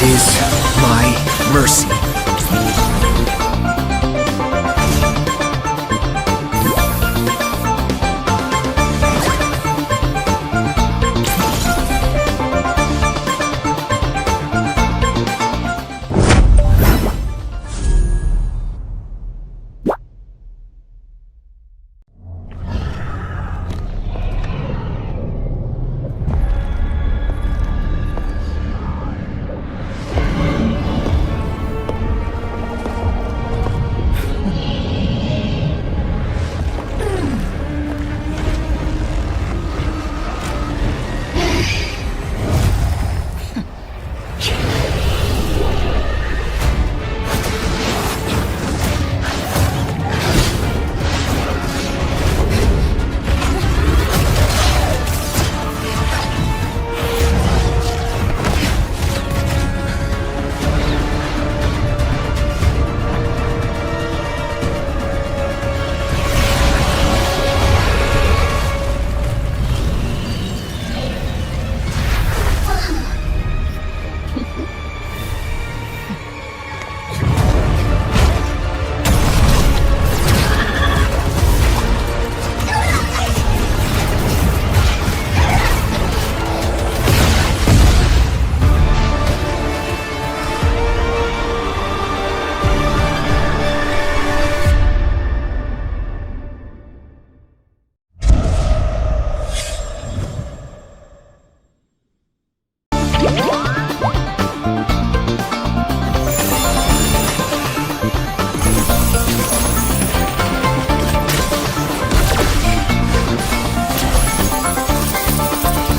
It is my mercy.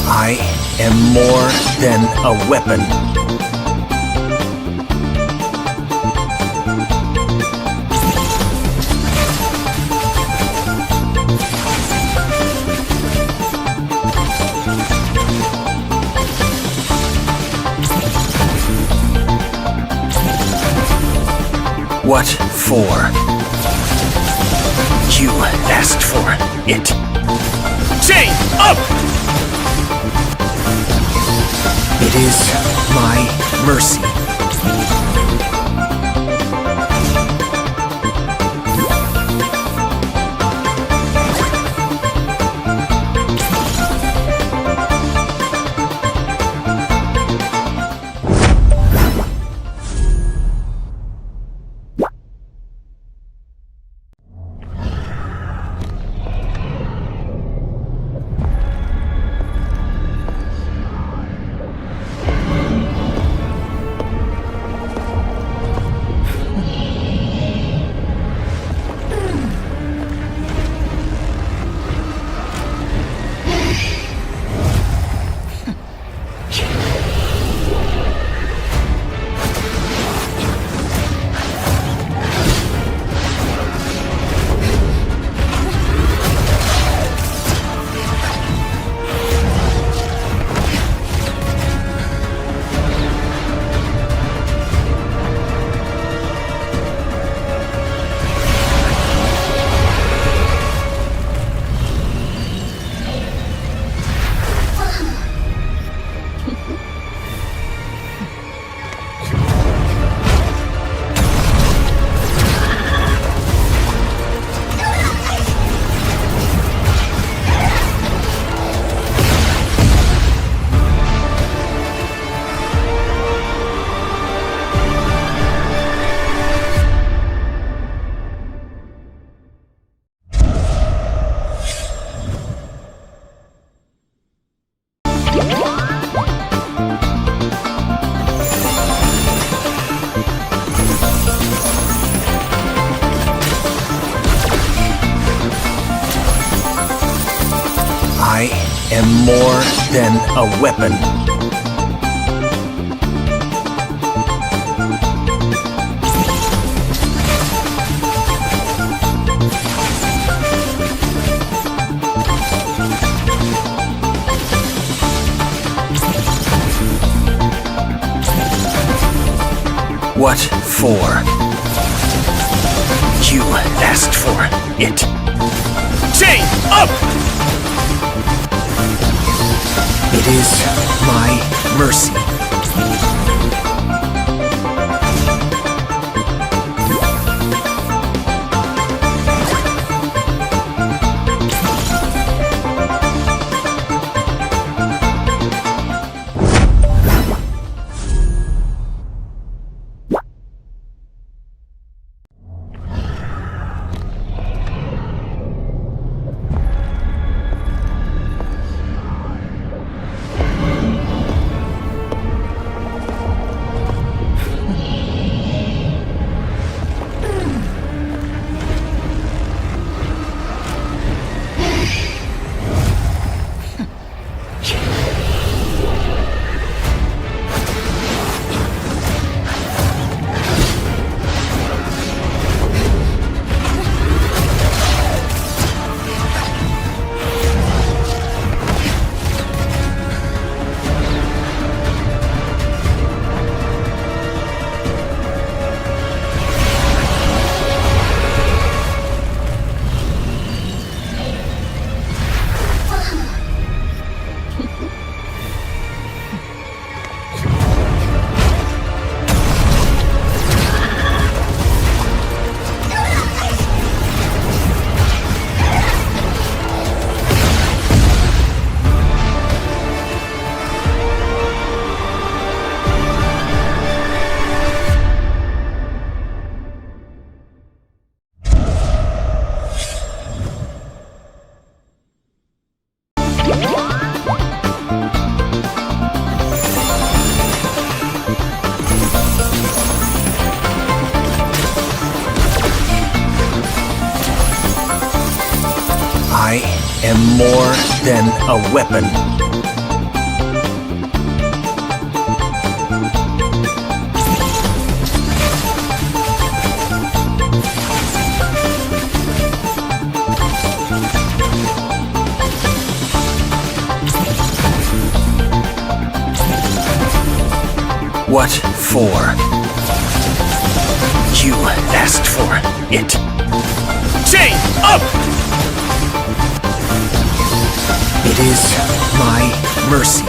I am more than a weapon. What for? You asked for it. Chain up! It is my mercy. I am more than a weapon. What for? You asked for it. Chain up! It is my mercy. am more than a weapon. What for? You asked for it. Chain up! It is my mercy.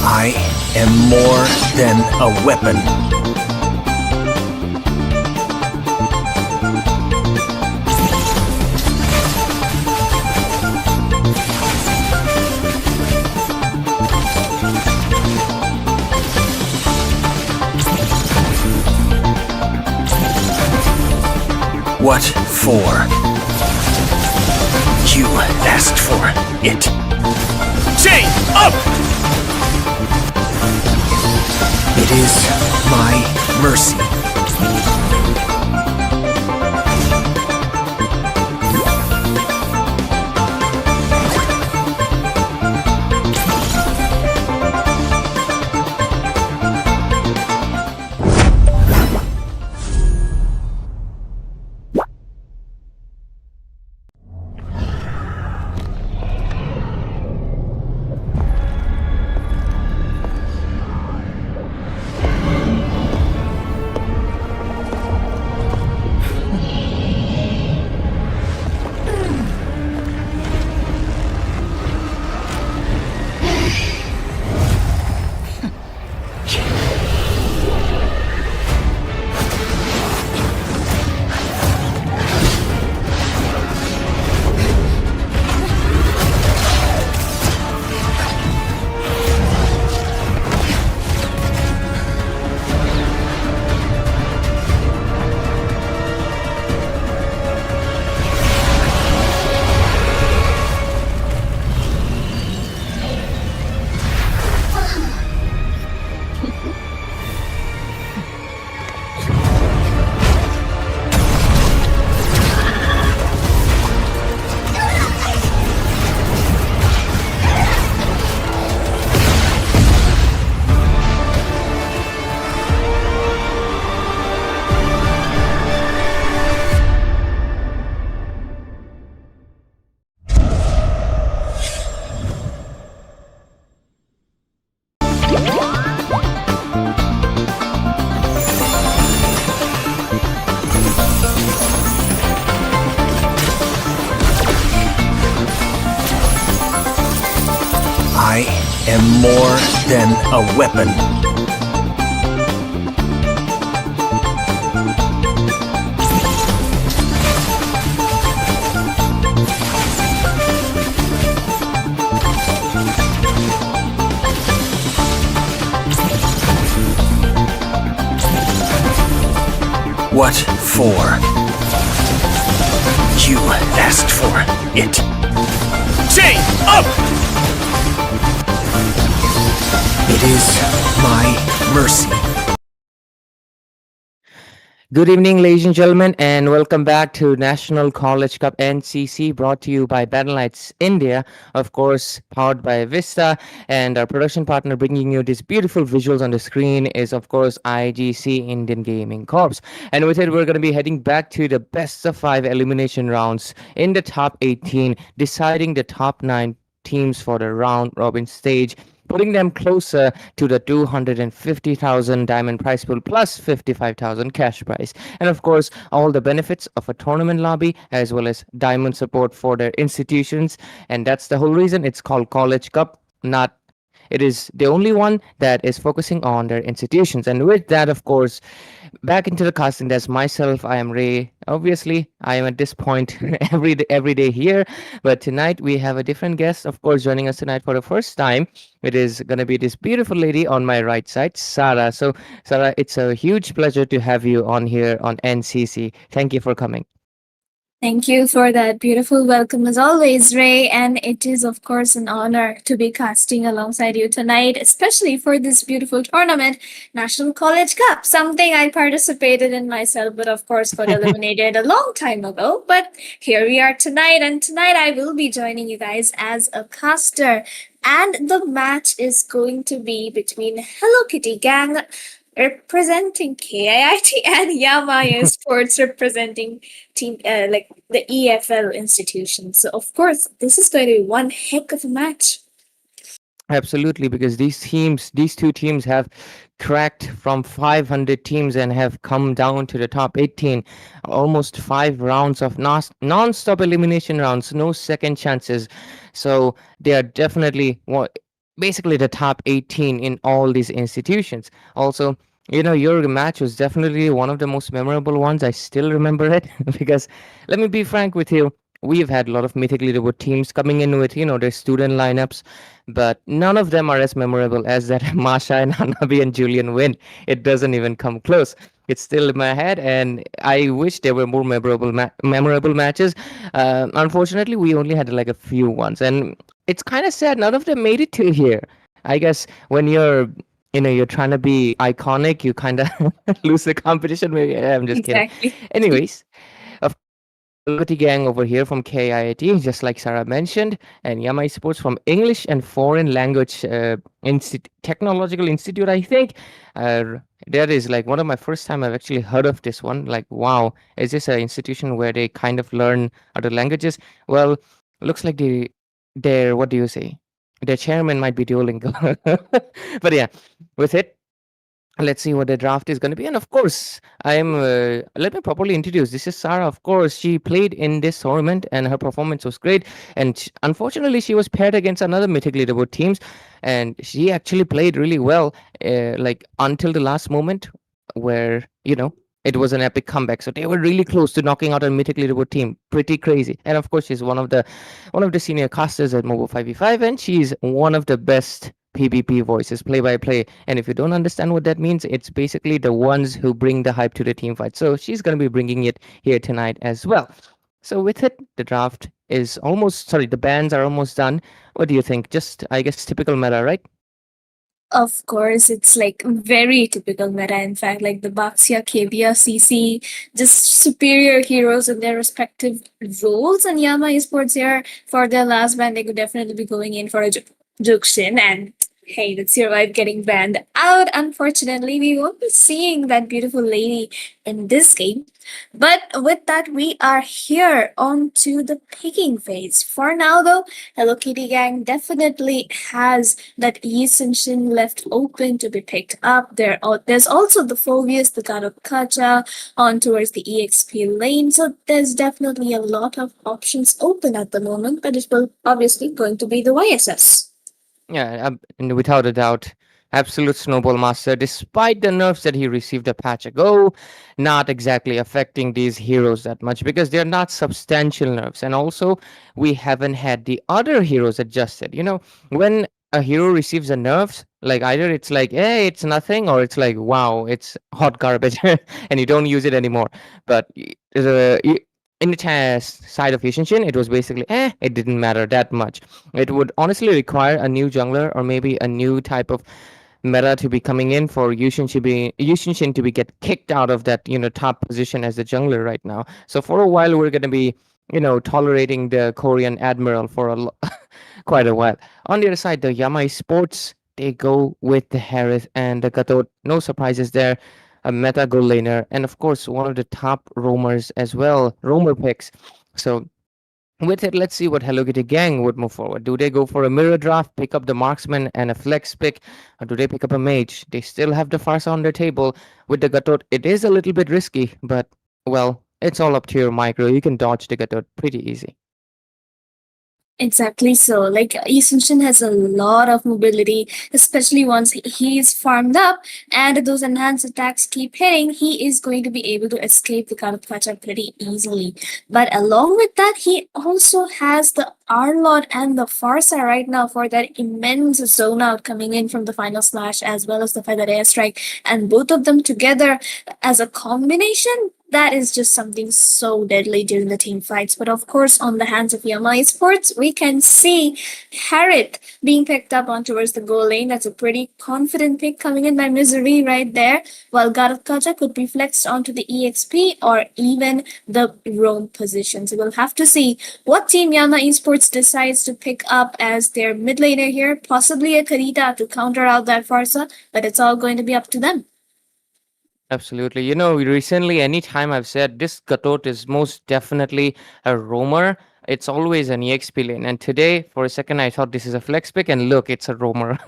I am more than a weapon. What for? You asked for it. Chain up! It is my mercy. I am more than a weapon. What for? You asked for it. Chain up! It is my mercy. Good evening, ladies and gentlemen, and welcome back to National College Cup NCC, brought to you by Battleknights India, of course, powered by Vista. And our production partner bringing you these beautiful visuals on the screen is, of course, IGC Indian Gaming Corps. And with it, we're going to be heading back to the best of 5 elimination rounds in the top 18, deciding the top 9 teams for the round robin stage, putting them closer to the 250,000 diamond prize pool plus 55,000 cash prize. And of course, all the benefits of a tournament lobby as well as diamond support for their institutions. And that's the whole reason it's called College Cup, not it is the only one that is focusing on their institutions. And with that, of course, back into the casting, there's myself. I am Ray. Obviously, I am at this point every day here, but tonight we have a different guest, of course, joining us tonight for the first time. It is going to be this beautiful lady on my right side, Sarah. So, Sarah, it's a huge pleasure to have you on here on NCC. Thank you for coming. Thank you for that beautiful welcome as always, Ray. And it is, of course, an honor to be casting alongside you tonight, especially for this beautiful tournament, National College Cup, something I participated in myself, but of course got eliminated a long time ago. But here we are tonight, and tonight I will be joining you guys as a caster. And the match is going to be between Hello Kitty Gang representing KIIT and Yama eSports representing team like the EFL institution. So of course, this is going to be one heck of a match. Absolutely, because these two teams have cracked from 500 teams and have come down to the top 18. Almost 5 rounds of non-stop elimination rounds, no second chances. So they are definitely basically the top 18 in all these institutions. Also, your match was definitely one of the most memorable ones. I still remember it because let me be frank with you. We've had a lot of Mythic Leaderboard teams coming in with, their student lineups, but none of them are as memorable as that Masha and Hanabi and Julian win. It doesn't even come close. It's still in my head, and I wish there were more memorable matches. Unfortunately, we only had like a few ones, and it's kind of sad. None of them made it to here. I guess when you're trying to be iconic, you kind of lose the competition. Maybe I'm just kidding. Exactly. Anyways, of Liberty Gang over here from KIIT, just like Sarah mentioned, and Yama eSports from English and Foreign Language Technological Institute, I think. That is like one of my first time I've actually heard of this one. Like, wow, is this an institution where they kind of learn other languages? Well, looks like they're what do you say? Their chairman might be Duolingo. But yeah, with it, let's see what the draft is going to be. And of course, let me properly introduce. This is Sarah. Of course, she played in this tournament and her performance was great. And unfortunately, she was paired against another Mythic Leaderboard teams. And she actually played really well, like until the last moment where, it was an epic comeback. So they were really close to knocking out a Mythic Leaderboard team. Pretty crazy. And of course, she's one of the senior casters at MOBA55, and she's one of the best PvP voices, play by play. And if you don't understand what that means, it's basically the ones who bring the hype to the team fight. So she's going to be bringing it here tonight as well. So with it, the draft is the bans are almost done. What do you think? Just, I guess, typical meta, right? Of course, it's like very typical meta. In fact, like the Baxia, Kevia, CC, just superior heroes in their respective roles. And Yama eSports here for their last ban, they could definitely be going in for a Juxin, and hey, let's survive getting banned out. Unfortunately, we won't be seeing that beautiful lady in this game. But with that, we are here on to the picking phase. For now, though, Hello Kitty Gang definitely has that Yisenshin left open to be picked up. There's also the Phobius, the God of Kacha, on towards the EXP lane. So there's definitely a lot of options open at the moment, but it will obviously going to be the YSS. Yeah, and without a doubt, absolute snowball master, despite the nerfs that he received a patch ago, not exactly affecting these heroes that much because they're not substantial nerfs. And also, we haven't had the other heroes adjusted. When a hero receives a nerfs, Like either it's like, hey, it's nothing, or it's like, wow, it's hot garbage, and you don't use it anymore. But in the side of Yushinshin, it was basically, it didn't matter that much. It would honestly require a new jungler or maybe a new type of meta to be coming in for Yushinshin to be get kicked out of that top position as the jungler right now. So for a while we're gonna be tolerating the Korean admiral for quite a while. On the other side, the Yama Sports, they go with the Harith and the Gatot. No surprises there. A meta goal laner, and of course one of the top roamers as well, roamer picks. So with it, let's see what Hello Kitty Gang would move forward. Do they go for a mirror draft, pick up the marksman and a flex pick, or do they pick up a mage? They still have the Farsa on their table. With the Gatot, it is a little bit risky, but well, it's all up to your micro. You can dodge the Gatot pretty easy. Exactly so. Like Yushin has a lot of mobility, especially once he is farmed up and those enhanced attacks keep hitting, he is going to be able to escape the kind of catch-up pretty easily. But along with that, he also has the Arlot and the Farsa right now for that immense zone out coming in from the final slash as well as the feather airstrike. And both of them together as a combination, that is just something so deadly during the team fights. But of course, on the hands of Yama Esports, we can see Harith being picked up on towards the goal lane. That's a pretty confident pick coming in by Misery right there. While Garatkaja could be flexed onto the EXP or even the roam position. So we'll have to see what team Yama Esports decides to pick up as their mid laner here. Possibly a Karita to counter out that Farsa, but it's all going to be up to them. Absolutely. Recently, anytime I've said this Gatot is most definitely a roamer, it's always an EXP lane. And today, for a second, I thought this is a flex pick, and look, it's a roamer.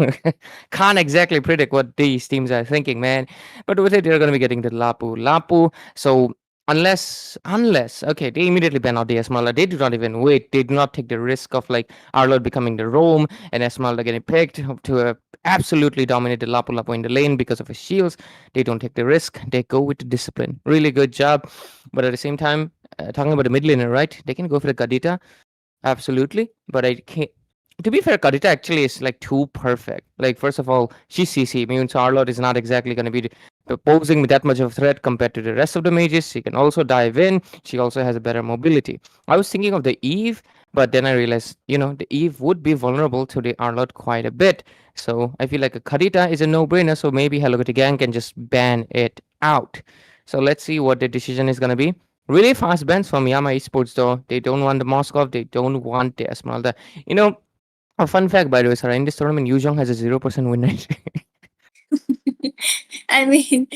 Can't exactly predict what these teams are thinking, man. But with it, they're going to be getting the Lapu. So unless, okay, they immediately ban out the Esmeralda. They do not even wait. They do not take the risk of like Arlot becoming the roam and Esmeralda getting picked to absolutely dominate the Lapu in the lane because of his shields. They don't take the risk. They go with the discipline. Really good job. But at the same time, talking about the mid laner, right? They can go for the Kadita. Absolutely. But I can't. To be fair, Kadita actually is like too perfect. Like, first of all, she's CC. Means Arlot is not exactly going to be posing with that much of a threat compared to the rest of the mages. She can also dive in. She also has a better mobility. I was thinking of the Eve, but then I realized, the Eve would be vulnerable to the Arlot quite a bit. So I feel like a Kadita is a no-brainer. So maybe Hello Kitty Gang can just ban it out. So let's see what the decision is going to be. Really fast bans from Yama Esports though. They don't want the Moskov. They don't want the Esmeralda. A fun fact, by the way, sir, in this tournament, Yuzhong has a 0% win rate. I mean,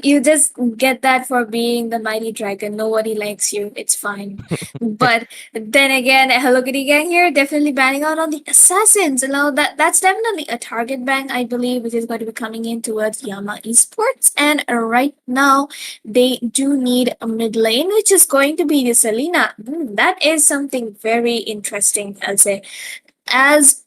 you just get that for being the mighty dragon. Nobody likes you. It's fine. But then again, Hello Kitty Gang here definitely banning out on the assassins. That's definitely a target ban, I believe, which is going to be coming in towards Yama Esports. And right now, they do need a mid lane, which is going to be the Selena. That is something very interesting, I'll say. As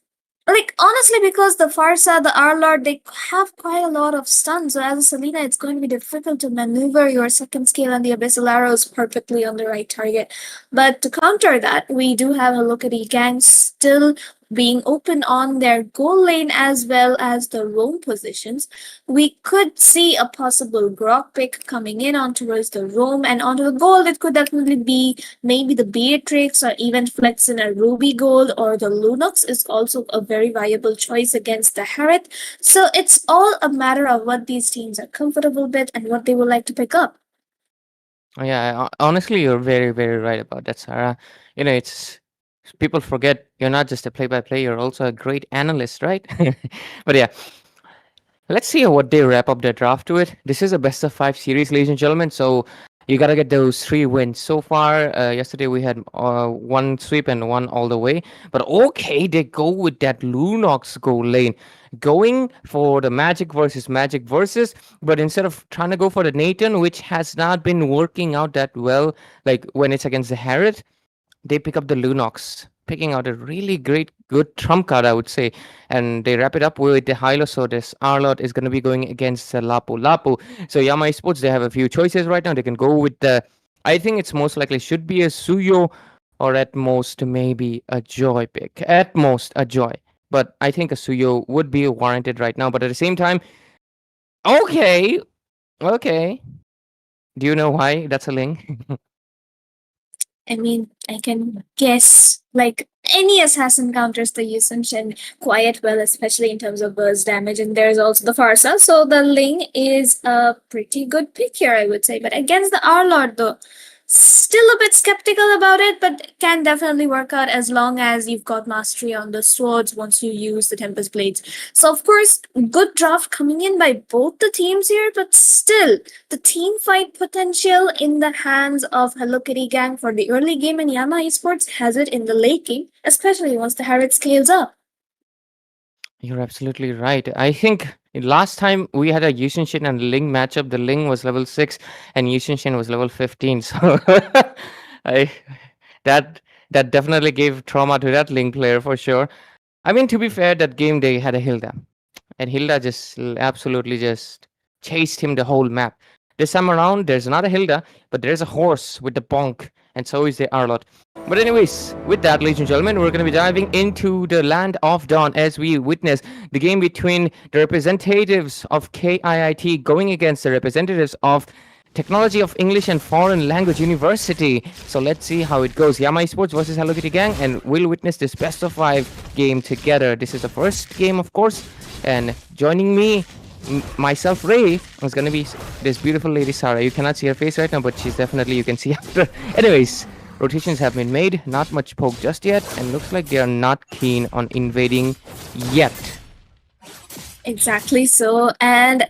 like honestly, because the Farsa, the Arlord, they have quite a lot of stuns. So as a Selena, it's going to be difficult to maneuver your second scale and the abyssal arrows perfectly on the right target. But to counter that, we do have a look at the gang still being open on their goal lane as well as the roam positions. We could see a possible Grok pick coming in on towards the roam, and onto the gold it could definitely be maybe the Beatrix or even flex in a Ruby Gold, or the Lunox is also a very viable choice against the Harith. So it's all a matter of what these teams are comfortable with and what they would like to pick up. Yeah, honestly, you're very, very right about that, Sarah. It's people forget you're not just a play-by-play, you're also a great analyst, right? But yeah, let's see what they wrap up their draft to it. This is a best of 5 series, ladies and gentlemen. So you gotta get those 3 wins. So far, yesterday we had 1 sweep and 1 all the way. But okay, they go with that Lunox goal lane, going for the Magic versus. But instead of trying to go for the Nathan, which has not been working out that well, like when it's against the Harith, they pick up the Lunox, picking out a really good trump card, I would say. And they wrap it up with the Hylo. So this Arlot is going to be going against Lapu. So Yama Esports, they have a few choices right now. They can go with I think it's most likely should be a Suyo, or at most maybe a Joy pick. At most a Joy. but I think a Suyo would be warranted right now. But at the same time, okay, okay. Do you know why that's a Ling? I mean, I can guess. Like any assassin counters the Yusung Shen quite well, especially in terms of burst damage. And there's also the Farsa. So the Ling is a pretty good pick here, I would say. But against the Arlord, though, still a bit skeptical about it, but can definitely work out as long as you've got mastery on the swords once you use the Tempest Blades. So, of course, good draft coming in by both the teams here, but still, the team fight potential in the hands of Hello Kitty Gang for the early game and Yama Esports has it in the late game, especially once the Harriet scales up. You're absolutely right. I think last time we had a Yushin Shin and Ling matchup, the Ling was level 6 and Yushin Shin was level 15. So I that that definitely gave trauma to that Ling player for sure. I mean, to be fair, that game they had a Hilda, and Hilda just absolutely just chased him the whole map. This time around, there's not a Hilda, but there's a horse with the bonk, and so is the Arlot. But anyways, with that, ladies and gentlemen, we're going to be diving into the Land of Dawn as we witness the game between the representatives of KIIT going against the representatives of Technology of English and Foreign Language University. So let's see how it goes. Yama Esports versus Hello Kitty Gang, and we'll witness this best of 5 game together. This is the first game, of course, and joining me, myself, Ray, is going to be this beautiful lady, Sarah. You cannot see her face right now, but she's definitely, you can see after. Anyways, rotations have been made, not much poke just yet, and looks like they are not keen on invading yet. Exactly so. And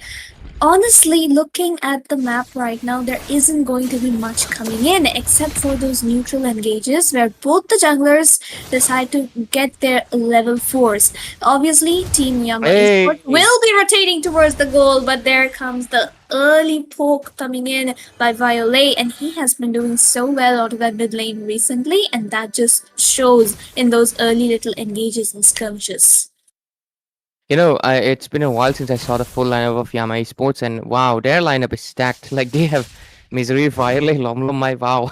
honestly, looking at the map right now, there isn't going to be much coming in except for those neutral engages where both the junglers decide to get their level 4s. Obviously, Team Yama Esports will be rotating towards the goal, but there comes the early poke coming in by Violet, and he has been doing so well out of that mid lane recently, and that just shows in those early little engages and skirmishes. You know, it's been a while since I saw the full lineup of Yama Esports, and wow, their lineup is stacked. Like, they have Misery, Violet, Lomlomai, wow.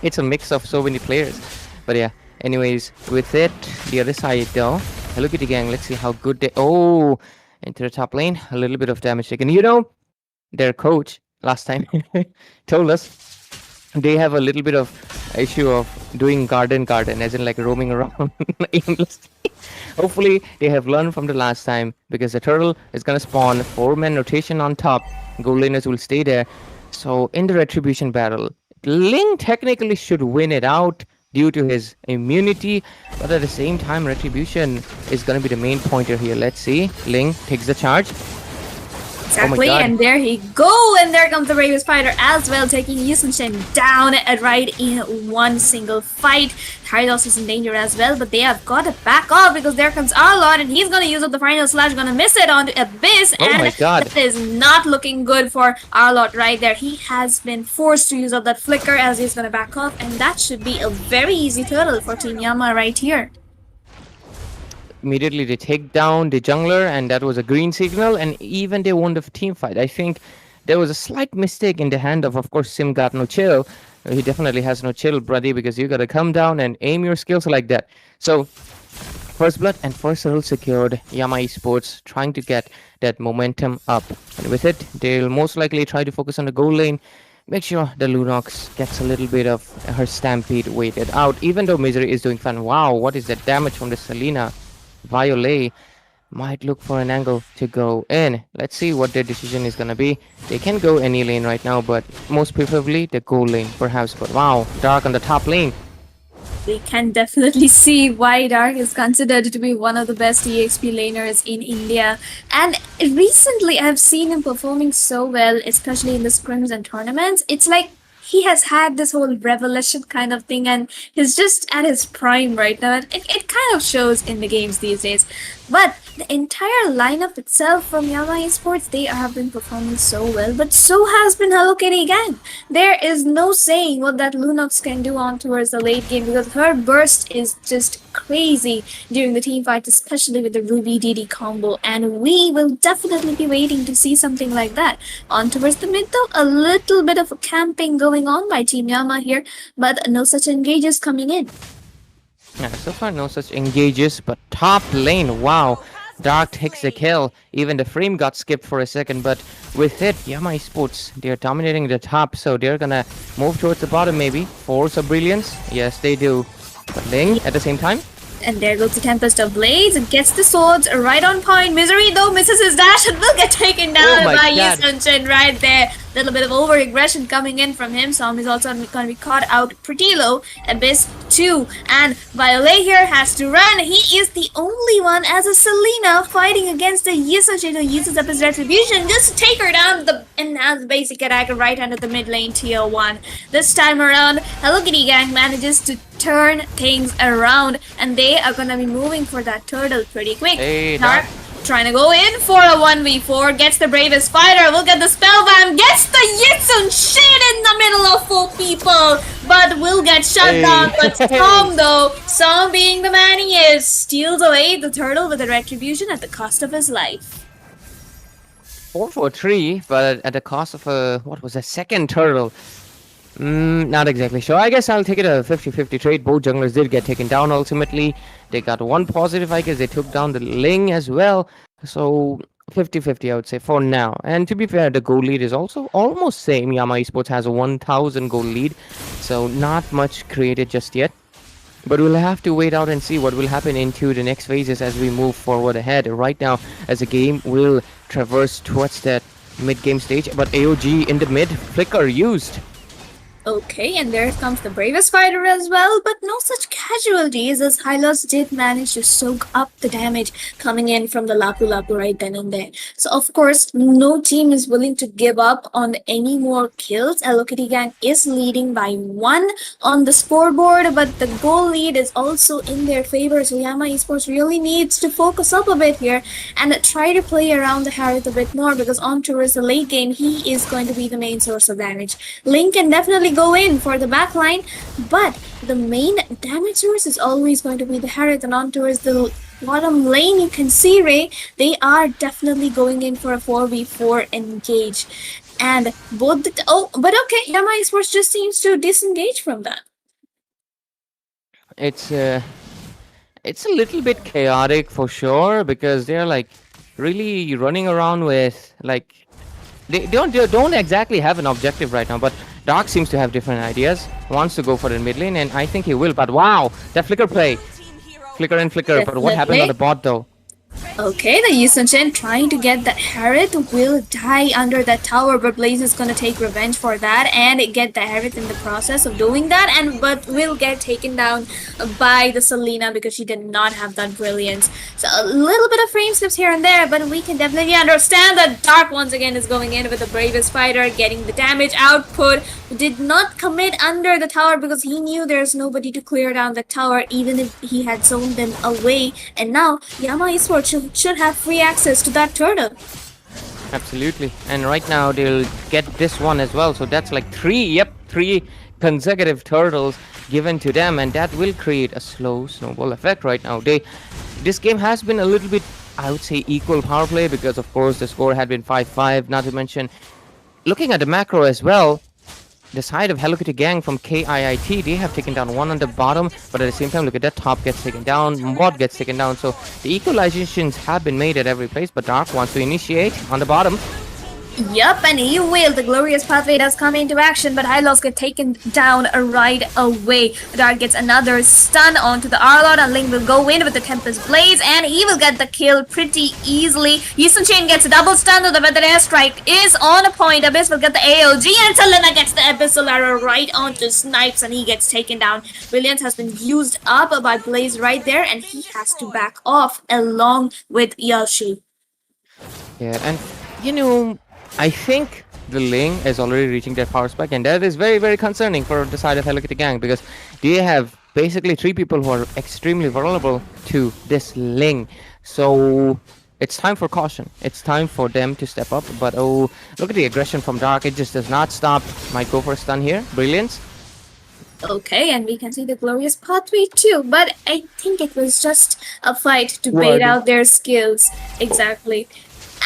It's a mix of so many players. But yeah, anyways, with it, the other side though, Hello Kitty Gang, let's see how good they... Oh, into the top lane, a little bit of damage taken. You know, their coach last time told us they have a little bit of issue of doing garden, as in like roaming around aimlessly. Hopefully, they have learned from the last time, because the turtle is going to spawn 4-man rotation on top. Gold laners will stay there. So, in the retribution battle, Ling technically should win it out due to his immunity, but at the same time, retribution is going to be the main pointer here. Let's see. Ling takes the charge. Exactly, and there he go, and there comes the Raven Spider as well, taking Yusung Shen down right in one single fight. Tyros is in danger as well, but they have got to back off because there comes Arlord, and he's going to use up the final slash, going to miss it on Abyss, and that is not looking good for Arlord right there. He has been forced to use up that flicker as he's going to back off, and that should be a very easy turtle for Team Yama right here. Immediately they take down the jungler, and that was a green signal, and even they won the team fight. I think there was a slight mistake in the hand of course, Sim got no chill. He definitely has no chill, buddy, because you gotta come down and aim your skills like that. So, first blood and first turtle secured. Yama Esports trying to get that momentum up. And with it, they'll most likely try to focus on the goal lane. Make sure the Lunox gets a little bit of her Stampede weighted out, even though Misery is doing fun. Wow, what is that damage from the Selena? Violet might look for an angle to go in. Let's see what their decision is gonna be. They can go any lane right now, but most preferably the gold lane, perhaps. But wow, Dark on the top lane. We can definitely see why Dark is considered to be one of the best EXP laners in India. And recently I've seen him performing so well, especially in the scrims and tournaments. It's like he has had this whole revelation kind of thing, and he's just at his prime right now. It kind of shows in the games these days. But the entire lineup itself from Yama Esports, they have been performing so well, but so has been Hello Kitty Gang. There is no saying what that Lunox can do on towards the late game, because her burst is just crazy during the team fight, especially with the Ruby DD combo, and we will definitely be waiting to see something like that. On towards the mid though, a little bit of camping going on by Team Yama here, but no such engages coming in. Yeah, so far no such engages, but top lane, wow. Dark takes the kill. Even the frame got skipped for a second, but with it, Yama Esports, they're dominating the top, so they're gonna move towards the bottom maybe. Force of Brilliance, yes they do. But Ling at the same time, And there goes the Tempest of Blades. It gets the swords right on point. Misery though misses his dash and will get taken down my by God. Yisun right there. Little bit of over aggression coming in from him. Som is also going to be caught out pretty low. Abyss 2. And Violet here has to run. He is the only one as a Selena fighting against the Yisun who uses up his retribution just to take her down the enhanced basic attack right under the mid lane tier 1. This time around, Hello Kitty Gang manages to turn things around and they are gonna be moving for that turtle pretty quick. Hey, Dark trying to go in for a 1v4, gets the bravest fighter, will get the spellbound, gets the Yisun shit in the middle of 4 people, but will get shut down. But Som though, Som being the man he is, steals away the turtle with a retribution at the cost of his life. 4 for 3, but at the cost of a, what was a second turtle. Not exactly sure. I guess I'll take it a 50-50 trade. Both junglers did get taken down ultimately. They got one positive, I guess. They took down the Ling as well. So 50-50, I would say, for now. And to be fair, the goal lead is also almost same. Yama Esports has a 1,000 goal lead. So not much created just yet. But we'll have to wait out and see what will happen into the next phases as we move forward ahead. Right now, as the game will traverse towards that mid-game stage. But AOG in the mid, flicker used. Okay, and there comes the bravest fighter as well, but no such casualties as Hylos did manage to soak up the damage coming in from the Lapu Lapu right then and there. So of course, no team is willing to give up on any more kills. Hello Kitty Gang is leading by 1 on the scoreboard, but the goal lead is also in their favor. So Yama Esports really needs to focus up a bit here and try to play around the Harith a bit more, because on towards the late game, he is going to be the main source of damage. Link can definitely go in for the backline, but the main damage source is always going to be the Harith, and on towards the bottom lane you can see Ray, they are definitely going in for a 4v4 engage. And both but okay, Yama Esports just seems to disengage from that. It's a little bit chaotic for sure, because they're like really running around with like they don't exactly have an objective right now, but Dark seems to have different ideas. Wants to go for the mid lane, and I think he will. But wow, that flicker play, flicker and flicker. But what happened on the bot though? Okay, the Yisun trying to get that Harith will die under that tower, but Blaze is gonna take revenge for that and get the Harith in the process of doing that, and but will get taken down by the Selena because she did not have that brilliance. So a little bit of frame skips here and there, but we can definitely understand that Dark once again is going in with the bravest fighter, getting the damage output. Did not commit under the tower because he knew there's nobody to clear down the tower, even if he had zoned them away. And now Yama Esports should have free access to that turtle. Absolutely. And right now they'll get this one as well. So that's like 3 consecutive turtles given to them, and that will create a slow snowball effect right now. This game has been a little bit, I would say, equal power play, because of course the score had been 5-5. Not to mention, looking at the macro as well, the side of Hello Kitty Gang from KIIT, they have taken down 1 on the bottom, but at the same time, look at that, top gets taken down, bot gets taken down. So the equalizations have been made at every place, but Dark wants to initiate on the bottom. Yup, and he will. The glorious pathway does come into action, but Hylos get taken down right away. Dark gets another stun onto the Arlot, and Ling will go in with the Tempest Blaze, and he will get the kill pretty easily. Yisun gets a double stun, though the Weather Airstrike is on a point. Abyss will get the AOG, and Selena gets the Abyssal Arrow right onto Snipes, and he gets taken down. Brilliance has been used up by Blaze right there, and he has to back off along with Yoshi. Yeah, and you know, I think the Ling is already reaching their power spike, and that is very, very concerning for the side of Hello Kitty Gang, because they have basically 3 people who are extremely vulnerable to this Ling. So it's time for caution. It's time for them to step up. But oh, look at the aggression from Dark. It just does not stop. Might go for a stun here. Brilliance. Okay, and we can see the glorious pathway too, but I think it was just a fight to bait out their skills. Exactly.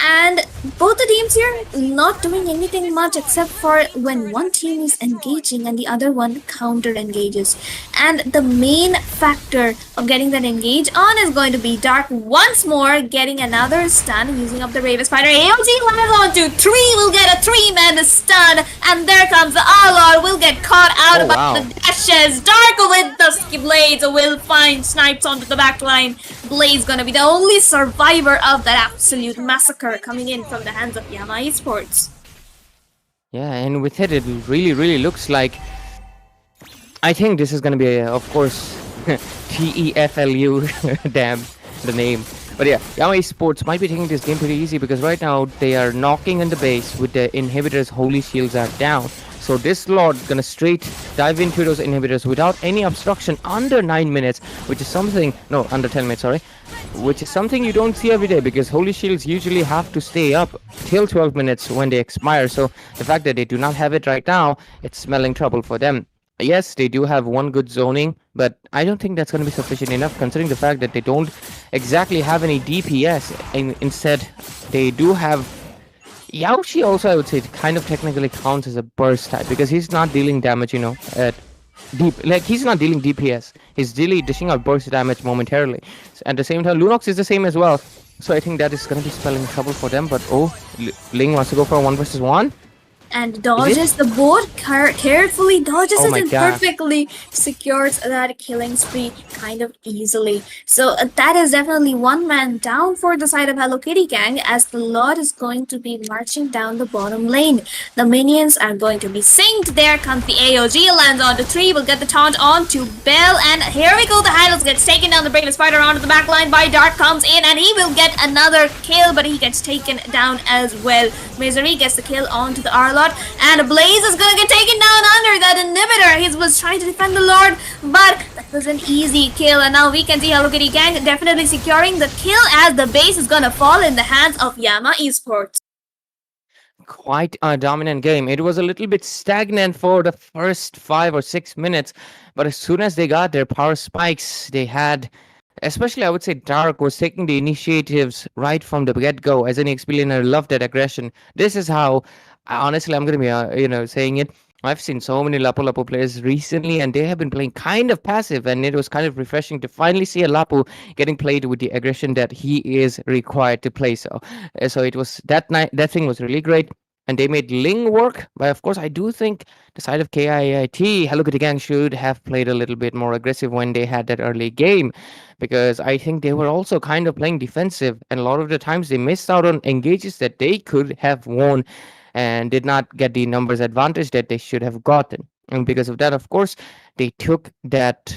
And both the teams here not doing anything much except for when one team is engaging and the other one counter engages. And the main factor of getting that engage on is going to be Dark once more getting another stun using up the Raven Spider. AOG lands on to 3, will get a 3-man stun, and there comes the Arlord, will get caught out by the dashes. Dark with the blades will find snipes onto the back line. Blaze gonna be the only survivor of that absolute massacre coming in from the hands of Yama eSports. Yeah, and with it really looks like, I think this is gonna be of course TEFLU damn the name. But yeah, Yama eSports might be taking this game pretty easy because right now they are knocking in the base with the inhibitors. Holy shields are down. So this Lord gonna straight dive into those inhibitors without any obstruction under 9 minutes, which is something, no, under 10 minutes, sorry, which is something you don't see every day because Holy Shields usually have to stay up till 12 minutes when they expire. So the fact that they do not have it right now, it's smelling trouble for them. Yes, they do have one good zoning, but I don't think that's going to be sufficient enough considering the fact that they don't exactly have any DPS. And instead, they do have Yaoshi also, I would say, kind of technically counts as a burst type because he's not dealing damage, at deep. Like, he's not dealing DPS. He's really dishing out burst damage momentarily. At the same time, Lunox is the same as well. So I think that is going to be spelling trouble for them. But Ling wants to go for a 1 vs 1. And dodges the board, carefully dodges it and perfectly secures that killing spree kind of easily. So that is definitely one man down for the side of Hello Kitty Gang as the Lord is going to be marching down the bottom lane. The minions are going to be synced. There comes the AOG, lands on the 3, will get the taunt on to Bell, and here we go, the Hylos gets taken down, the Brave Spider onto the back line by Dark comes in and he will get another kill, but he gets taken down as well. Misery gets the kill onto the Arlord, and Blaze is gonna get taken down under that inhibitor. He was trying to defend the Lord, but that was an easy kill, and now we can see Hello Kitty Gang definitely securing the kill as the base is gonna fall in the hands of Yama eSports. Quite a dominant game. It was a little bit stagnant for the first 5 or 6 minutes, but as soon as they got their power spikes, they had, especially I would say Dark was taking the initiatives right from the get-go. As an explainer, loved that aggression. This is how, honestly, I'm going to be, saying it. I've seen so many Lapu players recently, and they have been playing kind of passive, and it was kind of refreshing to finally see a Lapu getting played with the aggression that he is required to play. So it was that night. That thing was really great, and they made Ling work. But of course, I do think the side of KIIT, Hello Kitty Gang should have played a little bit more aggressive when they had that early game, because I think they were also kind of playing defensive, and a lot of the times they missed out on engages that they could have won and did not get the numbers advantage that they should have gotten. And because of that, of course, they took that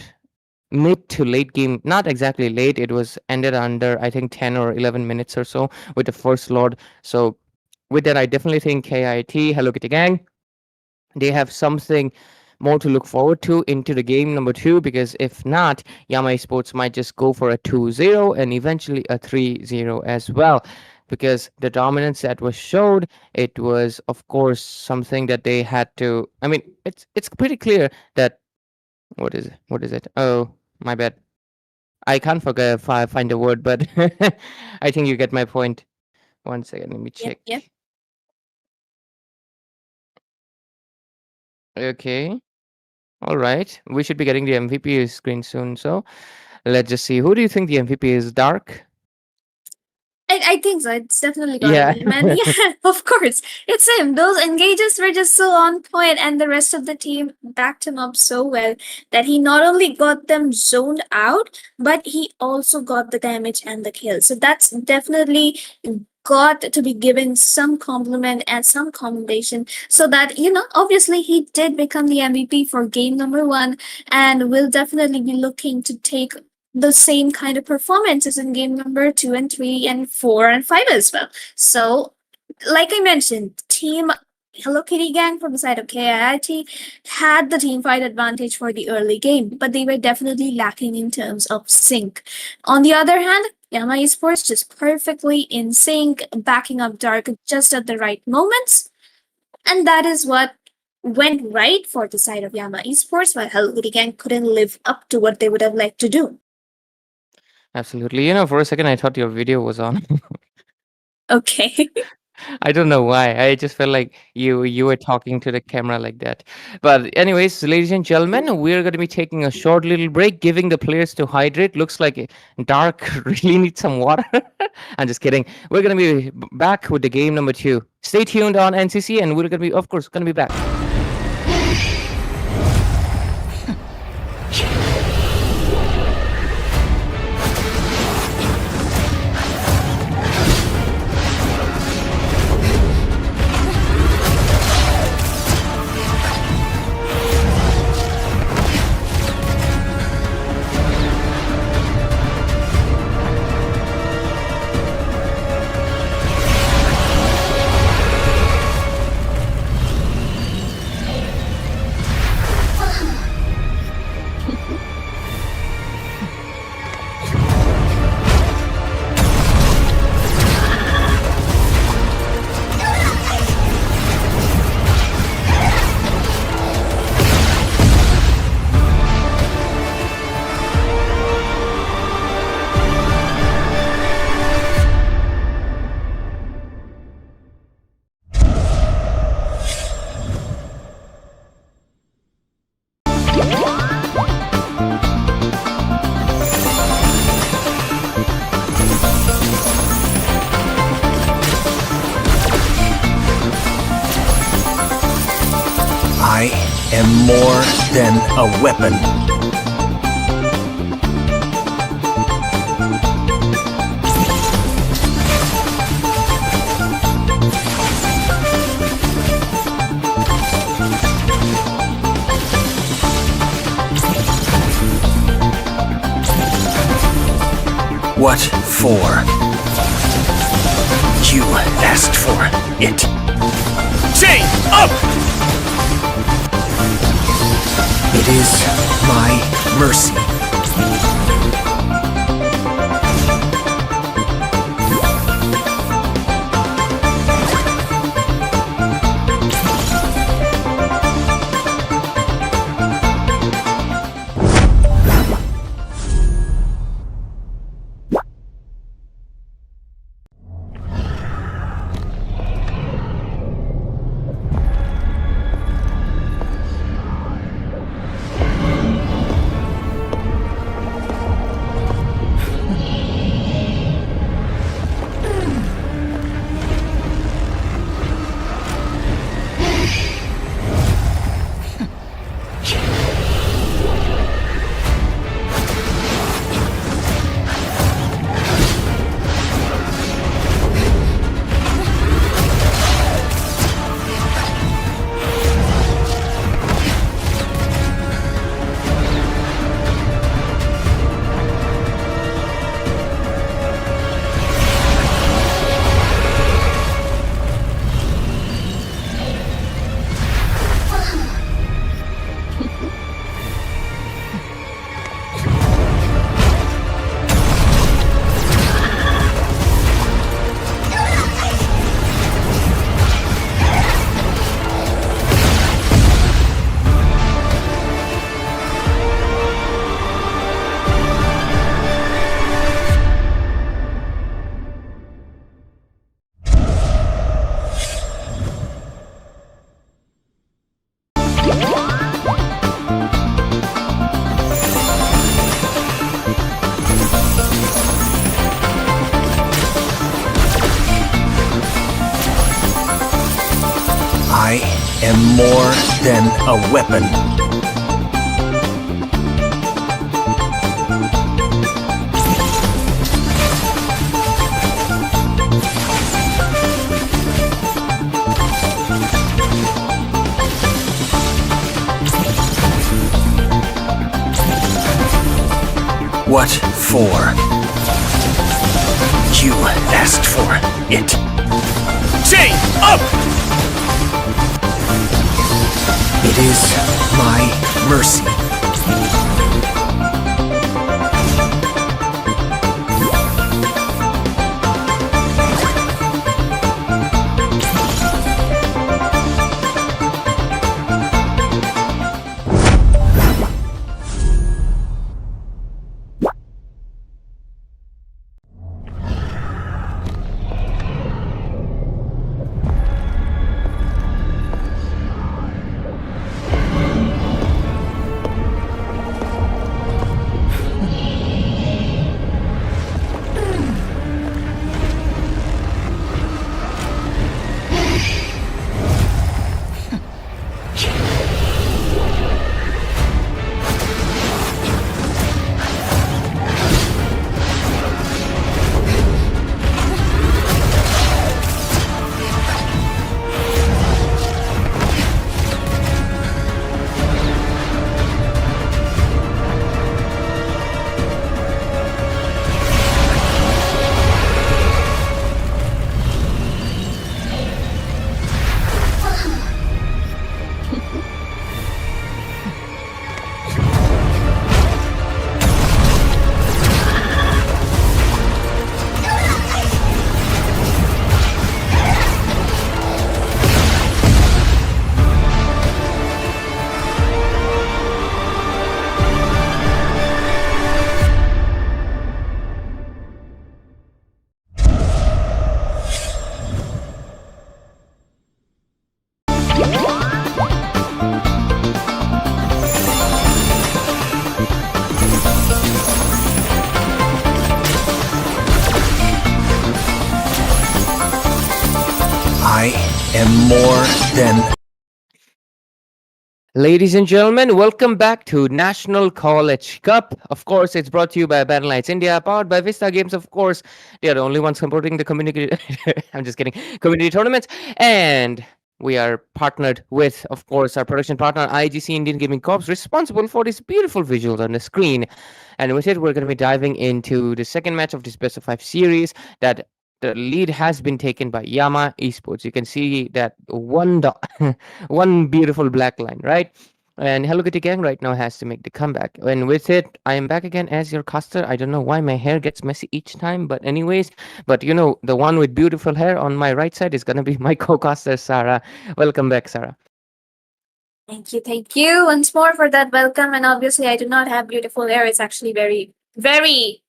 mid to late game, not exactly late, it was ended under, I think, 10 or 11 minutes or so with the first Lord. So with that, I definitely think KIT, Hello Kitty Gang, they have something more to look forward to into the game number 2, because if not, Yama eSports might just go for a 2-0 and eventually a 3-0 as well. Because the dominance that was showed, it was of course something that they had to. I mean, it's pretty clear that what is it? Oh, my bad. I can't find the word, but I think you get my point. 1 second, let me check. Yep. Okay. All right. We should be getting the MVP screen soon. So let's just see. Who do you think the MVP is? Dark? I think so. It's definitely gonna be, man. Yeah, of course. It's him. Those engages were just so on point, and the rest of the team backed him up so well that he not only got them zoned out, but he also got the damage and the kill. So that's definitely got to be given some compliment and some commendation, so that obviously he did become the MVP for game number 1 and will definitely be looking to take the same kind of performances in game number 2 and 3 and 4 and 5 as well. So like I mentioned, team Hello Kitty Gang from the side of KIIT had the team fight advantage for the early game, but they were definitely lacking in terms of sync. On the other hand, Yama eSports just perfectly in sync, backing up Dark just at the right moments, and that is what went right for the side of Yama eSports, while Hello Kitty Gang couldn't live up to what they would have liked to do. Absolutely. For a second, I thought your video was on. Okay. I don't know why. I just felt like you were talking to the camera like that. But anyways, ladies and gentlemen, we're going to be taking a short little break, giving the players to hydrate. Looks like Dark really needs some water. I'm just kidding. We're going to be back with the game number 2. Stay tuned on NCC, and we're going to be, of course, going to be back. I am more than a weapon. What for? You asked for it. Chain up! It is my mercy. I am more than a weapon. What for? You asked for it. Chain up! It is my mercy. am more than Ladies and gentlemen, welcome back to National College Cup. Of course, it's brought to you by Battleknights India, powered by Vista Games. Of course, they are the only ones supporting the community. I'm just kidding. Community tournaments, and we are partnered with, of course, our production partner IGC Indian Gaming Corps, responsible for these beautiful visuals on the screen. And with it, we're going to be diving into the second match of this best of 5 series that the lead has been taken by Yama eSports. You can see that one beautiful black line, right? And Hello Kitty Gang right now has to make the comeback. And with it, I am back again as your caster. I don't know why my hair gets messy each time, but anyways, but you know, the one with beautiful hair on my right side is gonna be my co-caster, Sarah. Welcome back, Sarah. Thank you once more for that welcome. And obviously, I do not have beautiful hair. It's actually very, very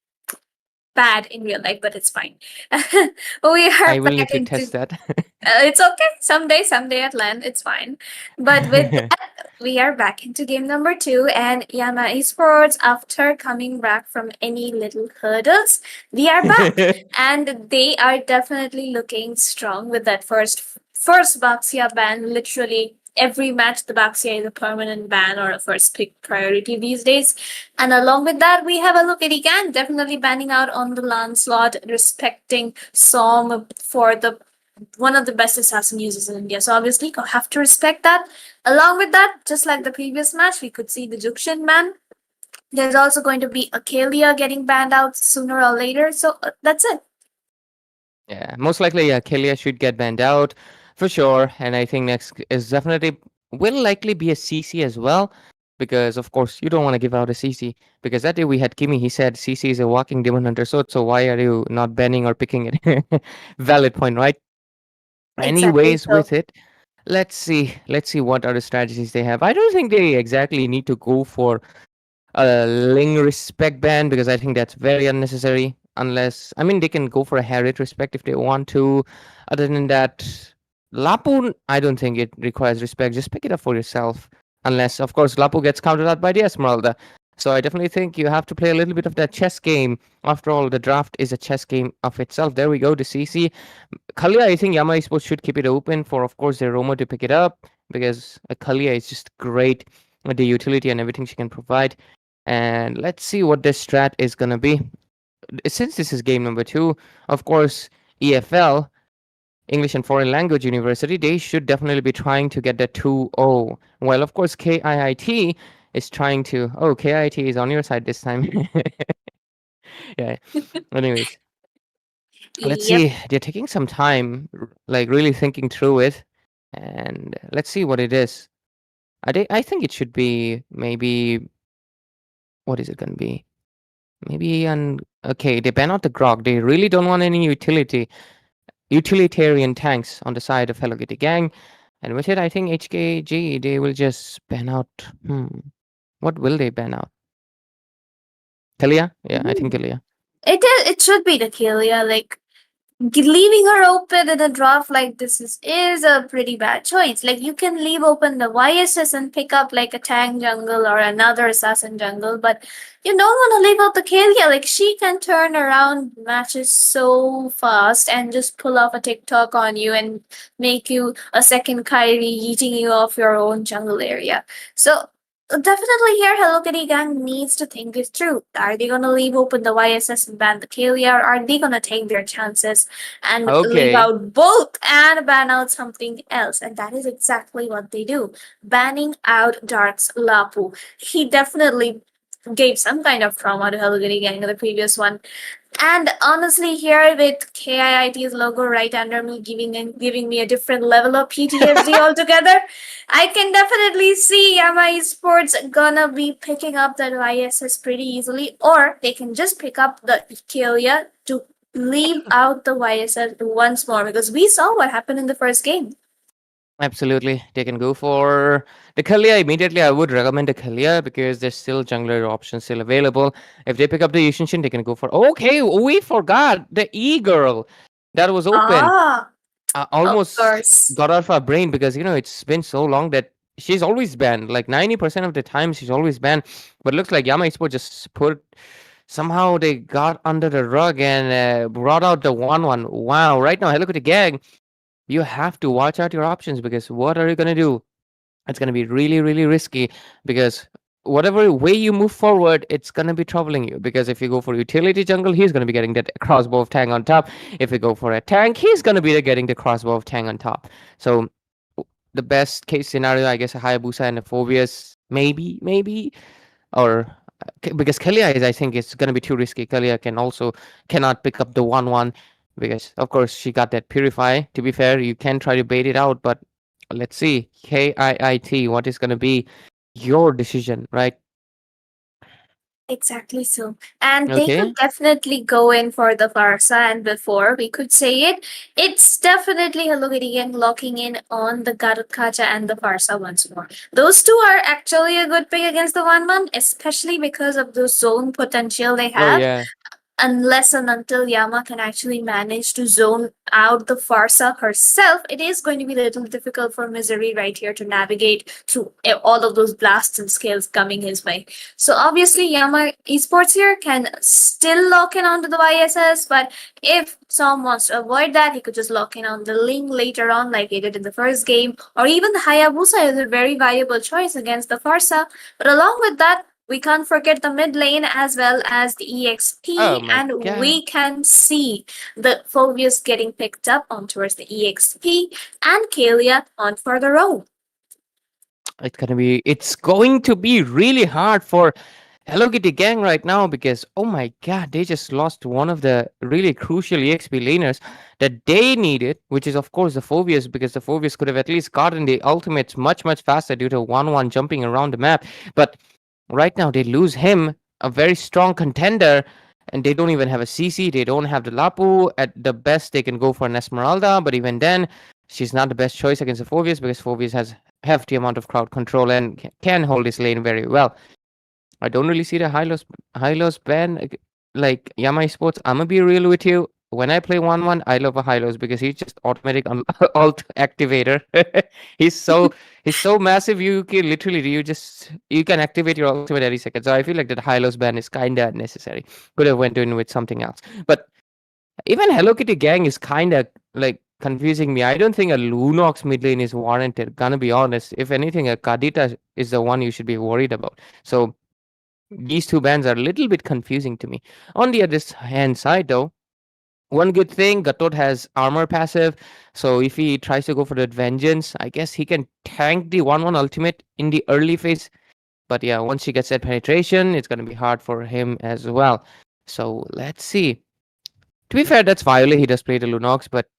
bad in real life, but it's fine. We are I will need back to into. test that. It's okay. Someday at land, it's fine. But with that, we are back into game number 2, and Yama Esports, after coming back from any little hurdles, we are back, and they are definitely looking strong with that first Baxia ban. Literally every match, the Baxia is a permanent ban or a first pick priority these days. And along with that, we have a look at Igan definitely banning out on the Lancelot, respecting Som for the one of the best assassin users in India. So obviously, you have to respect that. Along with that, just like the previous match, we could see the Jukshin ban. There's also going to be Akalia getting banned out sooner or later. So that's it. Yeah, most likely, yeah, Kalia should get banned out for sure. And I think next is definitely will likely be a CC as well. Because of course you don't want to give out a CC. Because that day we had Kimi, he said CC is a walking demon hunter sword, so why are you not banning or picking it? Valid point, right? Exactly. Anyways, So with it, let's see what other strategies they have. I don't think they exactly need to go for a Ling respect ban because I think that's very unnecessary. Unless I mean they can go for a Harriet respect if they want to. Other than that, Lapu, I don't think it requires respect. Just pick it up for yourself. Unless of course Lapu gets countered out by the Esmeralda. So I definitely think you have to play a little bit of that chess game. After all, the draft is a chess game of itself. There we go, the CC. Kalia, I think Yama Esports should keep it open for, of course, their Roma to pick it up because Kalia is just great with the utility and everything she can provide. And let's see what this strat is going to be. Since this is game number 2, of course, EFL, English and Foreign Language University, they should definitely be trying to get the 2-0. Well, of course, KIIT is trying to... Oh, KIIT is on your side this time. Yeah. Anyways. Let's yep. see. They're taking some time, like really thinking through it, and let's see what it is. I think it should be maybe. What is it gonna be? Maybe an okay. They ban out the Grog. They really don't want any utilitarian tanks on the side of Hello Kitty Gang, and with it, I think HKG they will just ban out. What will they ban out? Kalia? Yeah, I think Hmm. Kalia. It should be the Kalia. Like leaving her open in a draft like this is a pretty bad choice. Like you can leave open the YSS and pick up like a tank jungle or another assassin jungle, but you don't want to leave out the Kalia. Like she can turn around matches so fast and just pull off a TikTok on you and make you a second Kyrie eating you off your own jungle area. So definitely here Hello Kitty Gang needs to think this through. Are they gonna leave open the YSS and ban the Kalia, or are they gonna take their chances and leave Okay. out both and ban out something else? And that is exactly what they do. Banning out Dark's Lapu. He definitely gave some kind of trauma to Hello Kitty Gang in the previous one. And honestly, here with KIIT's logo right under me, giving me a different level of PTSD altogether, I can definitely see Yama Esports gonna be picking up that YSS pretty easily, or they can just pick up the Kalia to leave out the YSS once more, because we saw what happened in the first game. Absolutely. They can go for the Kalia immediately. I would recommend the Kalia because there's still jungler options still available. If they pick up the Yushinshin, they can go for. Okay, we forgot the E girl that was open. Ah, of Almost course. got out of our brain because it's been so long that she's always banned. Like 90% of the time, she's always banned. But looks like Yama Expo just put. Somehow they got under the rug and brought out the 1-1. Wow. Right now, look at the gang. you have to watch out your options, because what are you going to do? It's going to be really, really risky, because whatever way you move forward, it's going to be troubling you. Because if you go for utility jungle, he's going to be getting that crossbow of Tang on top. If you go for a tank, he's going to be getting the crossbow of Tang on top. So the best case scenario, I guess, a Hayabusa and a Phobius, maybe, or because Kalia is, I think, it's going to be too risky. Kalia cannot pick up the 1-1, because of course she got that Purify. To be fair, you can try to bait it out, but let's see. KIIT, what is going to be your decision, right? Exactly so. And they Okay. could definitely go in for the Farsa, and before we could say it, it's definitely Hello Kitty Gang locking in on the Garut Kacha and the Farsa once more. Those two are actually a good pick against the 1-1, especially because of the zone potential they Oh have. yeah. Unless and until Yama can actually manage to zone out the Farsa herself, it is going to be a little difficult for Misery right here to navigate through all of those blasts and scales coming his way. So obviously Yama Esports here can still lock in onto the YSS, but if Som wants to avoid that, he could just lock in on the Ling later on like he did in the first game, or even the Hayabusa is a very viable choice against the Farsa. But along with that, we can't forget the mid lane as well as the Oh EXP, my and god. we can see the Phobius getting picked up on towards the EXP and Kalia on for the road. It's going to be really hard for Hello Kitty Gang right now, because oh my god, they just lost one of the really crucial EXP laners that they needed, which is of course the Phobius, because the Phobius could have at least gotten the ultimates much faster due to 1-1 jumping around the map. But right now they lose him, a very strong contender, and they don't even have a CC. They don't have the Lapu. At the best, they can go for an Esmeralda, but even then, she's not the best choice against the Phobius, because Phobius has hefty amount of crowd control and can hold his lane very well. I don't really see the high-lows ban like Yama Esports. I'm gonna be real with you. When I play 1-1, I love a high-lows because he's just automatic alt activator. he's so he's so massive. You can literally you can activate your ultimate every second. So I feel like that high-lows ban is kinda unnecessary. Could have went in with something else. But even Hello Kitty Gang is kinda like confusing me. I don't think a Lunox mid lane is warranted. Gonna be honest. If anything, a Kadita is the one you should be worried about. So these two bans are a little bit confusing to me. On the other hand side, though, one good thing, Gatot has armor passive, so if he tries to go for the vengeance, I guess he can tank the 1-1 ultimate in the early phase. But yeah, once he gets that penetration, it's gonna be hard for him as well. So let's see. To be fair, that's Violet. He does play the Lunox, but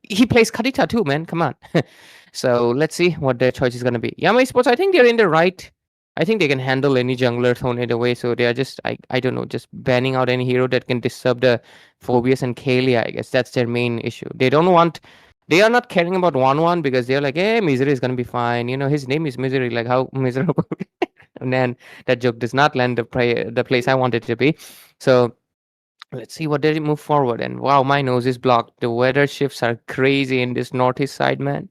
he plays Kadita too, man. Come on. So let's see what their choice is gonna be. Yama Esports, I think they're in the right. I think they can handle any jungler thrown it away. So they are just I don't know, just banning out any hero that can disturb the Phobius and Kalia. I guess that's their main issue. They are not caring about 1-1 because they're like, hey, Misery is gonna be fine. You know, his name is Misery. Like how miserable. And then that joke does not land the place I wanted it to be. So let's see what they move forward. And wow, my nose is blocked. The weather shifts are crazy in this northeast side, man.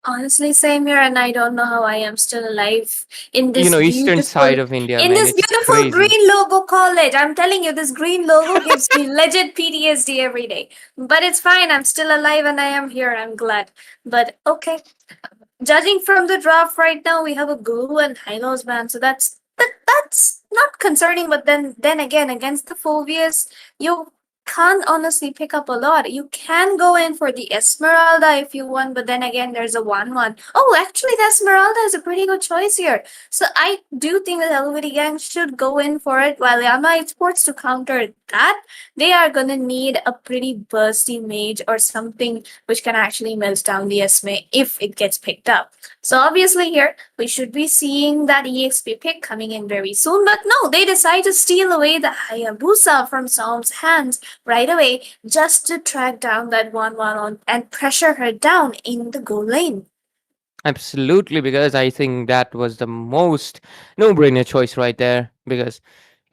Honestly, same here, and I don't know how I am still alive in You this know, eastern side beautiful, of India, in man. this It's beautiful crazy. green logo college. I'm telling you, this green logo gives me legit PTSD every day. But it's fine. I'm still alive, and I am here. I'm glad. But okay, judging from the draft right now, we have a Guru and Hylos ban, so that's not concerning. But then again, against the Phobius, you can't honestly pick up a lot. You can go in for the Esmeralda if you want, but then again, there's a 1-1. Oh, actually, the Esmeralda is a pretty good choice here. So I do think that Helveti Gang should go in for it, while Yama Esports to counter that, they are gonna need a pretty bursty mage or something which can actually melt down the Esme if it gets picked up. So obviously here, we should be seeing that EXP pick coming in very soon, but no, they decide to steal away the Hayabusa from Som's hands right away just to track down that 1-1 on and pressure her down in the goal lane. Absolutely, because I think that was the most no-brainer choice right there. Because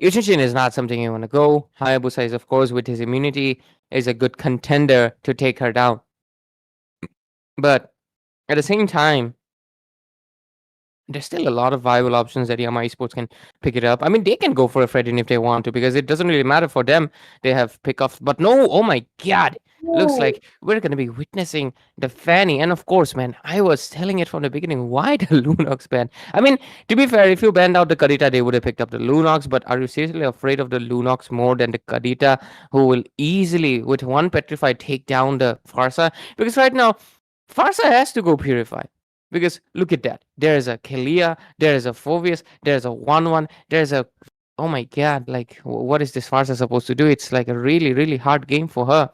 Yuchin is not something you want to go. Hayabusa is, of course, with his immunity, is a good contender to take her down. But at the same time, there's still a lot of viable options that Yama Esports can pick it up. I mean, they can go for a Fredin if they want to, because it doesn't really matter for them. They have pickoffs. But no, oh my god. looks Ooh. like we're going to be witnessing the Fanny. And of course, man, I was telling it from the beginning, why the Lunox ban? I mean, to be fair, if you banned out the Kadita, they would have picked up the Lunox. But are you seriously afraid of the Lunox more than the Kadita, who will easily, with one Petrify, take down the Farsa? Because right now, Farsa has to go Purify. Because look at that. There is a Kalia, there is a Phobius, there's a 1-1, there's a. Oh my god, like, what is this Farsa supposed to do? It's like a really, really hard game for her.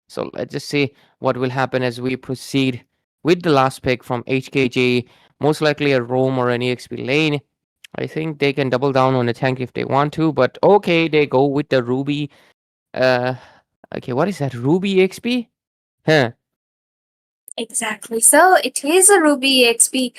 So let's just see what will happen as we proceed with the last pick from HKG. Most likely a roam or an EXP lane. I think they can double down on the tank if they want to, but okay, they go with the Ruby. Uh, okay, what is that? Ruby EXP? Huh. Exactly. So it is a Ruby EXP.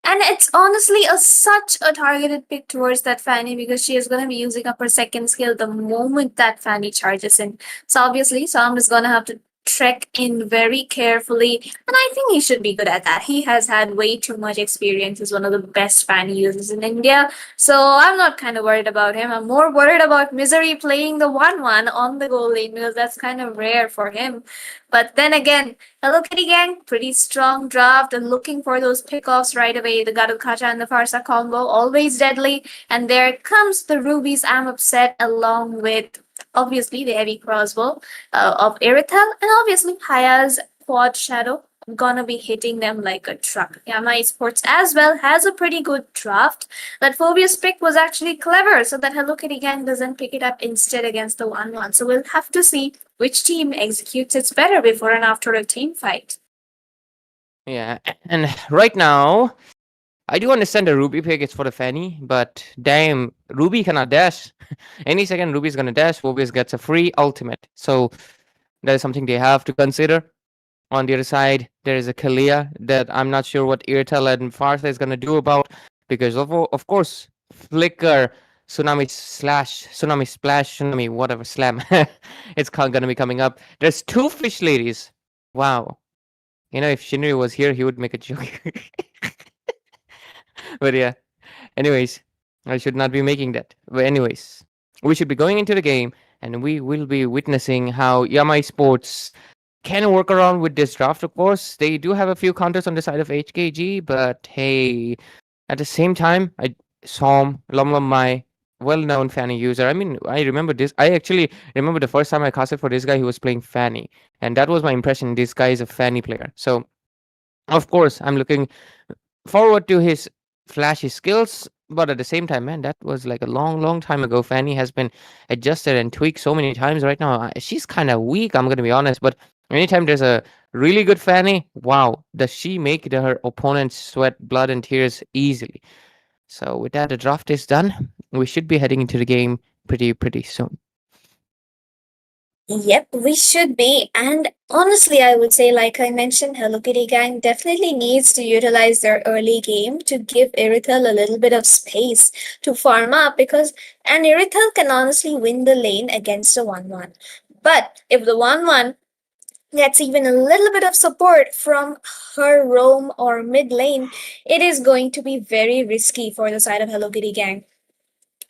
And it's honestly such a targeted pick towards that Fanny because she is going to be using up her second skill the moment that Fanny charges in. So obviously, Sam is going to have to trek in very carefully. And I think he should be good at that. He has had way too much experience as one of the best Fanny users in India. So I'm not kind of worried about him. I'm more worried about Misery playing the 1-1 on the goal lane because that's kind of rare for him. But then again, Hello Kitty Gang, pretty strong draft and looking for those pickoffs right away. The Garukacha and the Farsa combo, always deadly. And there comes the Ruby's Am Upset along with obviously the heavy crossbow of Irithel and obviously Haya's quad shadow. Gonna be hitting them like a truck. Yama Esports as well has a pretty good draft. That Phobia's pick was actually clever so that Hello Kitty Gang doesn't pick it up instead against the 1-1. So we'll have to see which team executes it better before and after a team fight. Yeah, and right now, I do understand the Ruby pick is for the Fanny, but damn, Ruby cannot dash. Any second, Ruby's gonna dash. Phobius gets a free ultimate. So that is something they have to consider. On the other side, there is a Kalia that I'm not sure what Irtel and Farsa is gonna do about because of course Flicker, Tsunami Slash, Tsunami Splash, Tsunami whatever Slam. It's gonna be coming up. There's two fish ladies. Wow. You know, if Shinri was here, he would make a joke. But yeah. Anyways, I should not be making that. But anyways, we should be going into the game and we will be witnessing how Yama Sports can work around with this draft. Of course, they do have a few counters on the side of HKG, but hey, at the same time, I saw Lom my well-known Fanny user. I mean, I remember this. I actually remember the first time I casted for this guy, he was playing Fanny, and that was my impression. This guy is a Fanny player. So, of course, I'm looking forward to his flashy skills. But at the same time, man, that was like a long, long time ago. Fanny has been adjusted and tweaked so many times right now. She's kind of weak, I'm going to be honest. But anytime there's a really good Fanny, wow, does she make her opponents sweat blood and tears easily. So with that, the draft is done. We should be heading into the game pretty soon. Yep, we should be. And honestly, I would say, like I mentioned, Hello Kitty Gang definitely needs to utilize their early game to give Irithel a little bit of space to farm up because an Irithel can honestly win the lane against a 1-1. But if the 1-1 gets even a little bit of support from her roam or mid lane, it is going to be very risky for the side of Hello Kitty Gang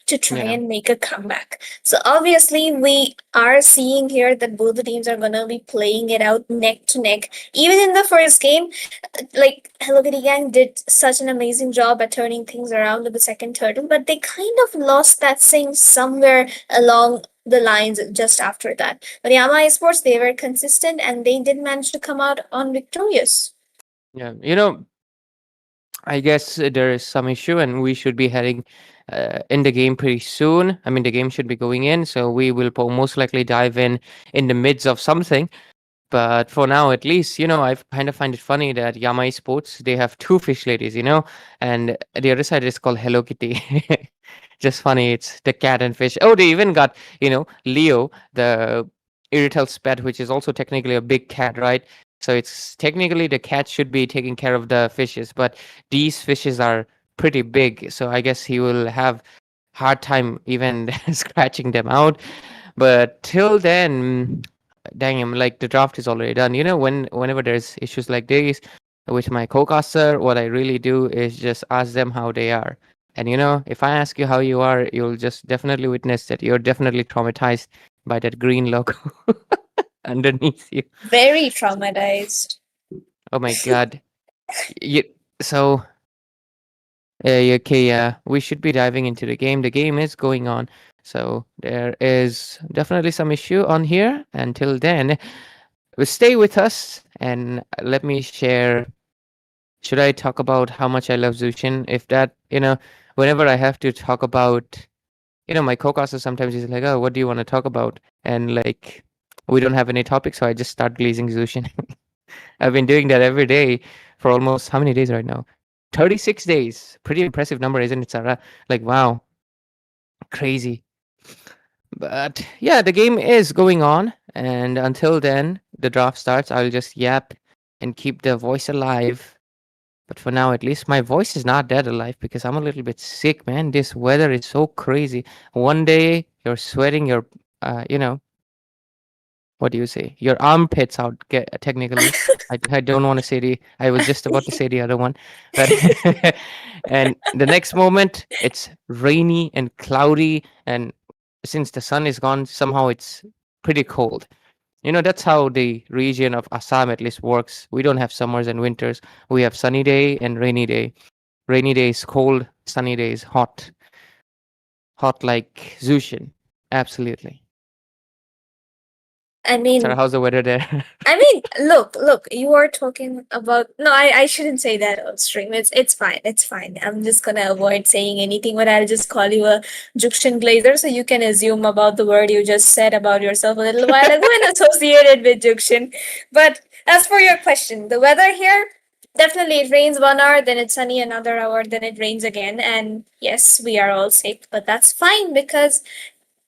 to try Yeah. and make a comeback. So obviously we are seeing here that both the teams are gonna be playing it out neck to neck. Even in the first game, like Hello Kitty Gang did such an amazing job at turning things around with the second turtle, but they kind of lost that thing somewhere along the lines just after that. But Yama Esports, they were consistent and they did manage to come out on victorious. Yeah. You know, I guess there is some issue, and we should be heading in the game pretty soon. I mean, the game should be going in, so we will most likely dive in the midst of something. But for now, at least, you know, I kind of find it funny that Yama Sports, they have two fish ladies, you know, and the other side is called Hello Kitty. Just funny, it's the cat and fish. Oh, they even got, you know, Leo, the Irritel's pet, which is also technically a big cat, right? So it's technically the cat should be taking care of the fishes, but these fishes are pretty big, so I guess he will have hard time even scratching them out. But till then, dang, like the draft is already done. You know, whenever there's issues like this with my co-caster, what I really do is just ask them how they are. And you know, if I ask you how you are, you'll just definitely witness that you're definitely traumatized by that green logo. underneath you. Very traumatized. Oh my god. You, so okay, we should be diving into the game. The game is going on, so there is definitely some issue on here. Until then, stay with us and let me share. Should I talk about how much I love Zushin? If that, whenever I have to talk about, my co-caster sometimes is like, "Oh, what do you want to talk about?" And like, we don't have any topic, so I just start glazing Zushin. I've been doing that every day for almost how many days right now? 36 days. Pretty impressive number, isn't it, Sarah? Like, wow, crazy. But yeah, the game is going on. And until then, the draft starts, I'll just yap and keep the voice alive. But for now, at least, my voice is not dead alive because I'm a little bit sick, man. This weather is so crazy. One day, you're sweating your, what do you say? Your armpits out, technically. I don't want to say I was just about to say the other one. But and the next moment, it's rainy and cloudy. And since the sun is gone, somehow it's pretty cold. That's how the region of Assam at least works. We don't have summers and winters. We have sunny day and rainy day. Rainy day is cold, sunny day is hot. Hot like Zushin. Absolutely. I mean, Sarah, how's the weather there? look, you are talking about no, I shouldn't say that on stream. It's fine, it's fine. I'm just gonna avoid saying anything, but I'll just call you a Jukshin Glazer so you can assume about the word you just said about yourself a little while ago and associate it with Jukshin. But as for your question, the weather here, definitely it rains 1 hour, then it's sunny another hour, then it rains again, and yes, we are all sick, but that's fine because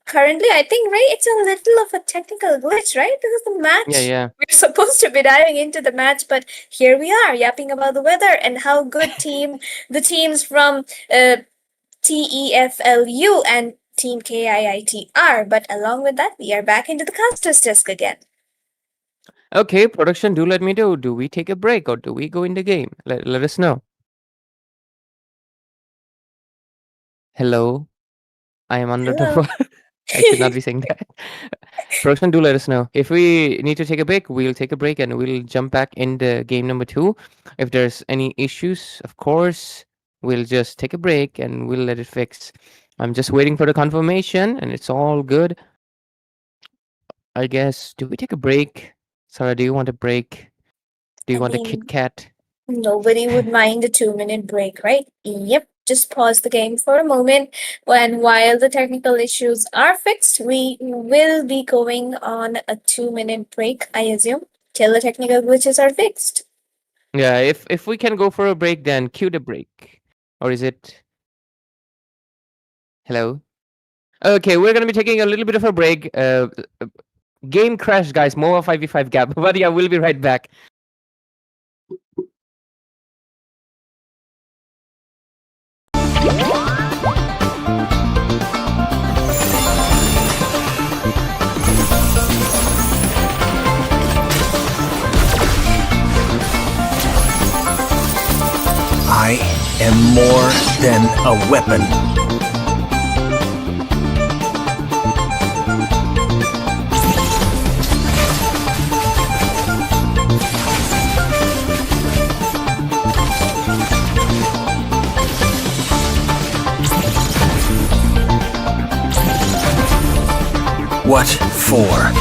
currently, I think, right, it's a little of a technical glitch, right? Because the match, Yeah. we're supposed to be diving into the match, but here we are yapping about the weather and how good the teams from TEFLU and Team KIIT are. But along with that, we are back into the caster's desk again. Okay, production, do let me know. Do we take a break or do we go in the game? Let us know. Hello? I am under the Hello. water. I should not be saying that. Production, do let us know. If we need to take a break, we'll take a break and we'll jump back into game number 2. If there's any issues, of course, we'll just take a break and we'll let it fix. I'm just waiting for the confirmation and it's all good. I guess, do we take a break? Sarah, do you want a break? Do you I want a mean, Kit Kat? Nobody would mind a 2-minute break, right? Yep. Just pause the game for a moment. And while the technical issues are fixed, we will be going on a 2-minute break, I assume, till the technical glitches are fixed. Yeah, if we can go for a break, then cue the break. Or is it... Hello? Okay, we're gonna be taking a little bit of a break. Game crash, guys. MOBA55 gap. But yeah, we'll be right back. I am more than a weapon. What for?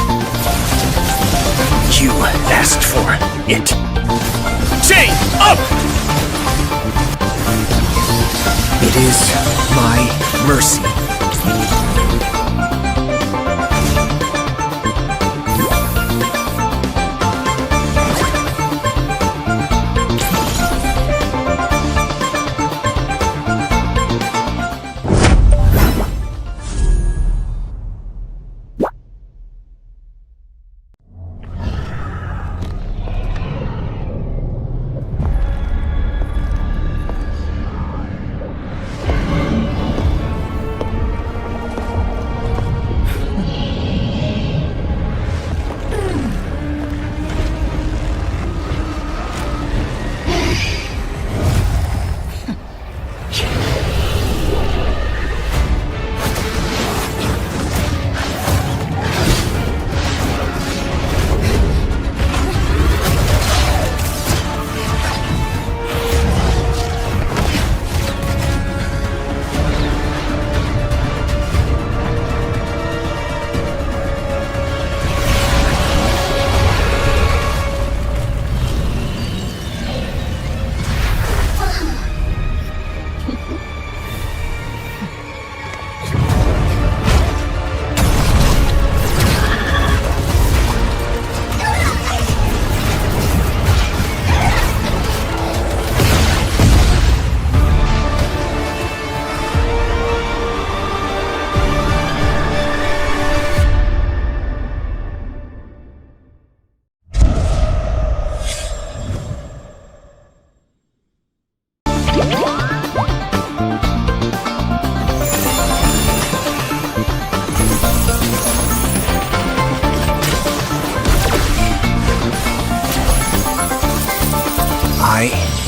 You asked for it. Chain up! It is my mercy.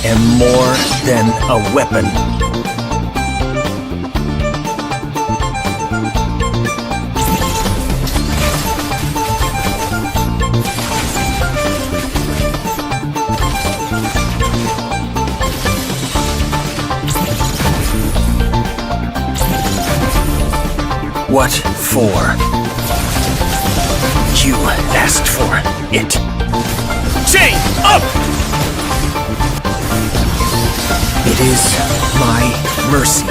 am more than a weapon. What for? You asked for it. Chain up! It is my mercy.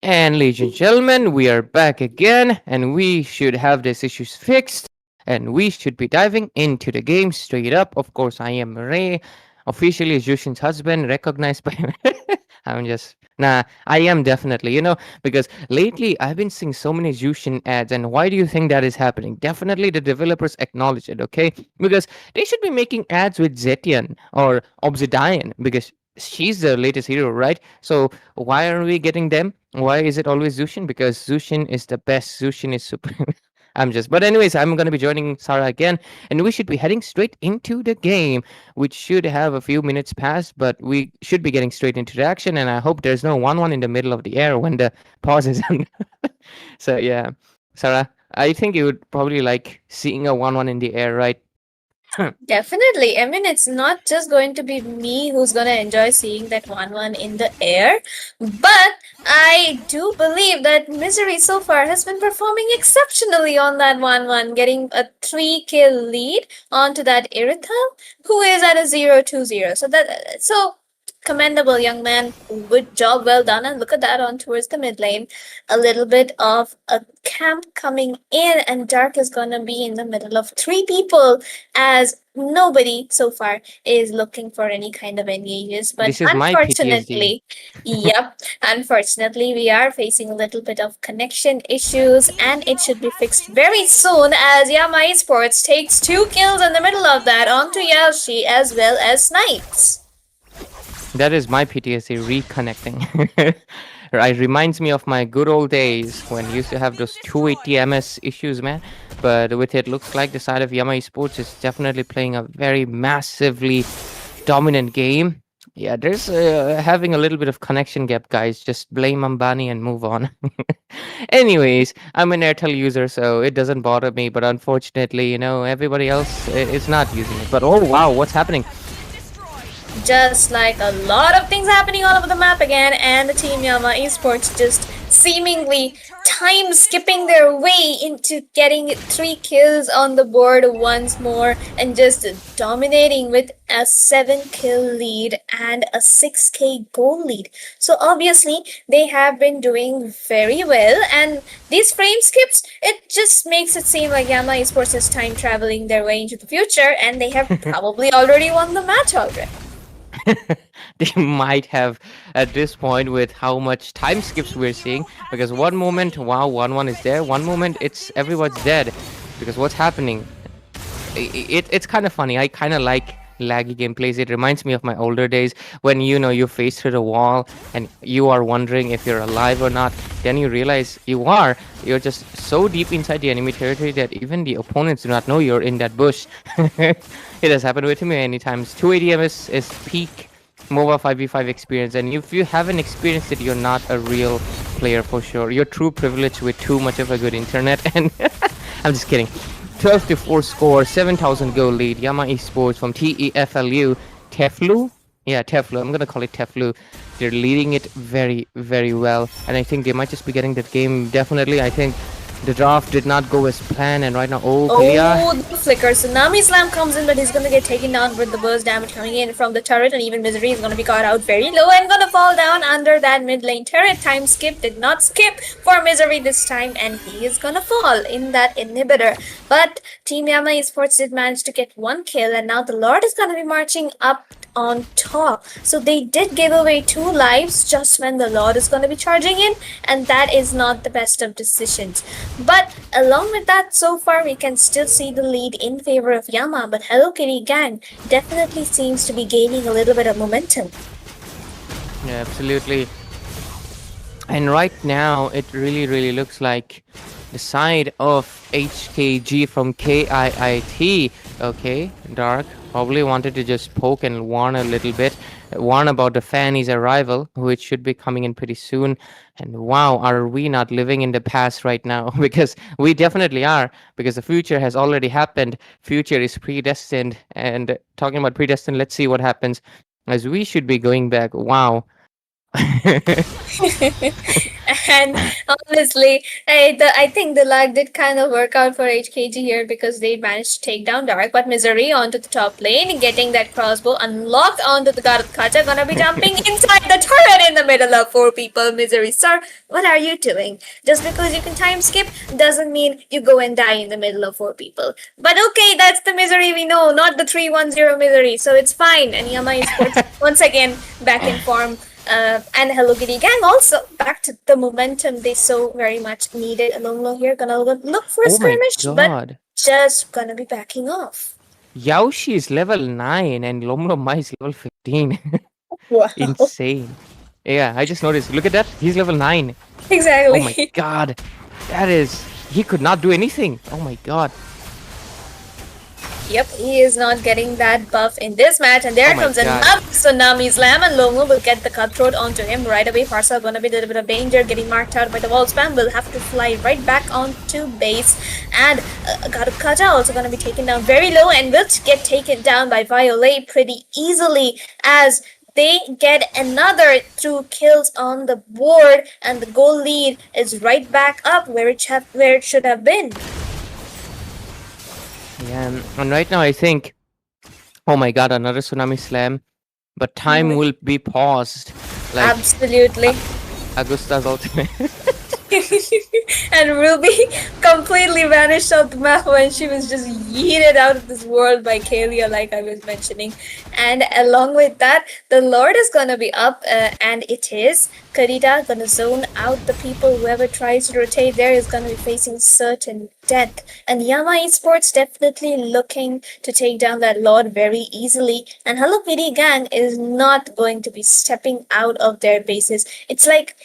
And ladies and gentlemen, we are back again, and we should have these issues fixed, and we should be diving into the game straight up. Of course, I am Ray, officially Jushin's husband, recognized by. I'm just. Nah, I am definitely, because lately I've been seeing so many Jushin ads, and why do you think that is happening? Definitely the developers acknowledge it, okay? Because they should be making ads with Zetian or Obsidian, because she's the latest hero, right? So why are we getting them? Why is it always Zushin? Because Zushin is the best. Zushin is supreme. But anyways, I'm gonna be joining Sarah again, and we should be heading straight into the game, which should have a few minutes past, but we should be getting straight into the action, and I hope there's no 1-1 in the middle of the air when the pause is on. So yeah, Sarah, I think you would probably like seeing a 1-1 in the air, right? Definitely. I mean, it's not just going to be me who's going to enjoy seeing that 1-1 in the air, but I do believe that Misery so far has been performing exceptionally on that 1-1, getting a 3-kill lead onto that Irithel, who is at a 0-2-0. So commendable, young man. Good job, well done. And look at that on towards the mid lane. A little bit of a camp coming in, and Dark is gonna be in the middle of 3 people, as nobody so far is looking for any kind of engages. But This is my unfortunately, unfortunately, we are facing a little bit of connection issues, and it should be fixed very soon, as Yama eSports takes 2 kills in the middle of that onto Yashi as well as Snipes. That is my PTSD reconnecting. It reminds me of my good old days when I used to have those 280 MS issues, man. But with it, looks like the side of Yama eSports is definitely playing a very massively dominant game. Yeah, there's having a little bit of connection gap, guys. Just blame Ambani and move on. Anyways, I'm an Airtel user, so it doesn't bother me. But unfortunately, everybody else is not using it. But oh wow, what's happening? Just like a lot of things happening all over the map again, and the Team Yama eSports just seemingly time skipping their way into getting 3 kills on the board once more, and just dominating with a 7-kill lead and a 6k goal lead. So obviously they have been doing very well, and these frame skips, it just makes it seem like Yama eSports is time traveling their way into the future, and they have probably already won the match already. They might have at this point with how much time skips we're seeing, because one moment, wow, 1-1 is there, one moment it's everyone's dead, because what's happening, it's kind of funny. I kind of like laggy gameplays. It reminds me of my older days when you face through the wall and you are wondering if you're alive or not. Then you realize you are. You're just so deep inside the enemy territory that even the opponents do not know you're in that bush. It has happened with me many times. 280 ms is peak MOBA5v5 experience, and if you haven't experienced it, you're not a real player for sure. You're true privilege with too much of a good internet. And I'm just kidding. 12-4 score, 7,000 goal lead. Yama eSports from TEFLU. Teflu? Yeah, Teflu. I'm gonna call it Teflu. They're leading it very, very well, and I think they might just be getting that game. Definitely, I think the draft did not go as planned, and right now, Kalinga. Oh, the flicker. Tsunami Slam comes in, but he's gonna get taken down with the burst damage coming in from the turret, and even Misery is gonna be caught out very low and gonna fall down under that mid lane turret. Time skip did not skip for Misery this time, and he is gonna fall in that inhibitor. But Team Yama Esports did manage to get one kill, and now the Lord is gonna be marching up on top. So they did give away 2 lives just when the Lord is gonna be charging in, and that is not the best of decisions. But along with that, so far we can still see the lead in favor of Yama, but Hello Kitty Gang definitely seems to be gaining a little bit of momentum. Yeah, absolutely. And right now, it really looks like the side of HKG from KIIT. Okay, Dark probably wanted to just poke and warn a little bit, warn about the Fanny's arrival, which should be coming in pretty soon. And wow, are we not living in the past right now? Because we definitely are, because the future has already happened. Future is predestined. And talking about predestined, let's see what happens, as we should be going back. Wow. And honestly, I think the lag did kind of work out for HKG here because they managed to take down Dark, but Misery onto the top lane, getting that crossbow unlocked onto the God of Kacha, gonna be jumping inside the turret in the middle of 4 people. Misery, sir, what are you doing? Just because you can time skip doesn't mean you go and die in the middle of 4 people. But okay, that's the Misery we know, not the 310 Misery, so it's fine. And Yama Esports once again back in form. And Hello Kitty Gang also back to the momentum they so very much needed. Longlo here gonna look for a skirmish, but just gonna be backing off. Yaoshi is level 9 and Lomlo Mai is level 15. Wow. Insane. Yeah, I just noticed. Look at that. He's level 9. Exactly. Oh my god. That is... He could not do anything. Oh my god. Yep, he is not getting that buff in this match, and there comes another Tsunami Slam, and Longo will get the cutthroat onto him right away. Farsa gonna be a little bit of danger, getting marked out by the wall spam, will have to fly right back onto base, and Kaja also gonna be taken down very low, and will get taken down by Violet pretty easily, as they get another 2 kills on the board, and the goal lead is right back up where it should have been. Yeah, and right now I think, oh my god, another Tsunami Slam, but time will be paused. Like, absolutely. Agusta's ultimate. And Ruby completely vanished off the map when she was just yeeted out of this world by Kalia, like I was mentioning. And along with that, the Lord is gonna be up, and it is Karita gonna zone out the people. Whoever tries to rotate there is gonna be facing certain death. And Yama Esports definitely looking to take down that Lord very easily. And Hello Kitty Gang is not going to be stepping out of their bases. It's like,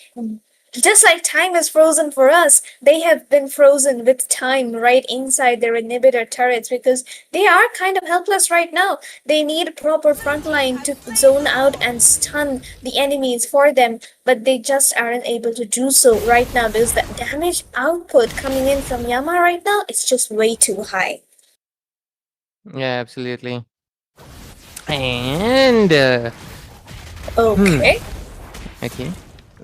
just like time is frozen for us, they have been frozen with time right inside their inhibitor turrets, because they are kind of helpless right now. They need a proper frontline to zone out and stun the enemies for them, but they just aren't able to do so right now because the damage output coming in from Yama right now is just way too high. Yeah, absolutely. And okay. Okay.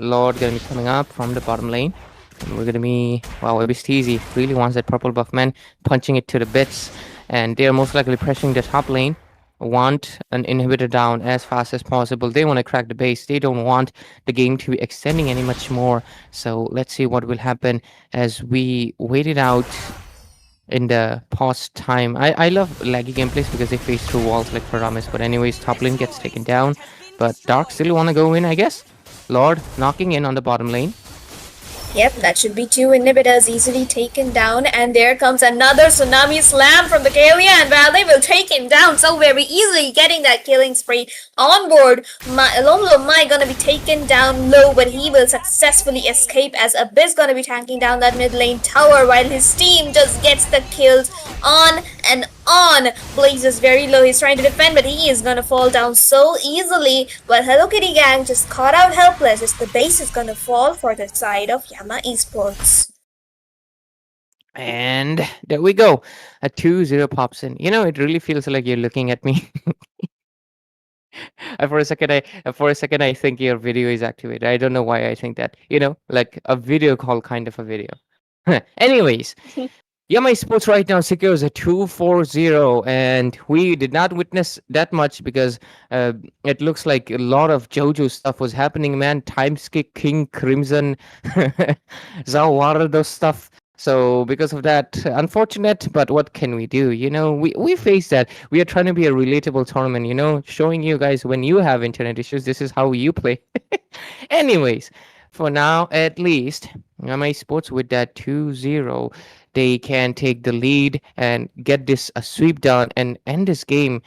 Lord gonna be coming up from the bottom lane. And we're gonna be... Wow, Abisteezy really wants that purple buff man, punching it to the bits. And they're most likely pressuring the top lane. Want an inhibitor down as fast as possible. They want to crack the base. They don't want the game to be extending any much more. So let's see what will happen as we wait it out in the pause time. I love laggy gameplays because they face through walls like Paramis. But anyways, top lane gets taken down. But Dark still want to go in, I guess. Lord knocking in on the bottom lane. Yep, that should be two inhibitors easily taken down. And there comes another tsunami slam from the Kalia, and Valley will take him down so very easily, getting that killing spree on board. Lomlo Mai gonna be taken down low, but he will successfully escape as Abyss gonna be tanking down that mid lane tower while his team just gets the kills on and on. Blaze is very low. He's trying to defend, but he is gonna fall down so easily. But Hello Kitty Gang just caught out helpless as the base is gonna fall for the side of Yama Esports. And there we go. A 2-0 pops in. It really feels like you're looking at me. For a second I think your video is activated. I don't know why I think that. Like a video call kind of a video. Anyways, Yama Sports right now secures a 2-4-0, and we did not witness that much because it looks like a lot of JoJo stuff was happening, man. Timeskip, King Crimson, Zawara, those stuff. So because of that, unfortunate, but what can we do? We face that. We are trying to be a relatable tournament, showing you guys when you have internet issues, this is how you play. Anyways, for now, at least, Yama Sports with that 2-0, they can take the lead and get this a sweep done and end this game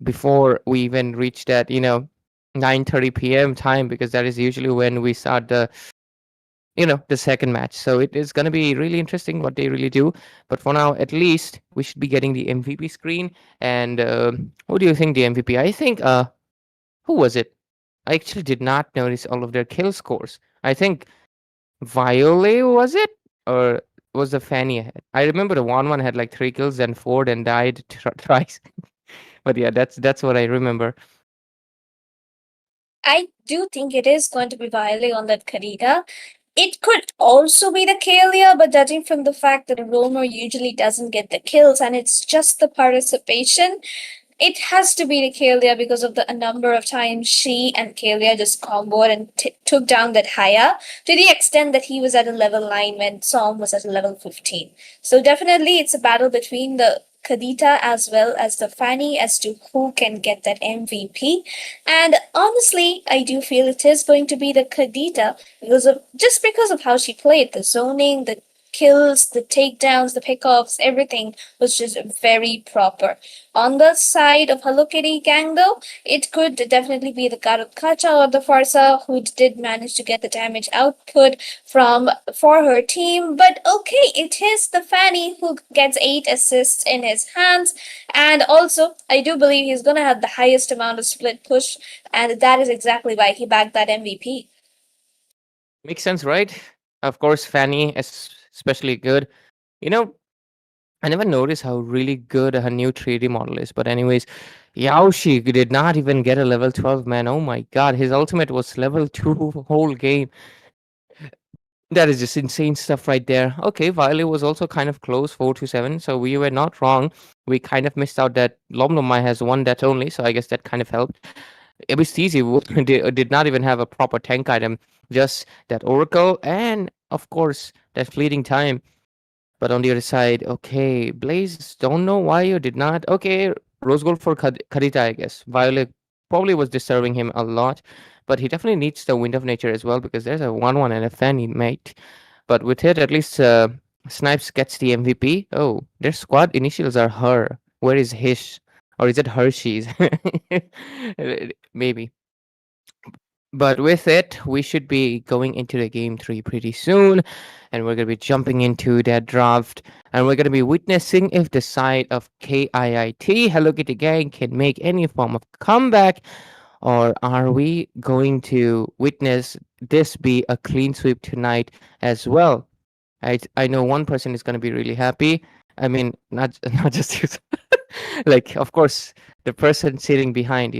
before we even reach that 9:30 p.m. time, because that is usually when we start the second match. So it is going to be really interesting what they really do. But for now, at least we should be getting the MVP screen. And who do you think the MVP? I think who was it? I actually did not notice all of their kill scores. I think Violet, was it? Or was the Fanny ahead? I remember the one had like 3 kills and 4 and died twice. But yeah, that's what I remember. I do think it is going to be Violet on that Karita. It could also be the Kalia, but judging from the fact that a roamer usually doesn't get the kills and it's just the participation, it has to be the Kalia because of the number of times she and Kalia just comboed and took down that Haya to the extent that he was at a level 9 when Som was at a level 15. So definitely it's a battle between the Kadita as well as the Fanny as to who can get that MVP. And honestly, I do feel it is going to be the Kadita because of how she played, the zoning, the kills, the takedowns, the pickoffs, everything was just very proper. On the side of Hello Kitty Gang, though, it could definitely be the Kacha or the Farsa who did manage to get the damage output for her team. But okay, it is the Fanny who gets 8 assists in his hands, and also I do believe he's gonna have the highest amount of split push, and that is exactly why he bagged that MVP. Makes sense, right? Of course, Fanny is especially good. I never noticed how really good her new 3D model is. But anyways, Yaoshi did not even get a level 12, man. Oh my god, his ultimate was level 2 whole game. That is just insane stuff right there. Okay, Violet was also kind of close, 4-7. So we were not wrong. We kind of missed out that Lomlomai has one that only. So I guess that kind of helped. Ebistizi did not even have a proper tank item. Just that Oracle and, of course, that fleeting time. But on the other side, okay, Blaze, don't know why you did not. Okay, Rose Gold for Karita, I guess. Violet probably was disturbing him a lot, but he definitely needs the Wind of Nature as well because there's a 1-1 and a Fanny mate. But with it, at least Snipes gets the MVP. Oh, their squad initials are her. Where is his? Or is it Hershey's? Maybe. But with it, we should be going into the game 3 pretty soon, and we're going to be jumping into that draft, and we're going to be witnessing if the side of KIIT, Hello Kitty Gang, can make any form of comeback, or are we going to witness this be a clean sweep tonight as well? I know one person is going to be really happy. I mean, not not just you. Like, of course, the person sitting behind,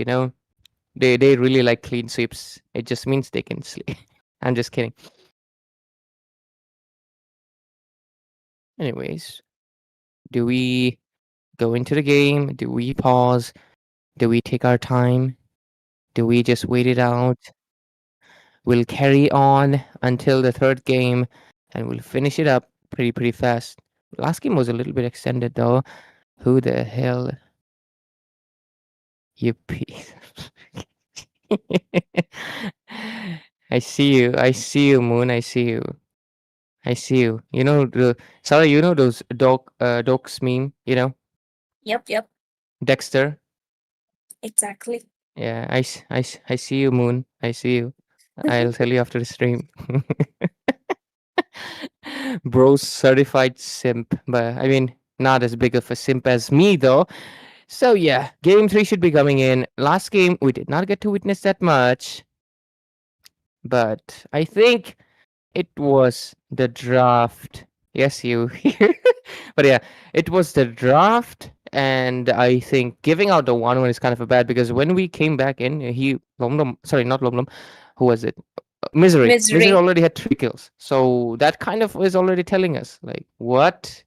they really like clean sweeps. It just means they can sleep. I'm just kidding. Anyways, do we go into the game? Do we pause? Do we take our time? Do we just wait it out? We'll carry on until the third game and we'll finish it up pretty fast. Last game was a little bit extended though. Who the hell? You piece. I see you, Moon. I see you. I see you. You know the Sarah. You know those dogs meme. You know Yep, Dexter. exactly. Yeah, I see you, Moon. I see you. I'll tell you after the stream. Bro's certified simp, but I mean, not as big of a simp as me though. So yeah, game three should be coming in. Last game we did not get to witness that much, but I think it was the draft. Yes, you. But yeah, it was the draft, and I think giving out the 1-1 is kind of a bad because when we came back in, he Lom Lom, sorry, not Lom Lom, who was it? Misery. Misery Misery. already had 3 kills, so that kind of is already telling us like what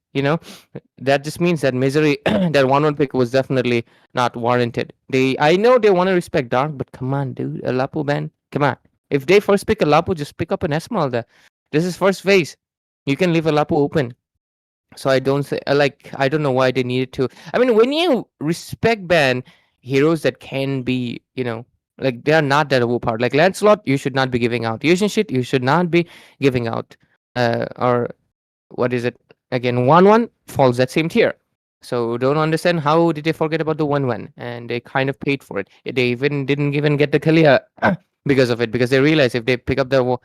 that just means that Misery that 1-1 pick was definitely not warranted. I know they want to respect Dark, but come on, dude, a Lapu ban, come on. If they first pick a Lapu, just pick up an Esmeralda. This is first phase. You can leave a Lapu open. So I don't say like I don't know why they needed to. I mean, when you respect ban heroes that can be, like they are not that overpowered. Like Lancelot, you should not be giving out. Yuuzhan shit, you should not be giving out. Or what is it again? 1-1 falls that same tier. So don't understand how did they forget about the 1-1, and they kind of paid for it. They even didn't even get the Kalia because of it, because they realized if they pick up the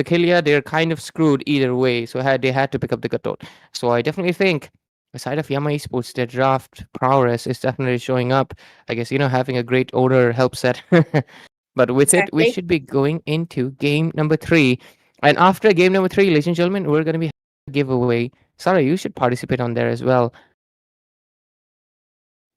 Kalia, they're kind of screwed either way. So they had to pick up the Katot. So I definitely think aside of Yama Esports, their draft prowess is definitely showing up. I guess having a great owner helps that. But with it, we Exactly. should be going into game number 3. And after game number 3, ladies and gentlemen, we're going to be giveaway. Sarah, you should participate on there as well.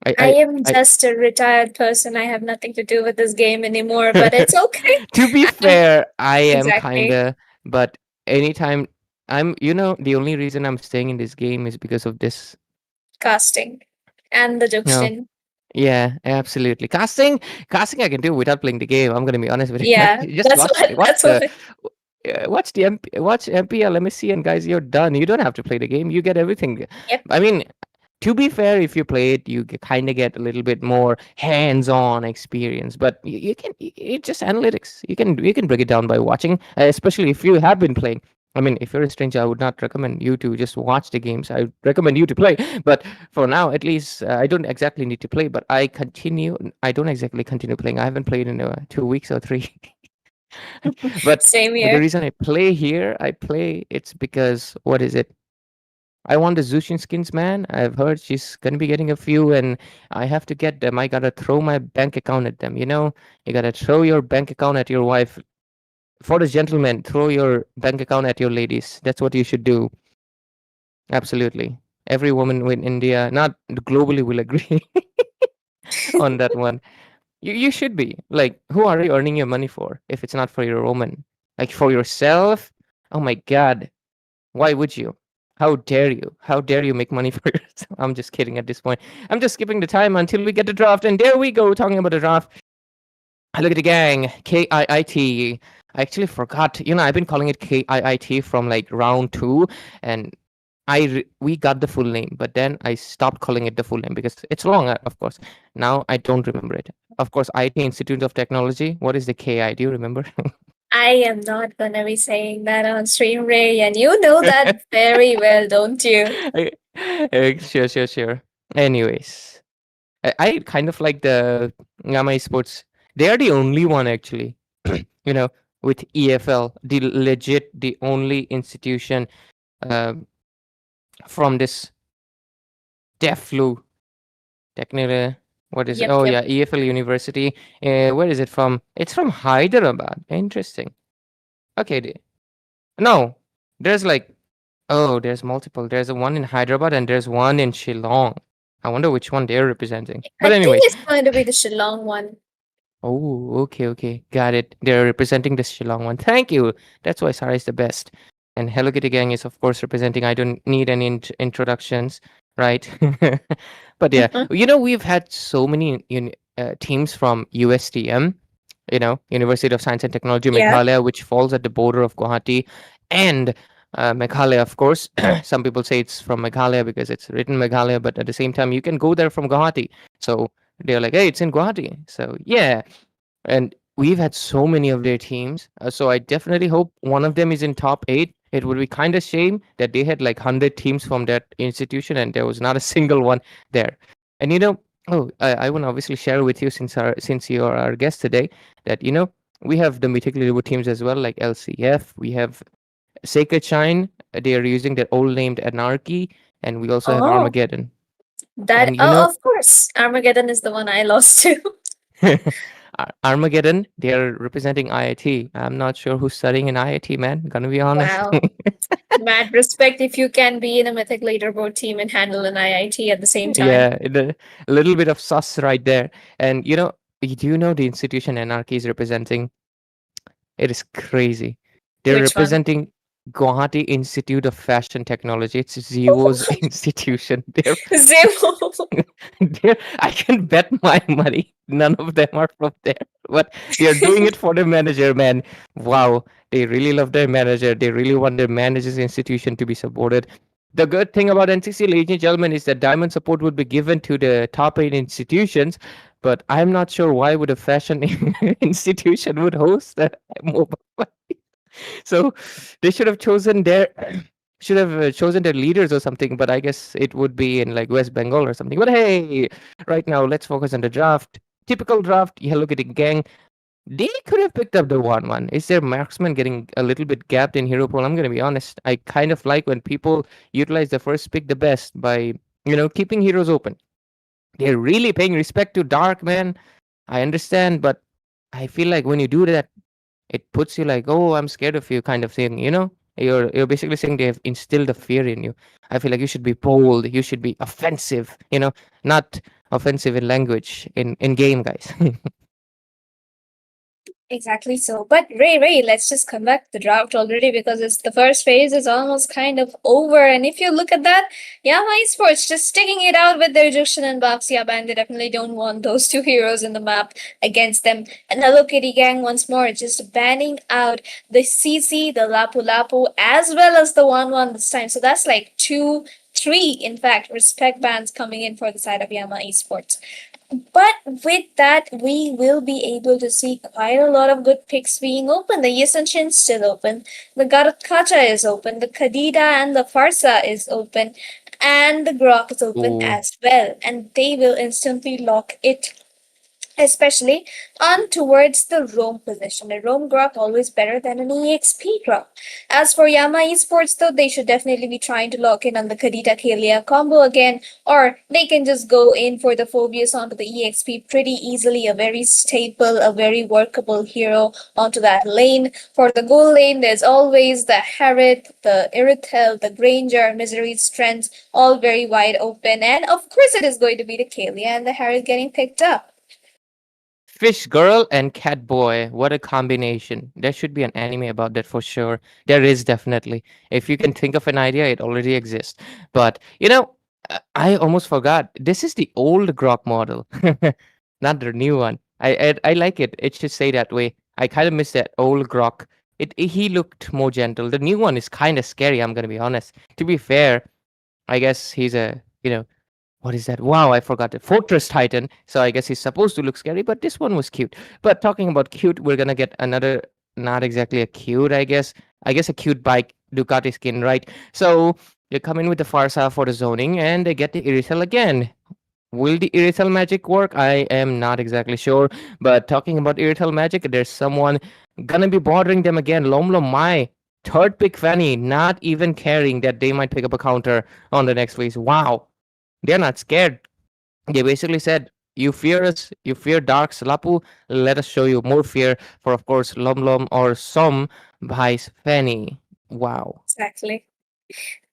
I, I I, am I just a retired person. I have nothing to do with this game anymore, but it's okay. to be I, fair, I am exactly. kinda, but anytime the only reason I'm staying in this game is because of this. Casting and the No, Juxtin. yeah, absolutely. Casting, I can do without playing the game. I'm gonna be honest with you. Yeah, Just watch, watch that's the, what. watch MPL, MSC, and guys, you're done. You don't have to play the game. You get everything. Yep. I mean, to be fair, if you play it, you kind of get a little bit more hands-on experience. But it's just analytics. You can break it down by watching, especially if you have been playing. I mean, if you're a stranger, I would not recommend you to just watch the games. I would recommend you to play. But for now, at least, I don't exactly need to play. But I don't exactly continue playing. I haven't played in 2 weeks or 3. But Same the here. reason it's because what is it? I want the Zushin skins, man. I've heard she's gonna be getting a few, and I have to get them. I gotta throw my bank account at them. You gotta throw your bank account at your wife. For the gentlemen, throw your bank account at your ladies. That's what you should do. Absolutely. Every woman in India, not globally, will agree on that one. You should be like, who are you earning your money for if it's not for your woman? Like for yourself? Oh my God. Why would you? How dare you? How dare you make money for yourself? I'm just kidding at this point. I'm just skipping the time until we get the draft. And there we go, talking about the draft. Look at the gang. KIIT. I actually forgot. I've been calling it KIIT from like round 2. And we got the full name. But then I stopped calling it the full name because it's long, of course. Now I don't remember it. Of course, IT Institute of Technology. What is the KI? Do you remember? I am not gonna be saying that on stream, Ray, and you know that very well, don't you? Sure. Anyways, I kind of like the Yama Esports. They are the only one actually, you know, with EFL, the only institution um, from this DEFLU, technically. What is it? Yep, Oh yep. yeah, EFL University. Where is it from? It's from Hyderabad. Interesting. Okay, no, there's like Oh, there's multiple. There's a one in Hyderabad and there's one in Shillong. I wonder which one they're representing. I But think anyways. it's going to be the Shillong one. Oh, okay. Got it. They're representing the Shillong one. Thank you. That's why Sarah is the best. And Hello Kitty Gang is, of course, representing. I don't need any introductions, right? But yeah, we've had so many teams from USTM, University of Science and Technology, Yeah. Meghalaya, which falls at the border of Guwahati, and Meghalaya, of course. Some people say it's from Meghalaya because it's written Meghalaya, but at the same time, you can go there from Guwahati. So they're like, hey, it's in Guwahati. So yeah, and we've had so many of their teams. So I definitely hope one of them is in top 8. It would be kind of shame that they had like 100 teams from that institution and there was not a single one there. And I want to obviously share with you since you are our guest today that we have the mythically reward teams as well, like LCF. We have Sacred Shine. They are using their old named Anarchy, and we also have Oh, Armageddon. that And of course, Armageddon is the one I lost to. Armageddon, they are representing IIT. I'm not sure who's studying in IIT, man. Gonna be honest. Wow. Mad respect if you can be in a Mythic leaderboard team and handle an IIT at the same time. Yeah, a little bit of sus right there. And do you know the institution Anarchy is representing? It is crazy. They're Which one? representing Guwahati Institute of Fashion Technology. It's Zevo's institution. Zero. I can bet my money none of them are from there. But they are doing it for their manager, man. Wow. They really love their manager. They really want their manager's institution to be supported. The good thing about NCC, ladies and gentlemen, is that diamond support would be given to the top 8 institutions. But I'm not sure why would a fashion institution would host a MOBA. So they should have chosen their leaders or something, but I guess it would be in like West Bengal or something. But hey, right now let's focus on the draft. Typical draft. Yeah, look at the gang. They could have picked up the 1-1. Is their marksman getting a little bit gapped in hero pool? I'm gonna be honest. I kind of like when people utilize the first pick the best by keeping heroes open. They're really paying respect to Dark, man. I understand, but I feel like when you do that, it puts you like, oh, I'm scared of you kind of thing, You're basically saying they have instilled a fear in you. I feel like you should be bold, you should be offensive, not offensive in language, in game, guys. Exactly so. But Ray, let's just conduct the draft already because it's the first phase is almost kind of over. And if you look at that, Yama eSports just sticking it out with their Egyptian and Baxia band. They definitely don't want those two heroes in the map against them. And Hello Kitty Gang once more, just banning out the CC, the Lapu Lapu, as well as the 1-1 this time. So that's like 3, in fact, respect bans coming in for the side of Yama eSports. But with that, we will be able to see quite a lot of good picks being open. The Yesenshin is still open. The Garutkacha is open. The Kadida and the Farsa is open. And the Grok is open Ooh. as well. And they will instantly lock it, especially on towards the roam position. A roam grok always better than an EXP grok. As for Yama eSports though, they should definitely be trying to lock in on the Kadita Kalia combo again, or they can just go in for the Phobius onto the EXP pretty easily. A very staple, a very workable hero onto that lane. For the goal lane, there's always the Harriet, the Irithel, the Granger, Misery's Strength, all very wide open. And of course it is going to be the Kalia and the Harriet getting picked up. Fish girl and cat boy, what a combination. There should be an anime about that for sure. There is definitely. If you can think of an idea, it already exists. But I almost forgot. This is the old grok model, not the new one. I like it. It should say that way. I kind of miss that old grok. He looked more gentle. The new one is kind of scary, I'm gonna be honest. To be fair, I guess he's a what is that? Wow, I forgot it. Fortress Titan. So I guess he's supposed to look scary, but this one was cute. But talking about cute, we're gonna get another, not exactly a cute, I guess. I guess a cute bike Ducati skin, right? So they come in with the Farsa for the zoning, and they get the Irithel again. Will the Irithel magic work? I am not exactly sure. But talking about Irithel magic, there's someone gonna be bothering them again. Lomlo Mai. Third pick Fanny, not even caring that they might pick up a counter on the next phase. Wow. They're not scared. They basically said, you fear us, you fear Dark Slapu, let us show you more fear for, of course, Lom Lom or Som Bhais Fanny. Wow. Exactly.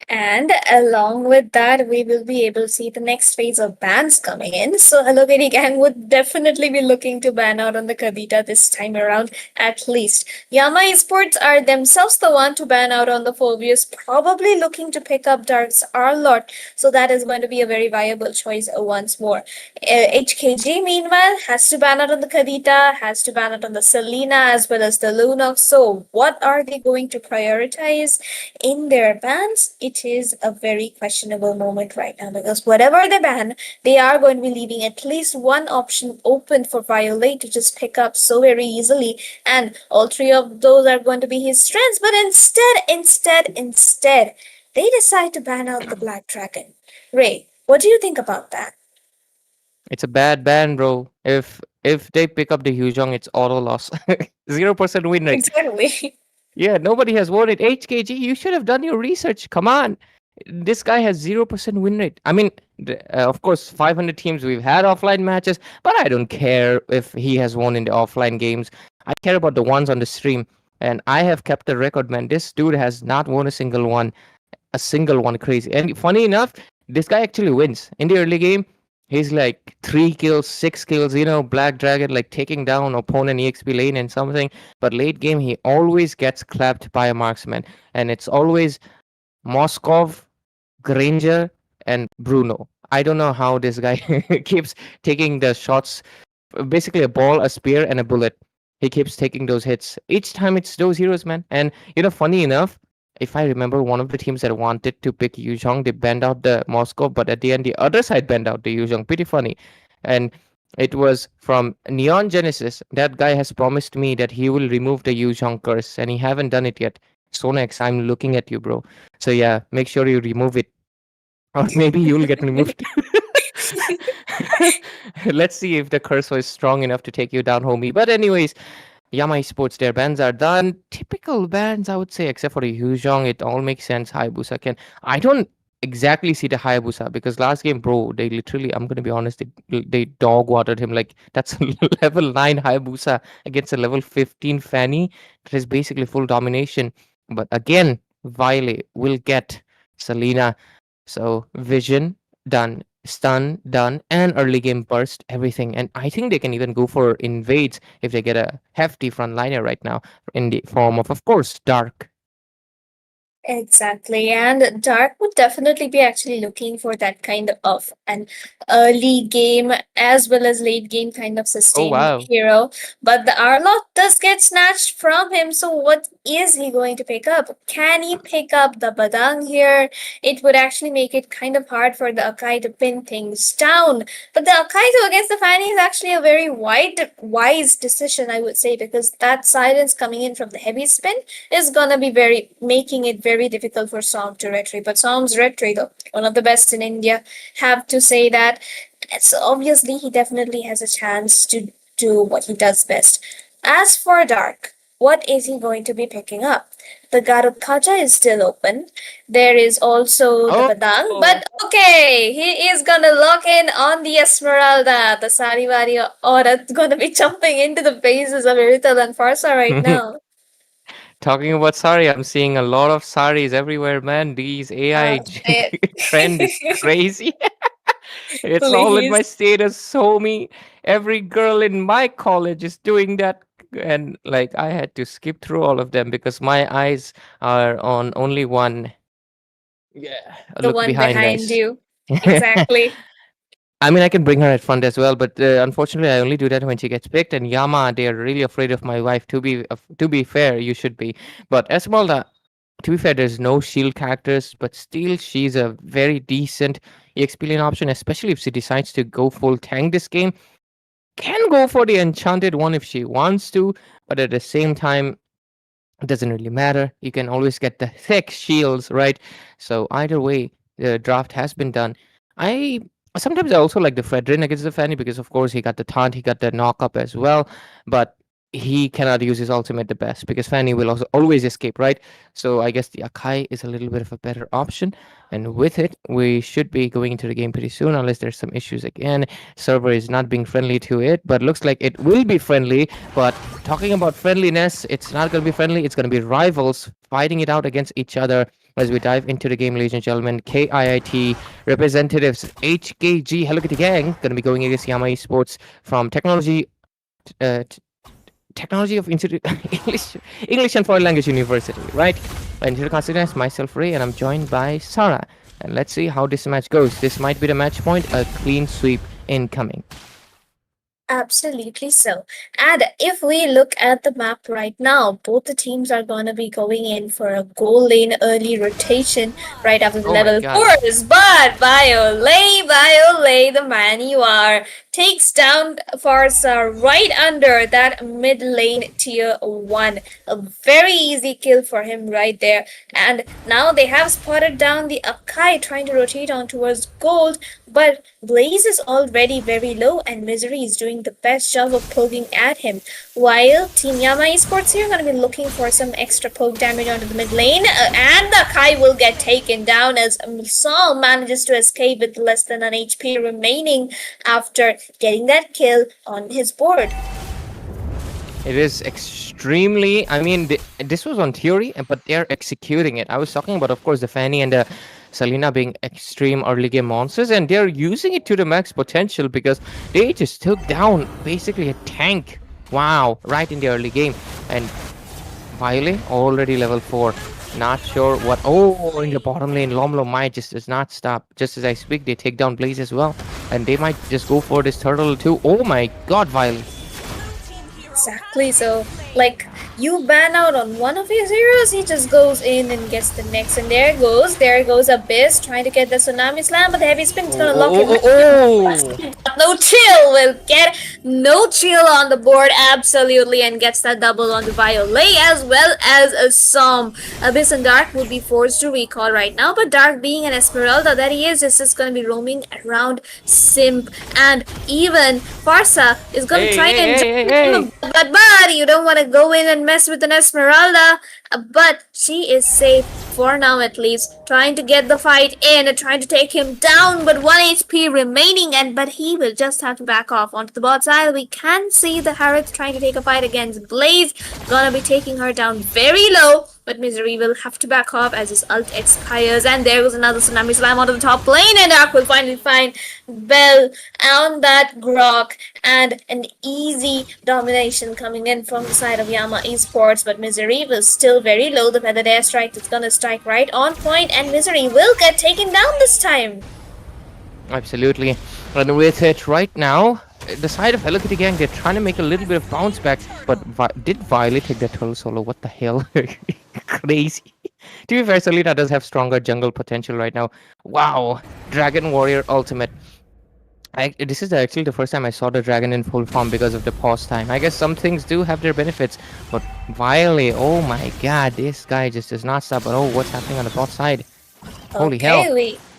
And along with that, we will be able to see the next phase of bans coming in. So Hello Kitty Gang would definitely be looking to ban out on the Kadita this time around, at least. Yama eSports are themselves the one to ban out on the Phobius, probably looking to pick up Dark's Arlot. So that is going to be a very viable choice once more. HKG, meanwhile, has to ban out on the Kadita, has to ban out on the Selena as well as the Lunox. So what are they going to prioritize in their bans? It it is a very questionable moment right now because whatever they ban, they are going to be leaving at least one option open for Violet to just pick up so very easily, and all three of those are going to be his strengths. But instead, they decide to ban out the Black Dragon. Ray, what do you think about that? It's a bad ban, bro. If they pick up the Hyujong, it's auto loss. 0% win rate. Exactly. Yeah, nobody has won it. HKG, you should have done your research. Come on. This guy has 0% win rate. I mean, of course, 500 teams, we've had offline matches, but I don't care if he has won in the offline games. I care about the ones on the stream. And I have kept the record, man. This dude has not won a single one. A single one, crazy. And funny enough, this guy actually wins. In the early game, he's like 3 kills, 6 kills, Black Dragon, like taking down opponent EXP lane and something. But late game, he always gets clapped by a marksman. And it's always Moskov, Granger, and Bruno. I don't know how this guy keeps taking the shots. Basically, a ball, a spear, and a bullet. He keeps taking those hits. Each time it's those heroes, man. And, funny enough, if I remember, one of the teams that wanted to pick Yuzhong, they banned out the Moscow, but at the end, the other side banned out the Yuzhong. Pretty funny. And it was from Neon Genesis. That guy has promised me that he will remove the Yuzhong curse, and he haven't done it yet. Sonex, I'm looking at you, bro. So yeah, make sure you remove it. Or maybe you'll get removed. Let's see if the curse was strong enough to take you down, homie. But anyways, Yama eSports, their bans are done. Typical bans, I would say, except for the Hyujong. It all makes sense. Hayabusa can. I don't exactly see the Hayabusa because last game, bro, they literally, I'm going to be honest, they dog watered him. Like, that's a level 9 Hayabusa against a level 15 Fanny. That is basically full domination. But again, Violet will get Selena. So, Vision, done. Stun, done, and early game burst, everything. And I think they can even go for invades if they get a hefty frontliner right now in the form of course, Dark. Exactly, and Dark would definitely be actually looking for that kind of an early game as well as late game kind of Oh, sustain wow. hero. But the Arlot does get snatched from him, so what is he going to pick up? Can he pick up the Badang here? It would actually make it kind of hard for the Akai to pin things down. But the Akaito against the Fanny is actually a very wise decision, I would say, because that silence coming in from the heavy spin is gonna be making it very difficult for Som to retry. But Som's retry, though, one of the best in India, have to say that. So obviously, he definitely has a chance to do what he does best. As for Dark, what is he going to be picking up? The Garud Khaja is still open. There is also the Badang, but okay, he is gonna lock in on the Esmeralda. The Sarivari Aurat gonna be jumping into the faces of Irital and Farsa right now. Talking about Sari, I'm seeing a lot of Saris everywhere, man. These AI trend is crazy. It's all in my status, homie. Every girl in my college is doing that. And like I had to skip through all of them because my eyes are on only one. Yeah, The look one behind, behind guys. you. Exactly. I mean, I can bring her at front as well, but unfortunately, I only do that when she gets picked. And Yama, they are really afraid of my wife. To be fair, you should be. But Esmeralda, to be fair, there's no shield characters, but still, she's a very decent EXP lane option, especially if she decides to go full tank this game. Can go for the enchanted one if she wants to, but at the same time, it doesn't really matter. You can always get the thick shields, right? So either way, the draft has been done. I sometimes I also like the Fredrin against the Fanny because of course he got the taunt, he got the knock up as well, but he cannot use his ultimate the best because Fanny will also always escape, right? So I guess the Akai is a little bit of a better option. And with it, we should be going into the game pretty soon, unless there's some issues again. Server is not being friendly to it, but looks like it will be friendly. But talking about friendliness, it's not going to be friendly. It's going to be rivals fighting it out against each other as we dive into the game, ladies and gentlemen. KIIT representatives HKG Hello Kitty Gang going to be going against Yama eSports from Technology of Institute English and Foreign Language University, right? And here consider myself Ray, and I'm joined by Sarah. And let's see how this match goes. This might be the match point. A clean sweep incoming. Absolutely so. And if we look at the map right now, both the teams are going to be going in for a goal lane early rotation right after the Oh my level god. 4s. But Violet, the man you are, takes down Farsa right under that mid lane tier 1. A very easy kill for him right there. And now they have spotted down the Akai trying to rotate on towards gold, but Blaze is already very low and Misery is doing the best job of poking at him. While Team Yama Esports here are going to be looking for some extra poke damage onto the mid lane, and the Kai will get taken down as Saul manages to escape with less than an HP remaining after getting that kill on his board. It is extremely. I mean, this was on theory, but they're executing it. I was talking about, of course, the Fanny and the Selena being extreme early game monsters, and they're using it to the max potential because they just took down basically a tank. Wow, right in the early game. And Violet already level 4. Not sure what. Oh, in the bottom lane, Lomlo might just does not stop. Just as I speak, they take down Blaze as well, and they might just go for this turtle too. Oh my God, Violet. Exactly. So, like, you ban out on one of his heroes, he just goes in and gets the next. And there goes Abyss trying to get the Tsunami Slam, but the heavy spin's gonna lock him. No chill will get no chill on the board, absolutely, and gets that double on the Violet as well as a Som. Abyss and Dark would be forced to recall right now, but Dark being an Esmeralda that he is, just gonna be roaming around Simp, and even Farsa is gonna try and but you don't want to go in and mess with an Esmeralda, but she is safe for now at least, trying to get the fight in, trying to take him down, but 1 HP remaining, but he will just have to back off onto the bot side. We can see the Harrods trying to take a fight against Blaze, gonna be taking her down very low, but Misery will have to back off as his ult expires, and there goes another Tsunami Slam onto the top lane, and Dark will finally find Bell on that Grok, and an easy domination coming in from the side of Yama Esports, but Misery was still very low. The feathered airstrike is gonna strike right on point, and Misery will get taken down this time. Absolutely. And with it right now, the side of Hello Kitty Gang, they're trying to make a little bit of bounce back, but did Violet take that turtle solo? What the hell? Crazy. To be fair, Selena does have stronger jungle potential right now. Wow. Dragon Warrior Ultimate. This is actually the first time I saw the dragon in full form because of the pause time. I guess some things do have their benefits, but Violet, oh my god, this guy just does not stop. But oh, what's happening on the bot side? Holy hell.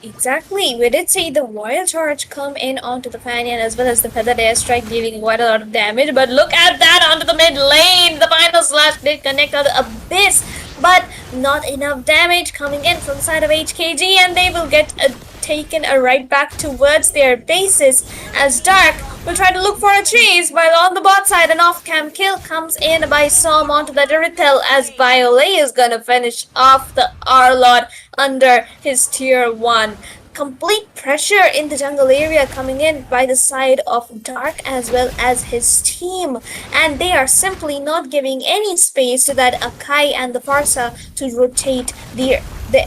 Exactly. We did see the Wild Charge come in onto the Fanny as well as the Feathered Airstrike dealing quite a lot of damage. But look at that onto the mid lane. The final slash did connect on the Abyss, but not enough damage coming in from the side of HKG, and they will get taken right back towards their bases as Dark will try to look for a chase, while on the bot side an off-cam kill comes in by Som onto the Diritel as Violet is gonna finish off the Arlot under his tier 1. Complete pressure in the jungle area coming in by the side of Dark as well as his team, and they are simply not giving any space to that Akai and the Farsa to rotate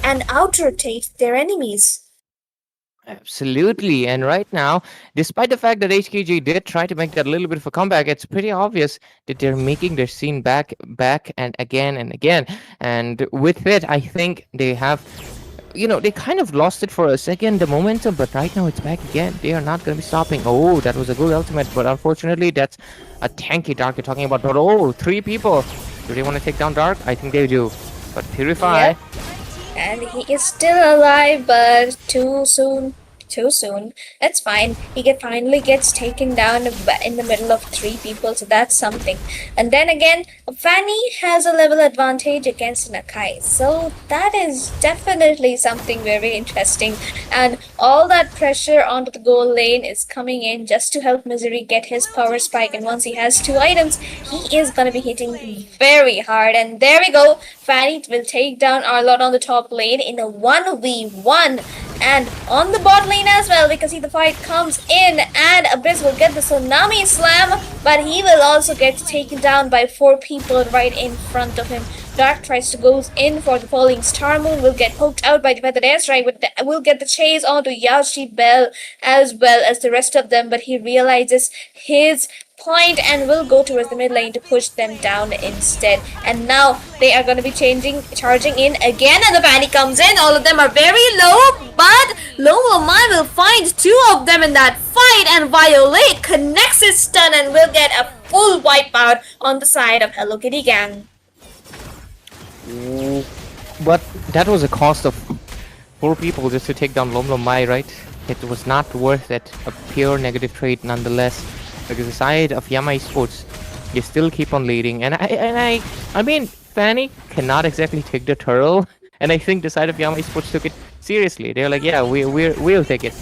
and out-rotate their enemies. Absolutely. And right now, despite the fact that HKG did try to make that little bit of a comeback, it's pretty obvious that they're making their scene back and again and again. And with it, I think they have, they kind of lost it for a second, the momentum, but right now it's back again. They are not going to be stopping. Oh, that was a good ultimate, but unfortunately, that's a tanky Dark you're talking about. But oh, 3 people. Do they want to take down Dark? I think they do. But Purify. Yep. And he is still alive, but too soon. That's fine. He finally gets taken down in the middle of 3 people, so that's something. And then again, Fanny has a level advantage against Nakai, so that is definitely something very interesting. And all that pressure onto the goal lane is coming in just to help Misery get his power spike. And once he has 2 items, he is going to be hitting very hard. And there we go. Fanny will take down Arlot on the top lane in a 1v1. And on the bot lane as well, we can see the fight comes in, and Abyss will get the Tsunami Slam, but he will also get taken down by 4 people right in front of him. Dark tries to go in for the falling Star Moon, will get poked out by the Pradesh, right? Will get the chase onto Yashi Bell as well as the rest of them, but he realizes his point and will go towards the mid lane to push them down instead. And now they are going to be charging in again, and the panic comes in. All of them are very low, but Lomomai will find 2 of them in that fight, and Violet connects his stun and will get a full wipeout on the side of Hello Kitty Gang. But that was a cost of 4 people just to take down Lomlomai, right? It was not worth it. A pure negative trade nonetheless. Because the side of Yama eSports, you still keep on leading. And I mean, Fanny cannot exactly take the turtle. And I think the side of Yama eSports took it seriously. They're like, yeah, we'll take it.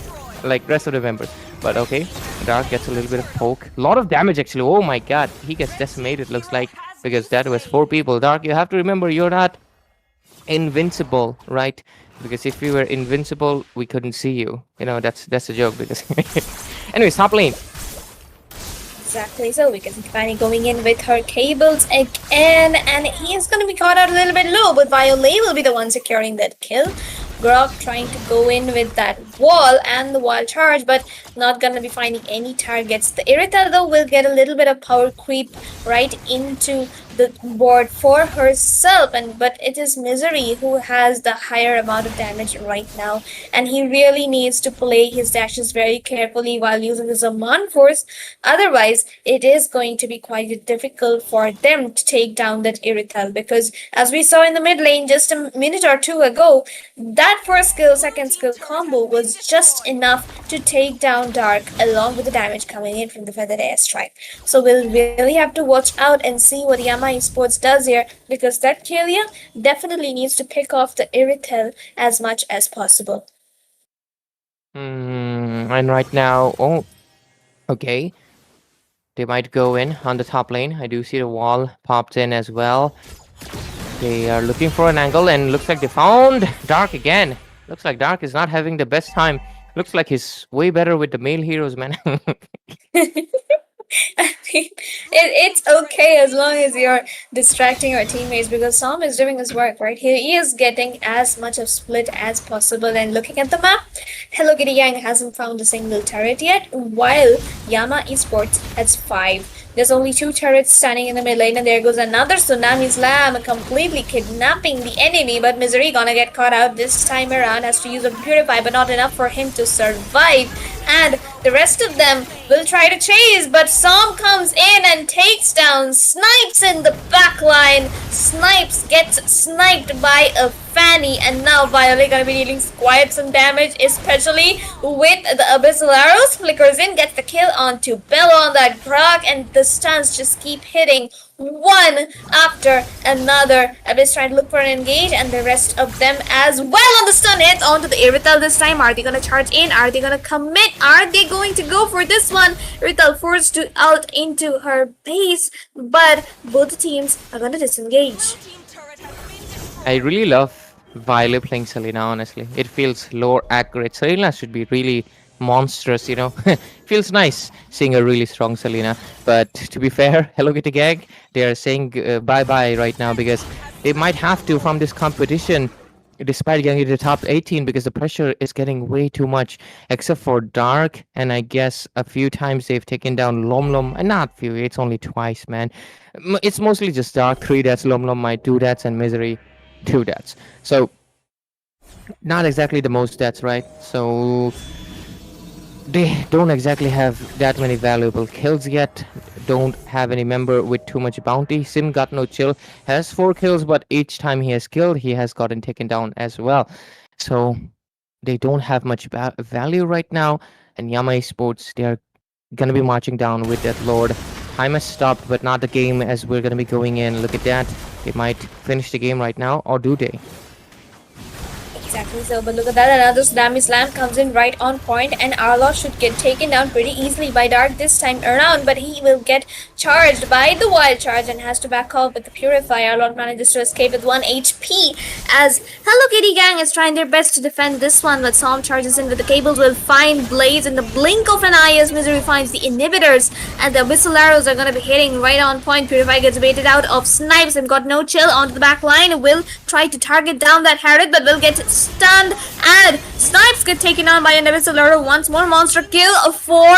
Like rest of the members. But okay, Dark gets a little bit of poke. A lot of damage actually. Oh my god, he gets decimated, looks like. Because that was 4 people. Dark, you have to remember, you're not invincible, right? Because if you were invincible, we couldn't see you. You know, that's a joke. Because anyways, top lane. Exactly, so we can see Fanny going in with her cables again, and he is going to be caught out a little bit low, but Violet will be the one securing that kill. Grok trying to go in with that wall and the wall charge, but not going to be finding any targets. The Irithel though will get a little bit of power creep right into the board for herself, but it is Misery who has the higher amount of damage right now, and he really needs to play his dashes very carefully while using the Zaman Force. Otherwise, it is going to be quite difficult for them to take down that Irithel, because as we saw in the mid lane just a minute or 2 ago, that first skill, second skill combo was just enough to take down Dark along with the damage coming in from the Feathered Airstrike. So we'll really have to watch out and see what Yama eSports does here, because that Kalia definitely needs to pick off the Irithel as much as possible. And right now, oh, okay. They might go in on the top lane. I do see the wall popped in as well. They are looking for an angle, and looks like they found Dark again. Looks like Dark is not having the best time. Looks like he's way better with the male heroes, man. I mean, it's okay as long as you're distracting your teammates, because Sam is doing his work, right? He is getting as much of split as possible, and looking at the map, Hello Kitty Gang hasn't found a single turret yet, while Yama eSports has 5. There's only 2 turrets standing in the mid lane, and there goes another Tsunami Slam, completely kidnapping the enemy, but Misery gonna get caught out this time around, has to use a Purify, but not enough for him to survive, and the rest of them will try to chase, but Som comes in and takes down Snipes in the back line. Snipes gets sniped by a Fanny, and now Violet gonna be dealing quite some damage, especially with the Abyssal Arrows. Flickers in, gets the kill onto Bella on that Grok, and the stuns just keep hitting one after another. Abyss trying to look for an engage, and the rest of them as well on the stun hits onto the Irithel this time. Are they gonna charge in? Are they gonna commit? Are they going to go for this one? Irithel forced to out into her base, but both teams are gonna disengage. I really love Violet playing Selena, honestly. It feels lower accurate. Selena should be really monstrous, you know. Feels nice seeing a really strong Selena. But to be fair, Hello Kitty Gang, they are saying bye-bye right now, because they might have to from this competition, despite getting to the top 18, because the pressure is getting way too much, except for Dark, and I guess a few times they've taken down Lom, and not few, it's only twice, man. It's mostly just Dark, 3 deaths, Lom, my 2 deaths, and Misery, 2 deaths. So not exactly the most deaths, right? So they don't exactly have that many valuable kills yet. Don't have any member with too much bounty. Sim got no chill, has 4 kills, but each time he has killed, he has gotten taken down as well. So they don't have much value right now. And Yama eSports, they're gonna be marching down with that Lord. Time has stopped, but not the game, as we're gonna be going in. Look at that. They might finish the game right now, or do they? Exactly so, but look at that, another Tsunami Slam comes in right on point, and Arlo should get taken down pretty easily by Dark this time around, but he will get charged by the Wild Charge and has to back off with the Purify. Arlo manages to escape with 1 HP as Hello Kitty Gang is trying their best to defend this one, but Psalm charges in with the cables will find Blaze in the blink of an eye as Misery finds the inhibitors, and the Whistle Arrows are going to be hitting right on point. Purify gets baited out of snipes and got no chill onto the back line, will try to target down that Herod, but will get stunned, and Snipes get taken on by a Whistle Arrow. Once more monster kill for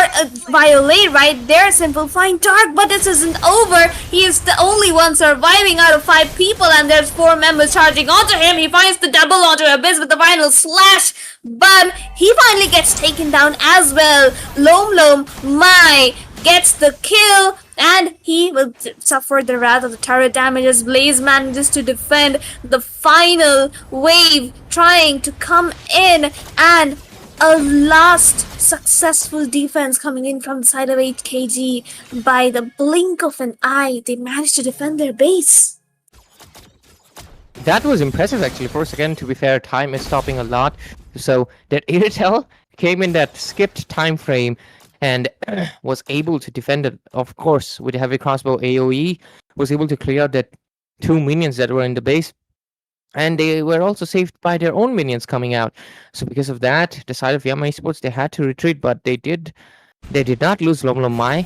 Violet right there, simplifying Dark, but this isn't over. He is the only one surviving out of 5 people, and there's 4 members charging onto him. He finds the double onto Abyss with the final slash, but he finally gets taken down as well. Lom Mai gets the kill, and he will suffer the wrath of the turret damage as Blaze manages to defend the final wave, trying to come in, and a last successful defense coming in from the side of 8kg. By the blink of an eye, they managed to defend their base. That was impressive actually. For a second, to be fair, time is stopping a lot. So that Irritel came in that skipped time frame and was able to defend it, of course, with the heavy crossbow AoE, was able to clear out that 2 minions that were in the base. And they were also saved by their own minions coming out. So because of that, the side of Yama eSports, they had to retreat, but they did not lose Lom Mai.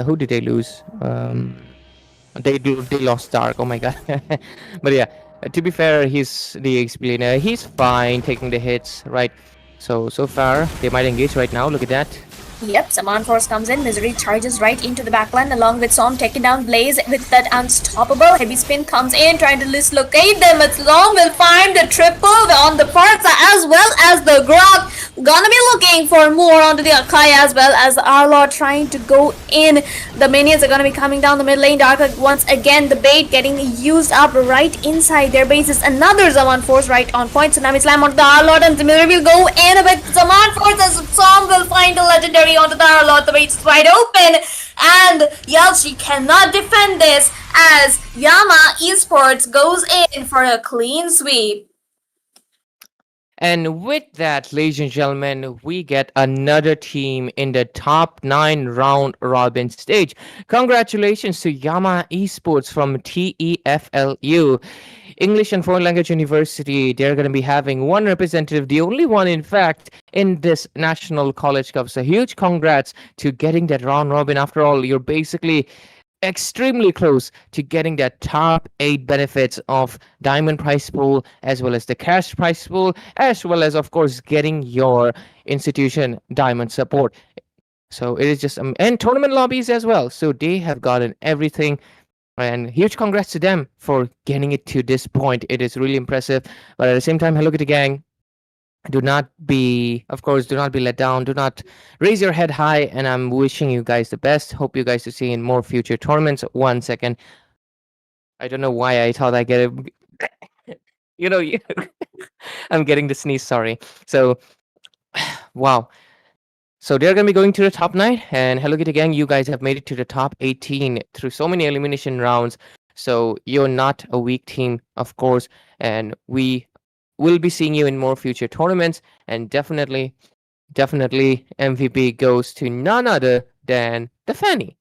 Who did they lose? They lost Dark. Oh my god. But yeah, to be fair, he's the explainer. He's fine taking the hits, right? So far, they might engage right now. Look at that. Yep, Saman Force comes in, Misery charges right into the backline along with Som taking down Blaze with that unstoppable. Heavy Spin comes in trying to dislocate them, but Som will find the triple on the Farsa as well as the Grog. Gonna be looking for more onto the Akai as well as Arlaw trying to go in. The minions are gonna be coming down the mid lane. Dark once again, the bait getting used up right inside their bases. Another Zaman Force right on point. Tsunami Slam onto the Arlaw, and Misery will go in with Zaman Force as Som will find the legendary onto the Arlaw. The bait's wide open, and Yelchi cannot defend this as Yama eSports goes in for a clean sweep. And with that, ladies and gentlemen, we get another team in the top 9 round robin stage. Congratulations to Yama eSports from TEFLU. English and Foreign Language University. They're going to be having one representative, the only one, in fact, in this National College Cup. So huge congrats to getting that round robin. After all, you're basically extremely close to getting that top 8 benefits of diamond prize pool, as well as the cash prize pool, as well as, of course, getting your institution diamond support. So it is just and tournament lobbies as well. So they have gotten everything. And huge congrats to them for getting it to this point. It is really impressive. But at the same time, hello Kitty Gang. Do not be let down. Do not raise your head high. And I'm wishing you guys the best. Hope you guys to see in more future tournaments. 1 second. I don't know why I thought I get it. I'm getting the sneeze. Sorry. So, wow. So they're going to be going to the top 9, and Hello Kitty Gang, you guys have made it to the top 18 through so many elimination rounds. So you're not a weak team, of course, and we will be seeing you in more future tournaments. And definitely MVP goes to none other than the Fanny.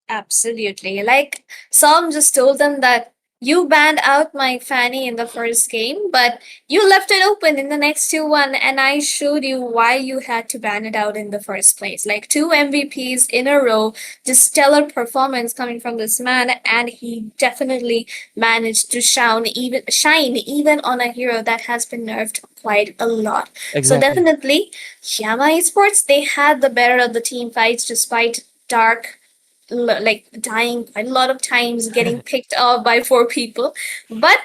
Absolutely. Like, Som just told them that you banned out my Fanny in the first game, but you left it open in the next 2-1, and I showed you why you had to ban it out in the first place. Like 2 MVPs in a row, just stellar performance coming from this man, and he definitely managed to shine even on a hero that has been nerfed quite a lot. Exactly. So definitely, Yama eSports, they had the better of the team fights despite Dark dying quite a lot of times, getting picked off by 4 people, but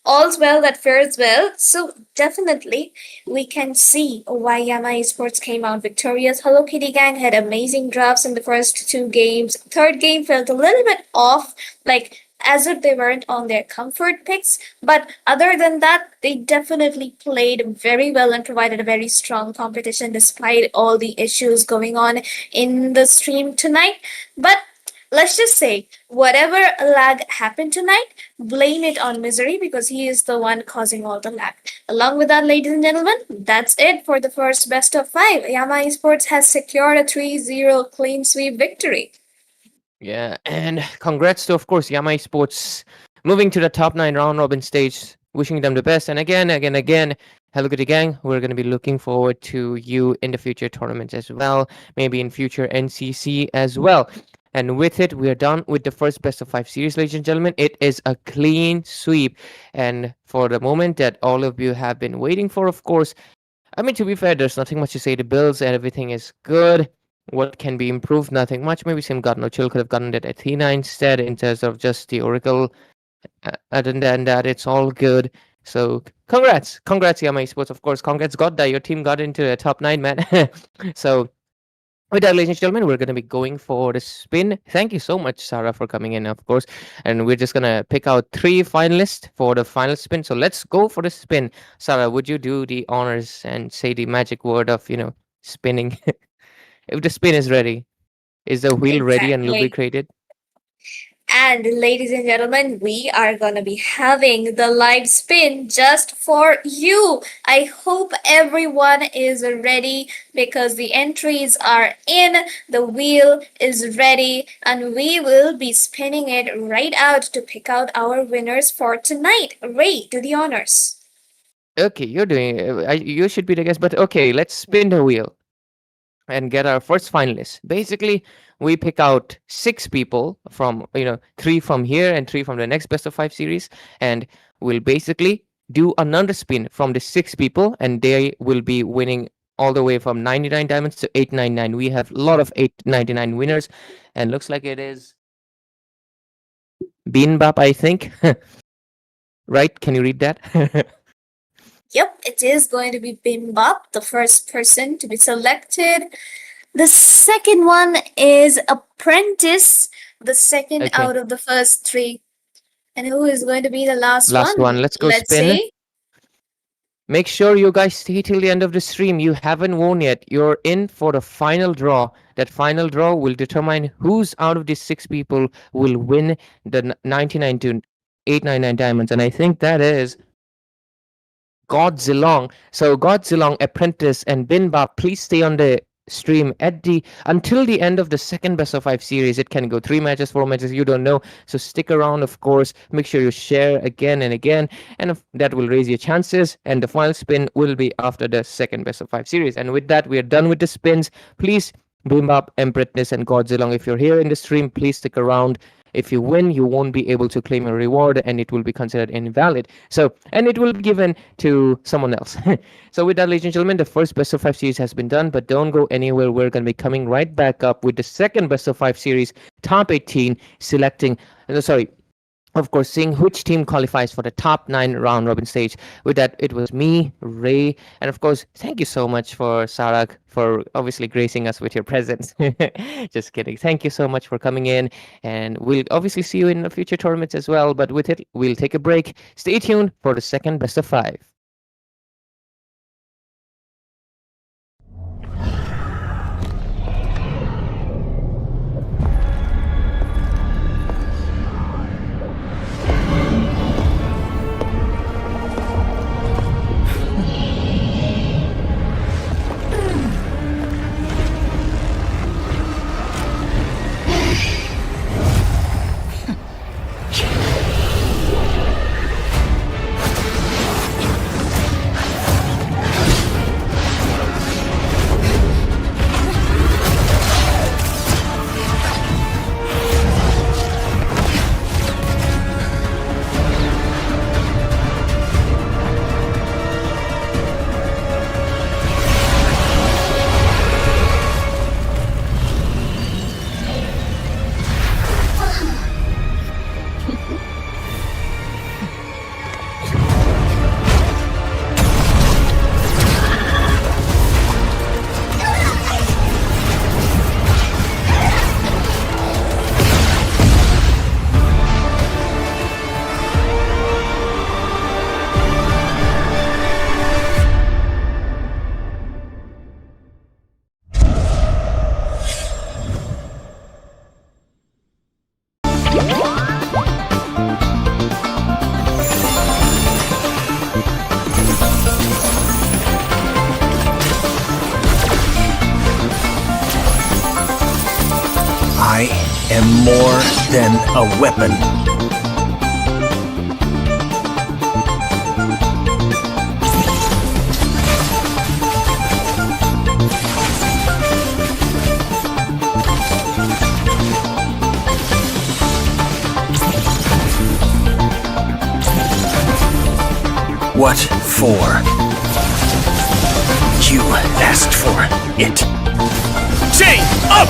all's well that fares well. So definitely we can see why Yama eSports came out victorious. Hello Kitty Gang had amazing drafts in the first 2 games. Third game felt a little bit off, like as if they weren't on their comfort picks, but other than that, they definitely played very well and provided a very strong competition despite all the issues going on in the stream tonight. But Let's just say, whatever lag happened tonight, blame it on Misery because he is the one causing all the lag. Along with that, ladies and gentlemen, that's it for the first best of 5. Yama Esports has secured a 3-0 clean sweep victory. Yeah, and congrats to, of course, Yama Esports moving to the top 9 round robin stage. Wishing them the best. And again, Hello Goody Gang, we're going to be looking forward to you in the future tournaments as well, maybe in future NCC as well. And with it, we are done with the first best of 5 series, ladies and gentlemen. It is a clean sweep. And for the moment that all of you have been waiting for, of course, I mean, to be fair, there's nothing much to say. The builds and everything is good. What can be improved? Nothing much. Maybe Sim God No Chill could have gotten that Athena instead in terms of just the Oracle. Other than that, it's all good. So congrats Yama Esports, of course. Congrats Godda, your team got into the top 9, man. So with that, ladies and gentlemen, we're going to be going for the spin. Thank you so much, Sarah, for coming in, of course. And we're just going to pick out 3 finalists for the final spin. So let's go for the spin. Sarah, would you do the honors and say the magic word of, spinning? If the spin is ready, is the wheel ready and Exactly. lubricated? And ladies and gentlemen, we are gonna be having the live spin just for you. I hope everyone is ready because the entries are in, the wheel is ready, and we will be spinning it right out to pick out our winners for tonight. Ray, do the honors. Okay, you're doing it. You should be the guest, but okay, let's spin the wheel and get our first finalist. Basically, we pick out 6 people from, 3 from here and 3 from the next best of 5 series, and we'll basically do another spin from the 6 people, and they will be winning all the way from 99 diamonds to 899. We have a lot of 899 winners, and looks like it is Beanbap, I think. Right? Can you read that? Yep, it is going to be Bimbop, the first person to be selected. The second one is Apprentice, the second Okay. out of the first 3. And who is going to be the last Last one. Let's go spin. See. Make sure you guys stay till the end of the stream. You haven't won yet. You're in for the final draw. That final draw will determine who's out of these 6 people will win the 99 to 899 diamonds. And I think that is Godzillong. So Godzillong, Apprentice, and Binbap, please stay on the stream until the end of the second best of 5 series. It can go 3 matches, 4 matches, you don't know. So stick around, of course. Make sure you share again and again, and that will raise your chances. And the final spin will be after the second best of 5 series. And with that, we are done with the spins. Please, Bimbap, Apprentice, and Godzillong, if you're here in the stream, please stick around. If you win, you won't be able to claim a reward, and it will be considered invalid. So, and it will be given to someone else. So with that, ladies and gentlemen, the first best of 5 series has been done, but don't go anywhere. We're going to be coming right back up with the second best of 5 series, top 18, of course, seeing which team qualifies for the top 9 round robin stage. With that, it was me, Ray, and of course, thank you so much for Sarak for obviously gracing us with your presence. Just kidding. Thank you so much for coming in, and we'll obviously see you in the future tournaments as well. But with it, we'll take a break. Stay tuned for the second best of 5. am more than a weapon. What for? You asked for it. Chain up!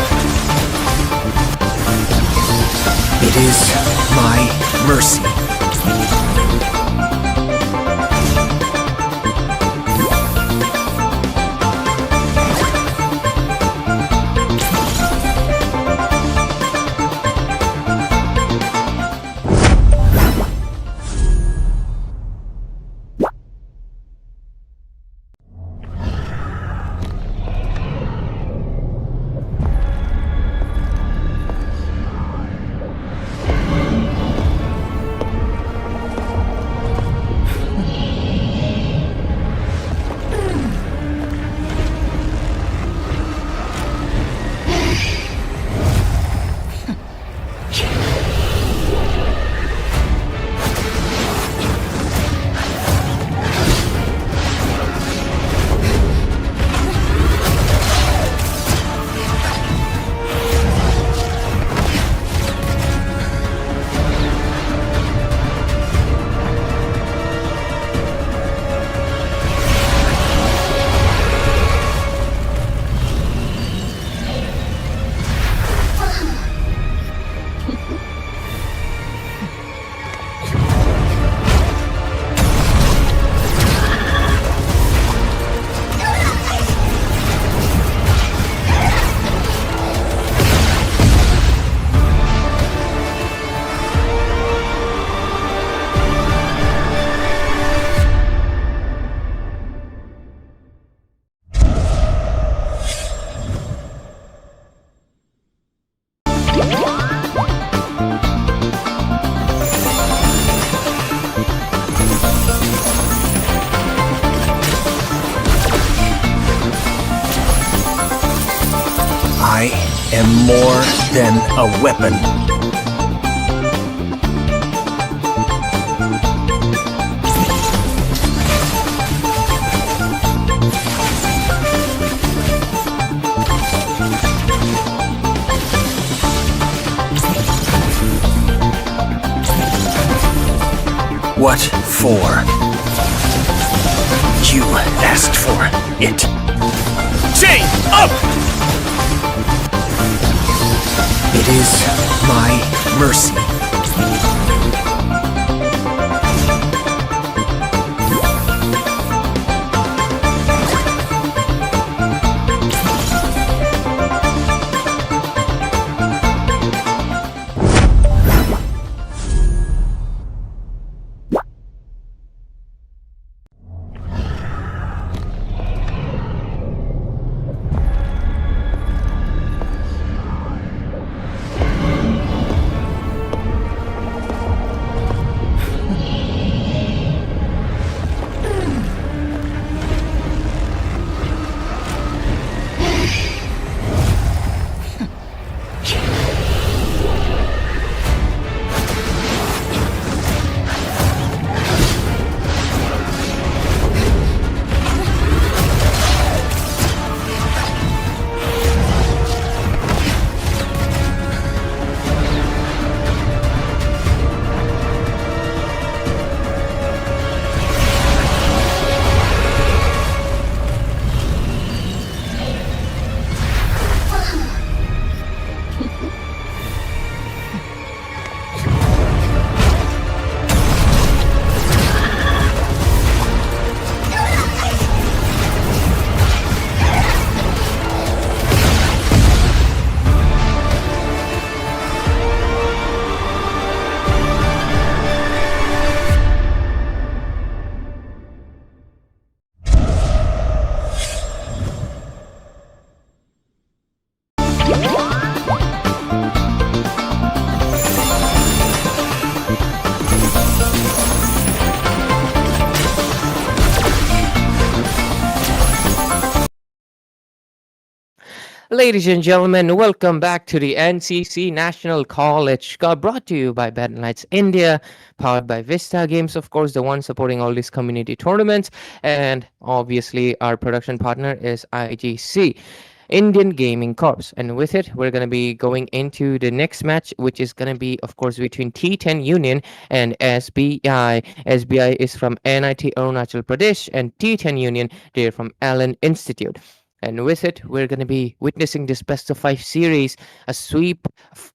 It is my mercy. I am more than a weapon. What for? You asked for it. Chain up! It is my mercy. Ladies and gentlemen, welcome back to the NCC National College, brought to you by Battleknights India, powered by Vista Games, of course, the one supporting all these community tournaments. And obviously, our production partner is IGC, Indian Gaming Corps. And with it, we're going to be going into the next match, which is going to be, of course, between T10 Union and SBI. SBI is from NIT Arunachal Pradesh, and T10 Union, they're from Allen Institute. And with it, we're going to be witnessing this best of five series, a sweep,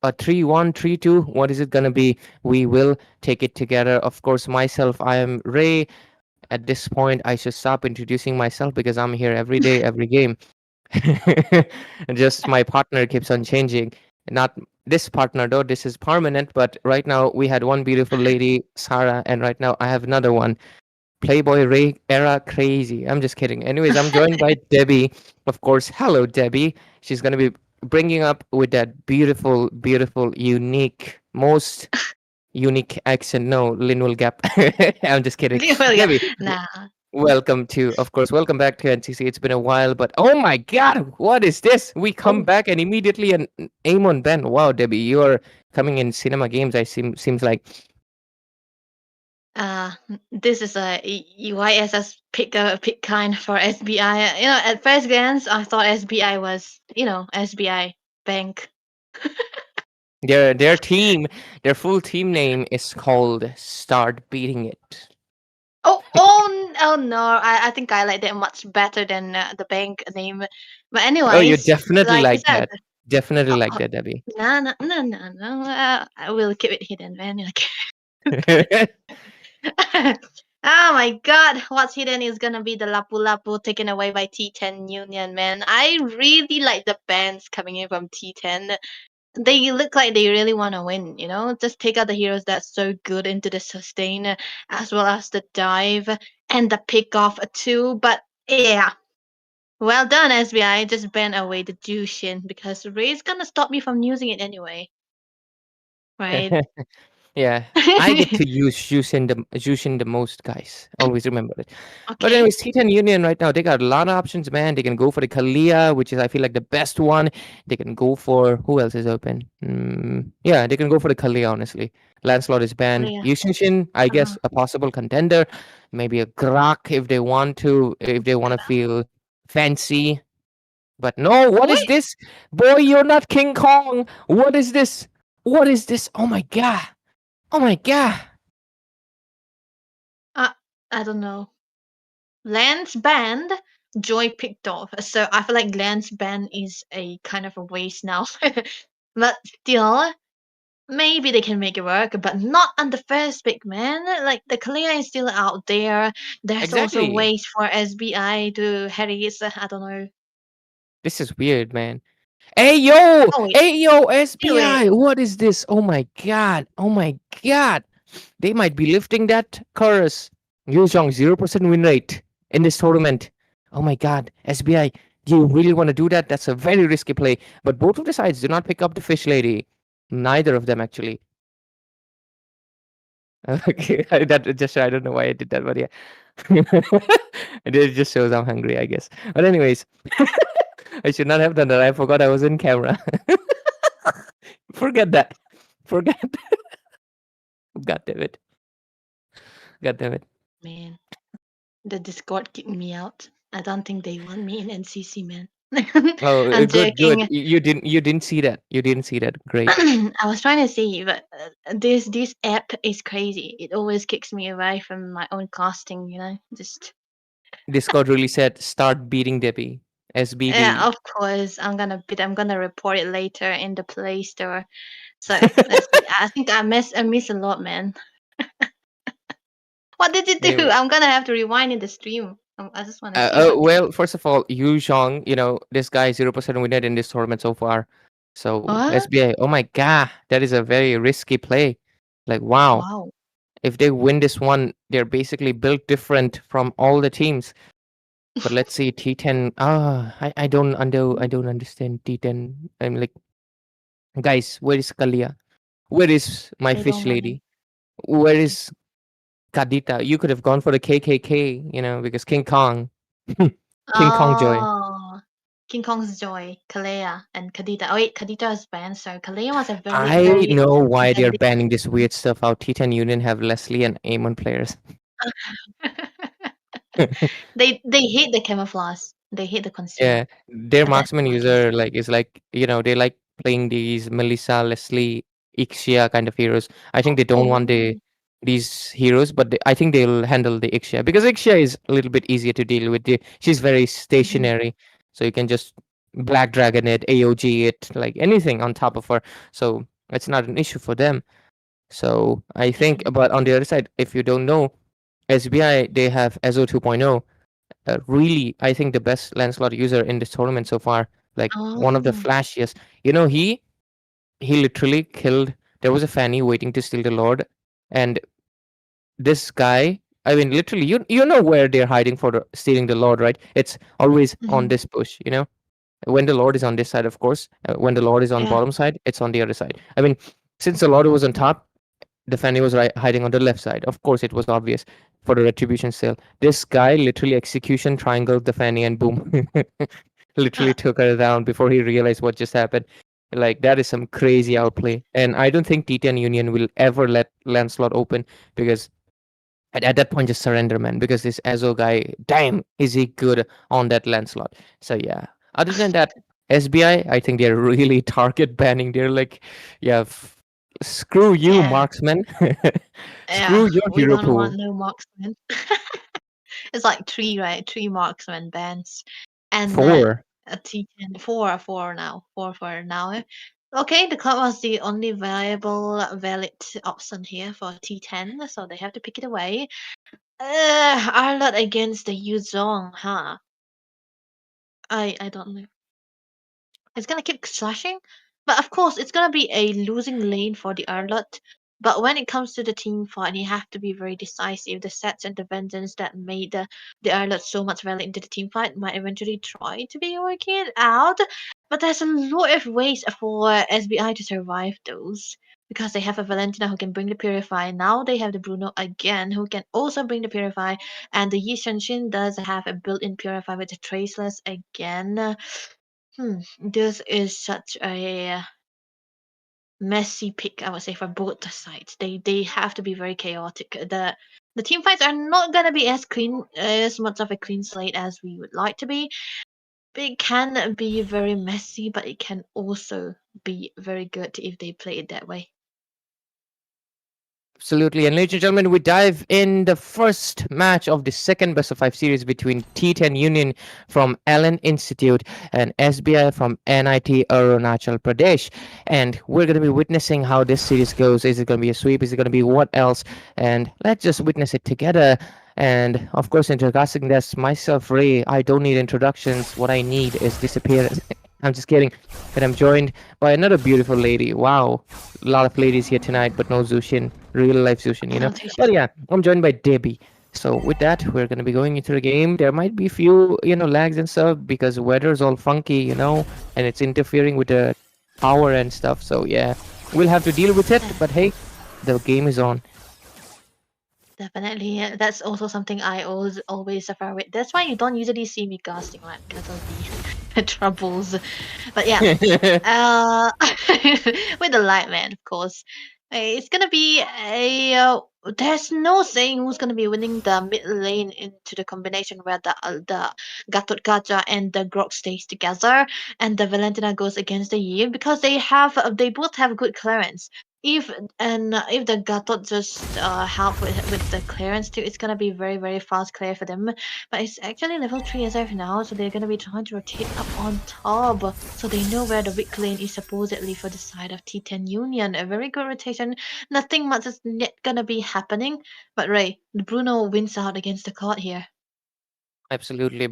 a 3-1, 3-2. What is it going to be? We will take it together. Of course, myself, I am Ray. At this point, I should stop introducing myself because I'm here every day, every game. And just my partner keeps on changing. Not this partner, though, this is permanent. But right now, we had one beautiful lady, Sarah, and right now, I have another one. Playboy Ray era crazy. I'm just kidding. Anyways, I'm joined by Debbie. Of course, hello, Debbie. She's going to be bringing up with that beautiful, beautiful, unique, most unique accent. No, lingual gap. I'm just kidding. Well, yeah. Debbie, Nah. welcome to, of course, welcome back to NCC. It's been a while, but oh my God, what is this? We come Oh. back and immediately an aim on Ben. Wow, Debbie, you are coming in cinema games. Seems like. This is a UISS pick kind for SBI. At first glance, I thought SBI was, SBI Bank. Their team, their full team name is called Start Beating It. Oh no! I think I like that much better than the bank name. But anyways, Oh, you definitely like you like said, that. Definitely like oh, that, Debbie. no. I will keep it hidden, man. Oh my god, what's hidden is gonna be the Lapu Lapu taken away by T10 Union, man. I really like the bands coming in from T10. They look like they really want to win, Just take out the heroes that's so good into the sustain, as well as the dive and the pick off too. But yeah, well done, SBI. Just ban away the Jushin because Ray's gonna stop me from using it anyway. Right? Yeah, I get to use Jushin the most, guys. Always remember it. But Okay. anyways, T10 Union right now, they got a lot of options, man. They can go for the Kalia, which is I feel like the best one. They can go for who else is open? Yeah, they can go for the Kalia, honestly. Lancelot is banned. Clear. Yushin, I Uh-huh. guess a possible contender. Maybe a Grak if they want to, if they want to feel fancy. But no, what is Wait. this? Boy, you're not King Kong. What is this? What is this? Oh my god. Oh my god. I don't know. Lance banned, Joy picked off. So I feel like Lance ban is a kind of a waste now. But still, maybe they can make it work, but not on the first pick, man. Like the Kalia is still out there. There's also Exactly. ways for SBI to harass. I don't know. This is weird, man. Hey yo! Oh wait, Hey yo, anyway. SBI! What is this? Oh my god. Oh my god. They might be lifting that chorus. Yu Zhong 0% win rate in this tournament. Oh my god. SBI, do you really want to do that? That's a very risky play. But both of the sides do not pick up the fish lady. Neither of them actually. Okay, I don't know why I did that, but yeah. It just shows I'm hungry, I guess. But anyways, I should not have done that. I forgot I was in camera. Forget that. Forget. God damn it. God damn it. Man, the Discord kicked me out. I don't think they want me in NCC, man. Oh, I'm good, good. joking. You didn't see that. You didn't see that. Great. I was trying to see, but this app is crazy. It always kicks me away from my own casting. Just Discord really said start beating Debbie. yeah. SBD. Of course, I'm gonna report it later in the Play Store. So let's see. I think I miss a lot, man. What did you do? Anyway. I'm gonna have to rewind in the stream. I just want to see what did. Well, first of all, Yu Zhong, this guy 0% winner in this tournament so far. So What? SBA, oh my god, that is a very risky play. Like wow, Wow. if they win this one, they're basically built different from all the teams. But let's see T10. I don't understand T10. I'm like, guys, where is Kalia? Where is my They don't fish want him. lady? Where is Kadita? You could have gone for the KKK, because King Kong, King Kong Joy. Oh. King Kong's Joy, Kalea, and Kadita. Oh wait, Kadita is banned, so Kalea was a very, I very know why they're deadly. banning this weird stuff out. T10 Union have Leslie and Amon players. They hate the camouflage. They hate the conceal. Yeah, their And that's marksman why. user is like they like playing these Melissa, Leslie, Ixia kind of heroes. I think they don't want Oh. these heroes, but I think they'll handle the Ixia because Ixia is a little bit easier to deal with. She's very stationary, so you can just Black Dragon it, AOG it, like anything on top of her. So it's not an issue for them. So I think, but on the other side, if you don't know, SBI they have EZO 2.0. Really, I think the best Lancelot user in this tournament so far. Like one of the Oh. flashiest. He literally killed. There was a Fanny waiting to steal the Lord, and this guy. I mean, literally, you know where they're hiding for stealing the Lord, right? It's always on this bush. When the Lord is on this side, of course. When the Lord is on Yeah. bottom side, it's on the other side. I mean, since the Lord was on top, the Fanny was hiding on the left side. Of course, it was obvious for the retribution sale. This guy literally execution triangled the Fanny and boom, literally took her down before he realized what just happened. Like that is some crazy outplay, and I don't think T10 Union will ever let Lancelot open because at that point just surrender, man. Because this Azo guy, damn, is he good on that Lancelot? So yeah. Other than that, SBI, I think they're really target banning. They're like, yeah. Screw you, Yeah. marksman. Yeah. Screw your We hero don't want pool. no marksman. It's like 3, right? 3 marksman bans. And 4. a T10. 4 now. 4 for now. Okay, the club was the only valid option here for T10, so they have to pick it away. Arlot against the Yuzong, huh? I don't know. It's gonna keep slashing, but of course it's gonna be a losing lane for the Arlot. But when it comes to the team fight, you have to be very decisive. The sets and the vengeance that made the Arlot so much valid into the team fight might eventually try to be working it out. But there's a lot of ways for SBI to survive those. Because they have a Valentina who can bring the Purify. Now they have the Bruno again who can also bring the Purify. And the Yi Shen does have a built-in Purify with the Traceless again. This is such a messy pick, I would say, for both sides. They have to be very chaotic. The team fights are not gonna be as much of a clean slate as we would like to be. It can be very messy, but it can also be very good if they play it that way. Absolutely. And ladies and gentlemen, we dive in the first match of the second best of 5 series between T10 Union from Allen Institute and SBI from NIT Arunachal Pradesh. And we're going to be witnessing how this series goes. Is it going to be a sweep? Is it going to be what else? And let's just witness it together. And of course, introducing this myself, Ray. I don't need introductions. What I need is disappearance. I'm just kidding. And I'm joined by another beautiful lady. Wow. A lot of ladies here tonight, but no Zushin. Real life Zushin, No Zushin. But yeah, I'm joined by Debbie. So with that, we're going to be going into the game. There might be a few, lags and stuff because weather's all funky, and it's interfering with the power and stuff. So yeah, we'll have to deal with it. But hey, the game is on. Definitely, that's also something I always suffer with. That's why you don't usually see me casting, right? Because of the troubles. But yeah, with the light man, of course, it's gonna be a. There's no saying who's gonna be winning the mid lane into the combination where the Gatot Kaca and the Grok stays together, and the Valentina goes against the Yi because they both have good clearance. If the Gatot just help with the clearance too, it's gonna be very, very fast clear for them. But it's actually level 3 as of now, so they're gonna be trying to rotate up on top, so they know where the weak lane is supposedly for the side of T10 Union. A very good rotation. Nothing much is yet gonna be happening. But Ray, Bruno wins out against the Cloud here. Absolutely.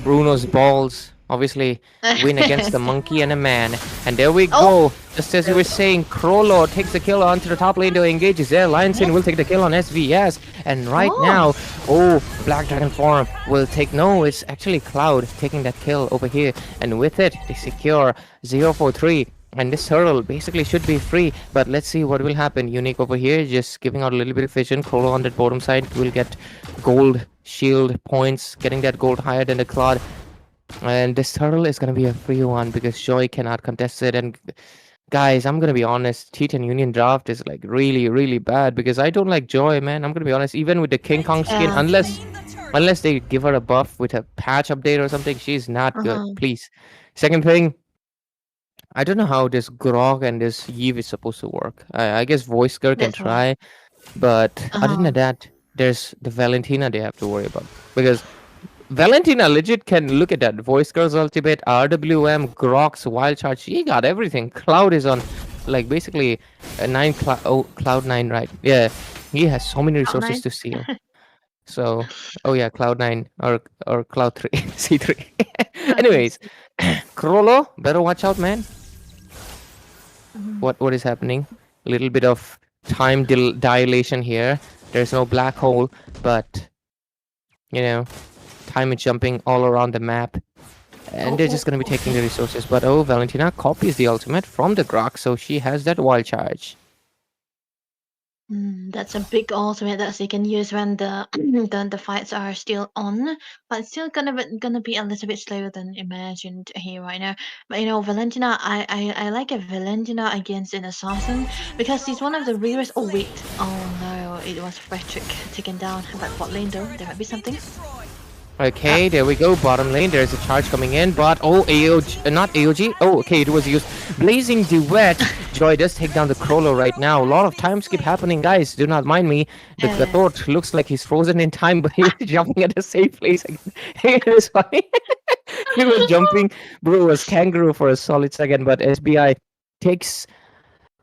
Bruno's balls obviously win against the monkey and a man. And there we go. Just as you were saying, Crollo takes the kill onto the top lane to engage his there. Lionson will take the kill on SVS. And right now, Black Dragon form will take... No, it's actually Cloud taking that kill over here. And with it, they secure 0-4-3. And this hurdle basically should be free. But let's see what will happen. Unique over here, just giving out a little bit of vision. Crollo on the bottom side will get gold shield points, getting that gold higher than the Claude. And this turtle is gonna be a free one because Joy cannot contest it. And guys, I'm gonna be honest, T10 Union draft is like really, really bad because I don't like Joy, man. I'm gonna be honest, even with the King Kong skin, Yeah. unless they give her a buff with a patch update or something, she's not good. Uh-huh. Please. Second thing, I don't know how this Grog and this Eve is supposed to work. I guess Voisker can That's why. try, but other Uh-huh. than that, there's the Valentina they have to worry about because Valentina legit can look at that. Voice Girl's ultimate, RWM, Grok's wild charge. She got everything. Cloud is on, like basically a Cloud 9, right? Yeah, he has so many Cloud resources nine. to steal. So, oh yeah, Cloud 9 or Cloud 3, C3. Okay. Anyways, Krolo, better watch out, man. Mhm. What is happening? A little bit of time dilation here. There's no black hole, but you know, time is jumping all around the map. And they're just going to be taking the resources. But oh, Valentina copies the ultimate from the Grok, so she has that wild charge. That's a big ultimate that they can use when the the fights are still on, but it's still gonna be a little bit slower than imagined here right now. But Valentina, I like a Valentina against an assassin because he's one of the rarest. Oh wait, oh no, it was Frederick taken down. But bot lane though, there might be something. Okay, there we go. Bottom lane, there's a charge coming in, but oh, AOG, not AOG. Oh, okay, it was used. Blazing Duet. Joy does take down the Crollo right now. A lot of time skip happening, guys. Do not mind me. The Gatot looks like he's frozen in time, but he's jumping at the same place again. It is funny. He was jumping, bro, was kangaroo for a solid second, but SBI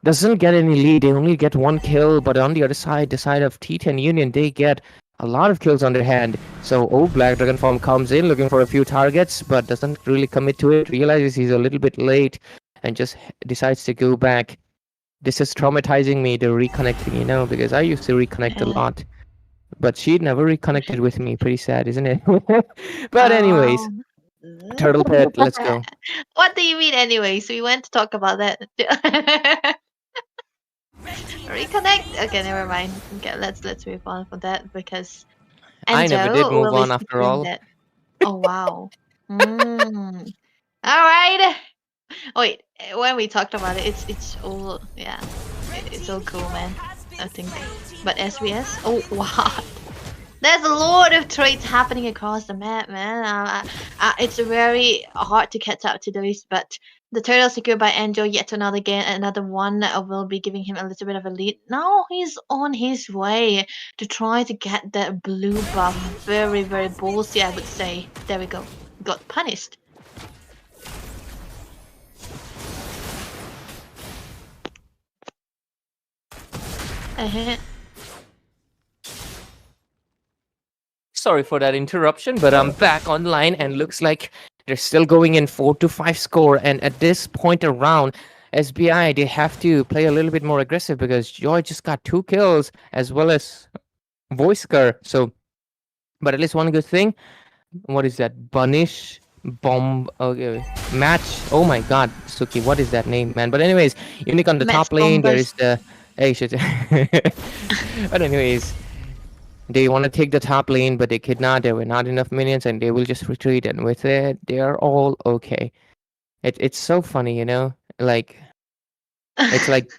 doesn't get any lead. They only get one kill, but on the other side, the side of T10 Union, they get a lot of kills on their hand. So, oh, Black Dragon Form comes in looking for a few targets, but doesn't really commit to it. Realizes he's a little bit late and just decides to go back. This is traumatizing me, the reconnecting, because I used to reconnect a lot. But she never reconnected with me. Pretty sad, isn't it? But anyways, Turtle Pet, let's go. What do you mean, anyways? We went to talk about that. Reconnect. Okay, never mind. Okay, let's move on for that because I never did Enzo move will be on after doing all. that. Oh wow. All right. Wait, when we talked about it, it's all it's all cool, man. I think, but SBS. Oh wow. There's a lot of traits happening across the map, man. It's very hard to catch up to those, but the turtle secured by Angel, yet another one will be giving him a little bit of a lead. Now he's on his way to try to get that blue buff. Very, very ballsy, I would say. There we go. Got punished. Sorry for that interruption, but I'm back online and looks like they're still going in 4-5 score. And at this point around, SBI, they have to play a little bit more aggressive because Joy just got 2 kills as well as Voisker. So, but at least one good thing. What is that? Bunish bomb. Okay, match. Oh my God, Suki, what is that name, man? But anyways, Unique on the Match top lane. There bombers. is the. Hey, shit. But anyways. They want to take the top lane, but they could not. There were not enough minions, and they will just retreat. And with it, they are all okay. It's so funny, Like it's like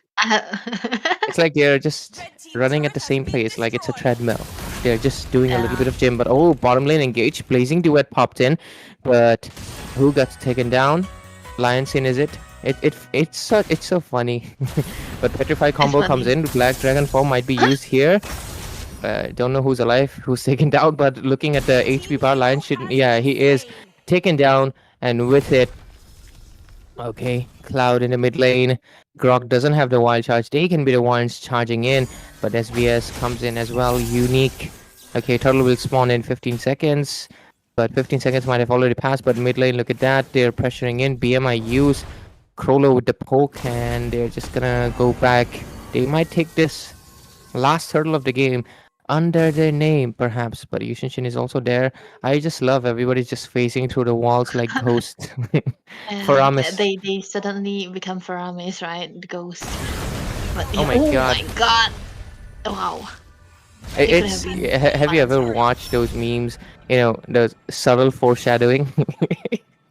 it's like they're just running at the same place, like it's a treadmill. They're just doing a little bit of gym. But oh, bottom lane engaged. Blazing Duet popped in, but who got taken down? Lion Sin, is it? It's so funny. But Petrify combo comes in. Black Dragon form might be used here. Don't know who's alive, who's taken down, but looking at the HP bar, Lion shouldn't. Yeah, he is taken down, and with it, okay, Cloud in the mid lane. Grok doesn't have the wild charge. They can be the ones charging in, but SVS comes in as well. Unique. Okay, Turtle will spawn in 15 seconds, but 15 seconds might have already passed. But mid lane, look at that. They're pressuring in. BMI use Crollo with the poke, and they're just gonna go back. They might take this last turtle of the game under their name, perhaps, but Yushinshin is also there. I just love everybody's just facing through the walls like ghosts. Faramis. They suddenly become Faramis, right? The ghost. But Oh my God. my God! Wow. It could have It's been have you fun ever story. watched those memes? Those subtle foreshadowing.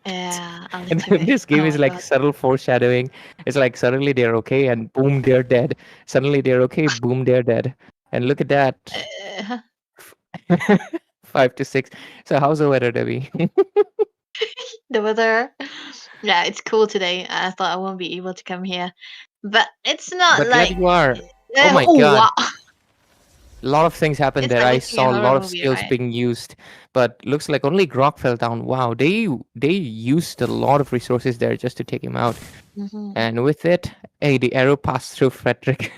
Yeah, a And little bit. this game Oh is my like god. subtle foreshadowing. It's like suddenly they're okay and boom, they're dead. Suddenly they're okay, boom, they're dead. And look at that. Uh, 5 to 6. So how's the weather, Debbie? the weather. Yeah, it's cool today. I thought I won't be able to come here, but it's not But yet like. you are. Oh my Oh god. wow! A lot of things happened It's there. like I watching a saw a horror lot of movie, skills right? being used, but looks like only Grok fell down. Wow, they used a lot of resources there just to take him out. Hmm. And with it, hey, the arrow passed through Frederick.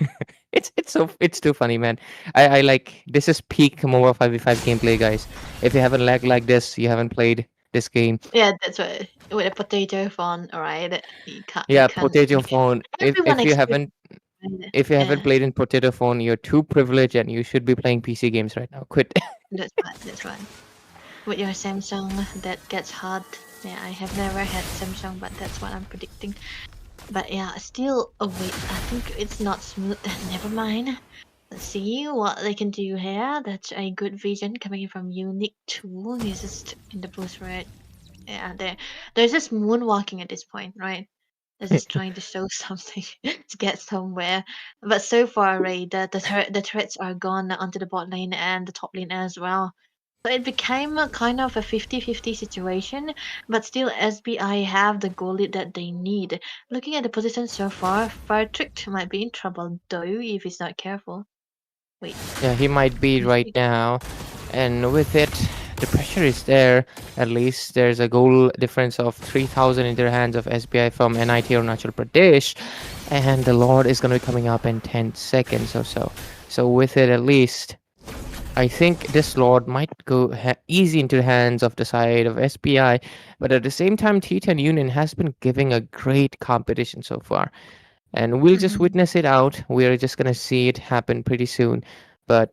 It's too funny, man. I like this is peak MOBA55 gameplay, guys. If you haven't lagged like this, you haven't played this game. Yeah, that's what with a potato font, right? You Yeah, can't. potato phone. If Everyone if you experiences haven't it. if you haven't Yeah, played in potato phone, you're too privileged and you should be playing PC games right now. Quit. that's right. That's right. With your Samsung, that gets hard. Yeah, I have never had Samsung, but that's what I'm predicting. But yeah, still. Oh wait, I think it's not smooth. Never mind. Let's see what they can do here. That's a good vision coming in from Unique 2. He's just in the bush, right? Yeah, there's just moonwalking at this point, right? They're just trying to show something to get somewhere. But so far, Ray, the threats are gone onto the bot lane and the top lane as well. So it became a kind of a 50-50 situation, but still SBI have the goal lead that they need. Looking at the position so far, Firetrick might be in trouble though if he's not careful. Wait, Yeah, he might be is right he? now. And with it, the pressure is there. At least there's a goal difference of 3,000 in their hands of SBI from NIT Arunachal Pradesh. And the Lord is going to be coming up in 10 seconds or so. So with it, at least, I think this Lord might go easy into the hands of the side of SBI. But at the same time, T10 Union has been giving a great competition so far, and we'll just Mhm. witness it out. We're just gonna see it happen pretty soon. But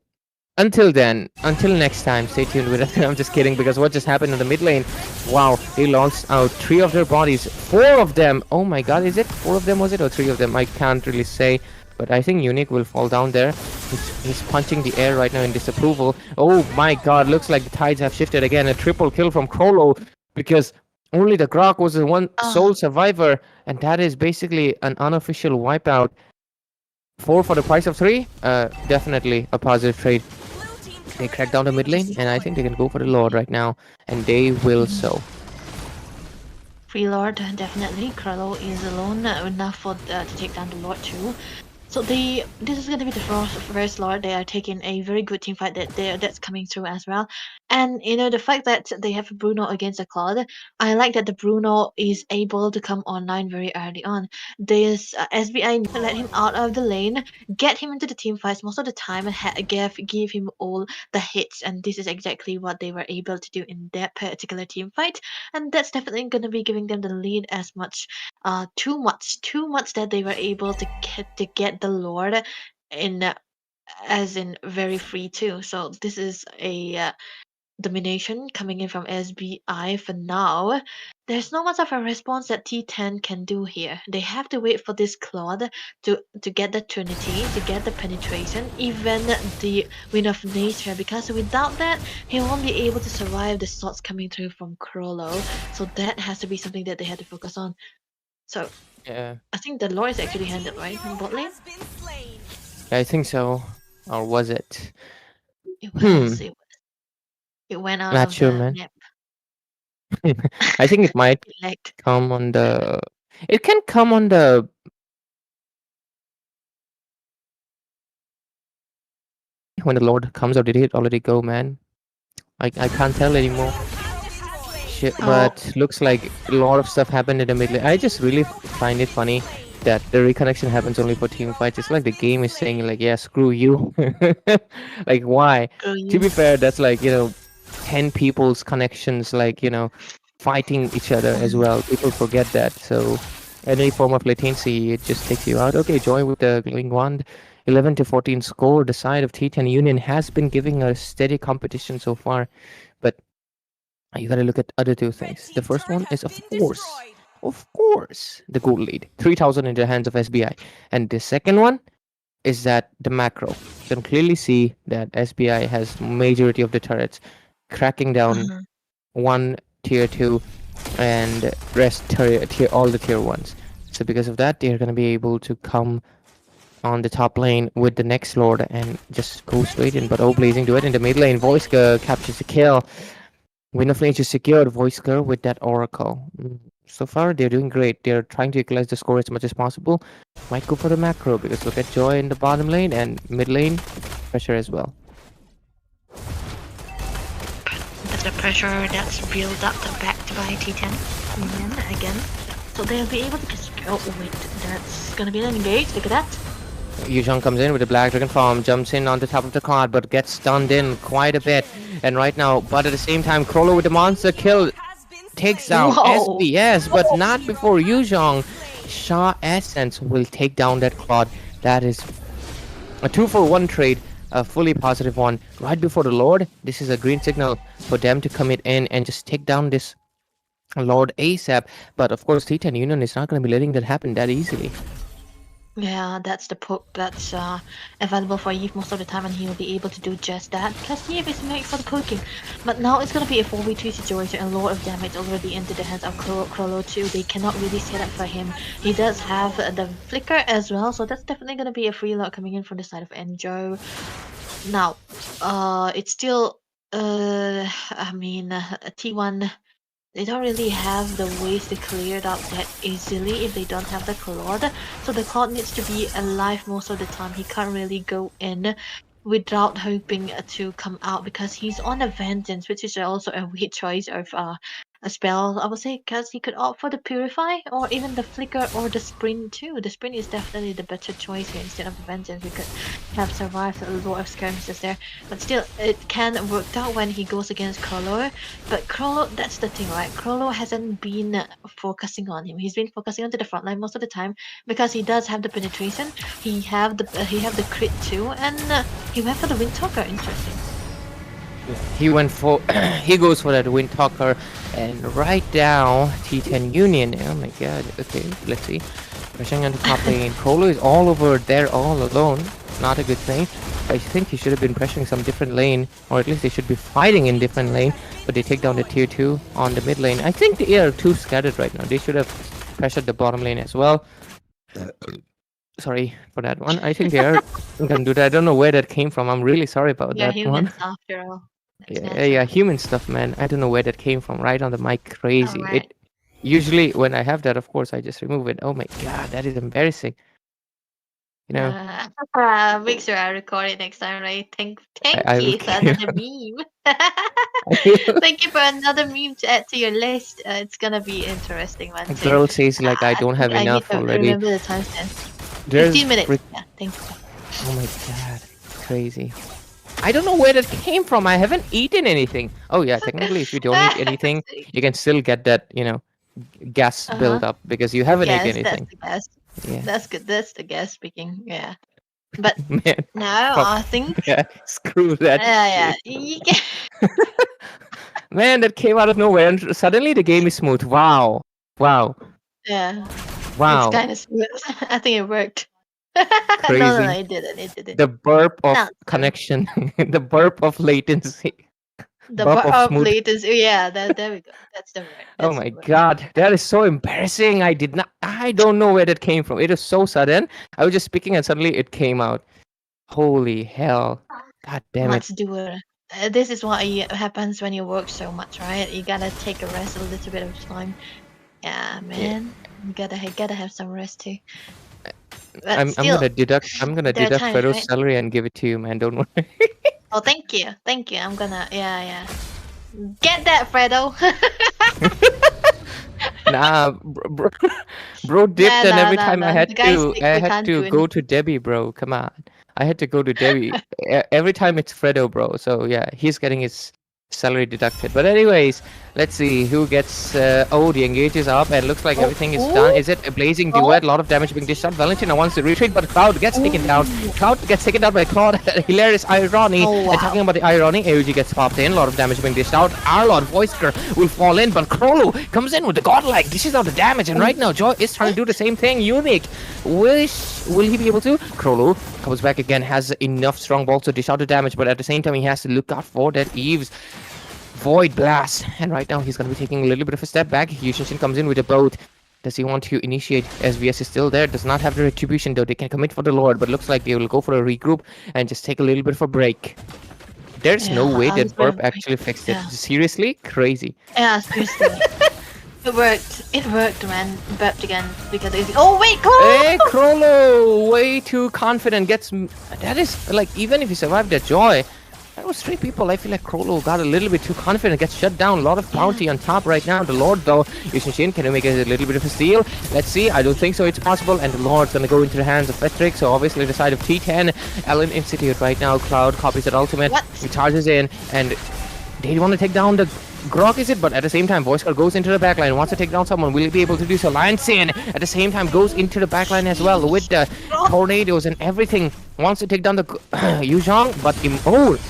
until then, until next time, stay tuned with us. I'm just kidding, because what just happened in the mid lane? Wow, they lost out 3 of their bodies. 4 of them. Oh my god, is it 4 of them? Was it, or 3 of them? I can't really say. But I think Unique will fall down there. He's punching the air right now in disapproval. Oh my god, looks like the tides have shifted again. A triple kill from Krolo, because only the Grok was the one Ah, sole survivor, and that is basically an unofficial wipeout. 4 for the price of 3? Definitely a positive trade. They crack down the mid lane, and I think they can go for the Lord right now, and they will mhm. so. Free Lord, definitely. Krallo is alone enough for to take down the Lord too. So this is gonna be the first Lord. They are taking a very good team fight that's coming through as well. And the fact that they have Bruno against the Claude, I like that the Bruno is able to come online very early on. This SBI need to let him out of the lane, get him into the team fights most of the time, and give him all the hits. And this is exactly what they were able to do in that particular team fight. And that's definitely gonna be giving them the lead as much too much that they were able to get the Lord in as in very free too. So this is a domination coming in from SBI for now. There's not much of a response that T10 can do here. They have to wait for this Claude to get the Trinity, to get the penetration, even the Wind of Nature, because without that, he won't be able to survive the shots coming through from Krollo. So that has to be something that they had to focus on. So Yeah, I think the lore is actually handled right in bot lane. I think so. Or was it? It Hmm, was. It went out not of sure, the man. map. I think it might It lagged. come on the. It can come on the. When the Lord comes, or did it already go, man? I can't tell anymore. Shit, Oh, but looks like a lot of stuff happened in the middle. I just really find it funny that the reconnection happens only for team fights. It's like the game is saying like, yeah, screw you. Like, why? go To you. be fair, that's like 10 people's connections, like fighting each other as well. People forget that. So any form of latency, it just takes you out. Okay, joy with the glowing wand. 11-14 score. The side of T10 Union has been giving a steady competition so far, but you gotta look at other 2 things. The first one is, of course, the gold lead. 3,000 in the hands of SBI. And the second one, is that the macro. You can clearly see that SBI has majority of the turrets, cracking down Uh-huh. one tier 2 and rest tier all the tier 1s. So because of that, they're going to be able to come on the top lane with the next lord and just go straight in. But Blazing do it in the mid lane. Voisker captures the kill. Win of lane is secured. Voisker with that oracle. So far, they're doing great. They're trying to equalize the score as much as possible. Might go for the macro because look at Joy in the bottom lane and mid lane pressure as well. But the pressure that's built up and backed by T10 again. So they'll be able to just... Oh, wait. That's gonna be an engage. Look at that. Yuzhong comes in with the Black Dragon farm, jumps in on the top of the card, but gets stunned in quite a bit. And right now, but at the same time, Krolo with the monster kill takes down Whoa. SBS, but not before Yuzhong. Shah Essence will take down that Claude. That is a 2-for-1 trade, a fully positive one. Right before the Lord, this is a green signal for them to commit in and just take down this Lord ASAP. But of course, T10 Union is not going to be letting that happen that easily. Yeah, that's the poke that's available for Eve most of the time, and he will be able to do just that because Eve is made for the poking. But now it's gonna be a 4v2 situation, and a lot of damage already into the hands of Krolo too. They cannot really set up for him. He does have the flicker as well, so that's definitely gonna be a free load coming in from the side of Enjo. Now, it's still I mean, T1. They don't really have the ways to clear it out that easily if they don't have the Claude. So the Claude needs to be alive most of the time. He can't really go in without hoping to come out because he's on a Vengeance, which is also a weird choice of a spell, I would say, because he could opt for the Purify or even the Flicker or the Sprint too. The Sprint is definitely the better choice here instead of the Vengeance. We could have survived a lot of skirmishes there. But still, it can work out when he goes against Krolo. But Krolo, that's the thing, right? Krolo hasn't been focusing on him. He's been focusing onto the front line most of the time because he does have the penetration. He have the crit too, and he went for the Windtalker. Interesting. He went for he goes for that Windtalker, and right now T10 Union. Oh my god. Okay, let's see. Rushing onto top lane. Krolo is all over there all alone. Not a good thing. I think he should have been pressuring some different lane, or at least they should be fighting in different lane. But they take down the tier 2 on the mid lane. I think they are too scattered right now. They should have pressured the bottom lane as well. Sorry for that one. I think they are gonna do that. I don't know where that came from. I'm really sorry about Yeah, that one. humans after all. That's Yeah, natural. yeah, human stuff, man. I don't know where that came from. Right on the mic, crazy. Alright. It usually when I have that, of course, I just remove it. Oh my god, that is embarrassing. You know, Make sure I record it next time, right? Thank I will you for another meme. feel Thank you for another meme to add to your list. It's gonna be interesting one a too. girl says like I don't have I need enough to already. remember the timestamp. There's 15 minutes. frick- Yeah, thank you. oh my god, crazy. I don't know where that came from. I haven't eaten anything. Oh yeah, technically, if you don't eat anything, you can still get that, gas build up because you haven't Yes, eaten that's anything. the guess. Yeah, That's good. That's the guess speaking. Yeah. But man. now Fuck. I think. Yeah, screw that. Yeah. shit. You can... Man, that came out of nowhere, and suddenly the game is smooth. Wow, wow, Yeah. wow. It's kind of smooth. I think it worked. No, Crazy. it didn't. It didn't. The burp of Not so. connection, the burp of latency, The burp bar of of smooth. latency. Yeah, there we go. That's the word. Oh That's my the word. god, that is so embarrassing. I don't know where that came from. It was so sudden. I was just speaking and suddenly it came out. Holy hell. God damn it. Let's do it. This is what happens when you work so much, right? You gotta take a rest a little bit of time. Yeah, man. You gotta have some rest too. But I'm still, gonna deduct there are times, Fero's right? salary and give it to you, man. Don't worry. Oh, thank you. I'm gonna, yeah. Get that, Fredo. Nah, bro dipped, Nah, and nah, every nah, time nah. I had The guy's to sick, I we had can't to do go to Debbie, bro. Come on. I had to go to Debbie. Every time it's Fredo, bro. So yeah, he's getting his salary deducted. But anyways, Let's see who gets. Oh, the engage is up, and looks like everything is oh. done. Is it a blazing duet? A lot of damage being dished out. Valentina wants to retreat, but Cloud gets taken down. Cloud gets taken down by Claude. Hilarious irony. Oh, wow. And talking about the irony, AOG gets popped in. A lot of damage being dished out. Arlord Voisker will fall in, but Krolu comes in with the godlike. Dishes out the damage, and right now Joy is trying to do the same thing. Unique. Will he be able to? Krolu comes back again. Has enough strong balls to dish out the damage, but at the same time he has to look out for that Eve's Void Blast, and right now he's going to be taking a little bit of a step back. Yushin comes in with a boat. Does he want to initiate? SVS is still there, does not have the retribution though. They can commit for the Lord, but looks like they will go for a regroup and just take a little bit of a break. There's no way that Burp actually fixed it. Seriously? Crazy. Yeah, seriously. It worked, man. Burped again because it's... Oh wait, Krolo! Hey, Krolo! Way too confident. That is like, even if he survived that Joy, that was 3 people. I feel like Krolo got a little bit too confident, gets shut down. A lot of bounty on top right now. The Lord though, Yushin, can you make a little bit of a steal? Let's see. I don't think so. It's possible. And the Lord's gonna go into the hands of Patrick. So obviously the side of T10. Allen Institute right now. Cloud copies that ultimate. What? He charges in, and they want to take down the Grok, is it? But at the same time, Voisker goes into the backline, wants to take down someone. Will he be able to do so? Lion Sin at the same time goes into the backline as well with the tornadoes and everything. Wants to take down the Yuzhong, but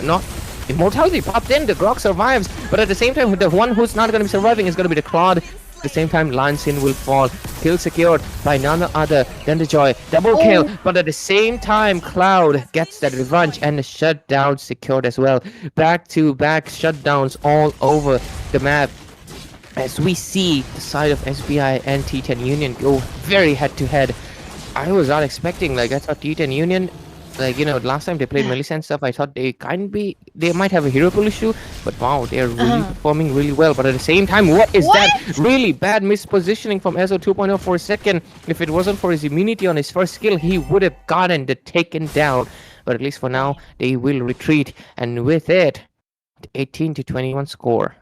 not Immortality popped in. The Grok survives, but at the same time, the one who's not going to be surviving is going to be the Claude. At the same time, Lion Sin will fall. Kill secured by none other than the Joy. Double kill, but at the same time, Cloud gets that revenge and the shutdown secured as well. Back-to-back shutdowns all over the map. As we see the side of SBI and T10 Union go very head-to-head. I was not expecting, I thought T10 Union, last time they played Melissa and stuff, I thought they might have a hero pool issue, but wow, they're really performing really well. But at the same time, what is that? Really bad mispositioning from Ezo 2.0 for a second. If it wasn't for his immunity on his first skill, he would have gotten the taken down. But at least for now, they will retreat, and with it, 18-21 score.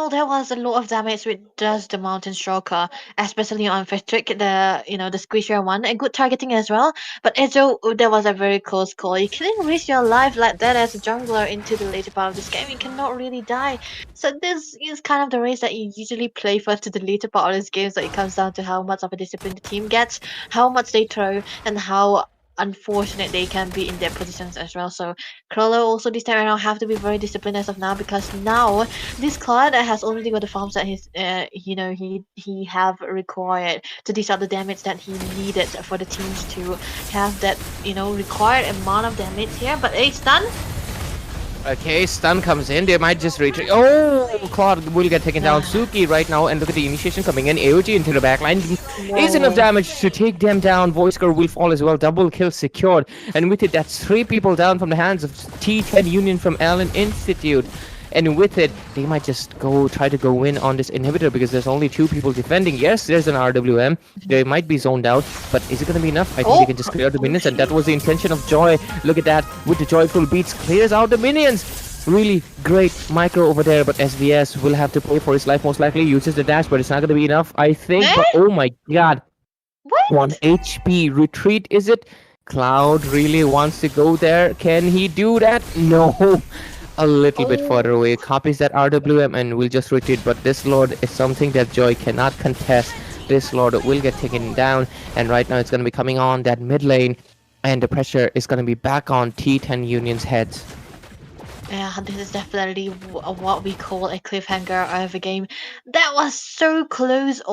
There was a lot of damage with just the Mountain Stroker, especially on Patrick, the Squisher one, and good targeting as well. But Ezo, there was a very close call. You couldn't risk your life like that as a jungler into the later part of this game. You cannot really die. So this is kind of the race that you usually play first to the later part of this game. So it comes down to how much of a discipline the team gets, how much they throw, and how unfortunate they can be in their positions as well. So Krolo also this time around have to be very disciplined as of now, because now this card has already got the farms that he have required to dish out the damage that he needed for the teams to have that required amount of damage here. But it's done. Okay, stun comes in. They might just retreat. Oh, Claude will get taken down. Suki right now, and look at the initiation coming in. AOG into the backline. Is enough damage to take them down. Voisker will fall as well. Double kill secured. And with it, that's 3 people down from the hands of T10 Union from Allen Institute. And with it, they might just try to go in on this inhibitor, because there's only 2 people defending. Yes, there's an RWM. They might be zoned out, but is it going to be enough? I think they can just clear the minions, and that was the intention of Joy. Look at that. With the joyful beats, clears out the minions. Really great micro over there, but SVS will have to pay for his life most likely. Uses the dash, but it's not going to be enough, I think. But oh my god. What? 1 HP. Retreat, is it? Cloud really wants to go there. Can he do that? No. A little bit further away, copies that RWM and will just retreat, but this Lord is something that Joy cannot contest. This Lord will get taken down, and right now it's going to be coming on that mid lane, and the pressure is going to be back on T10 Union's heads. Yeah, this is definitely what we call a cliffhanger of a game that was so close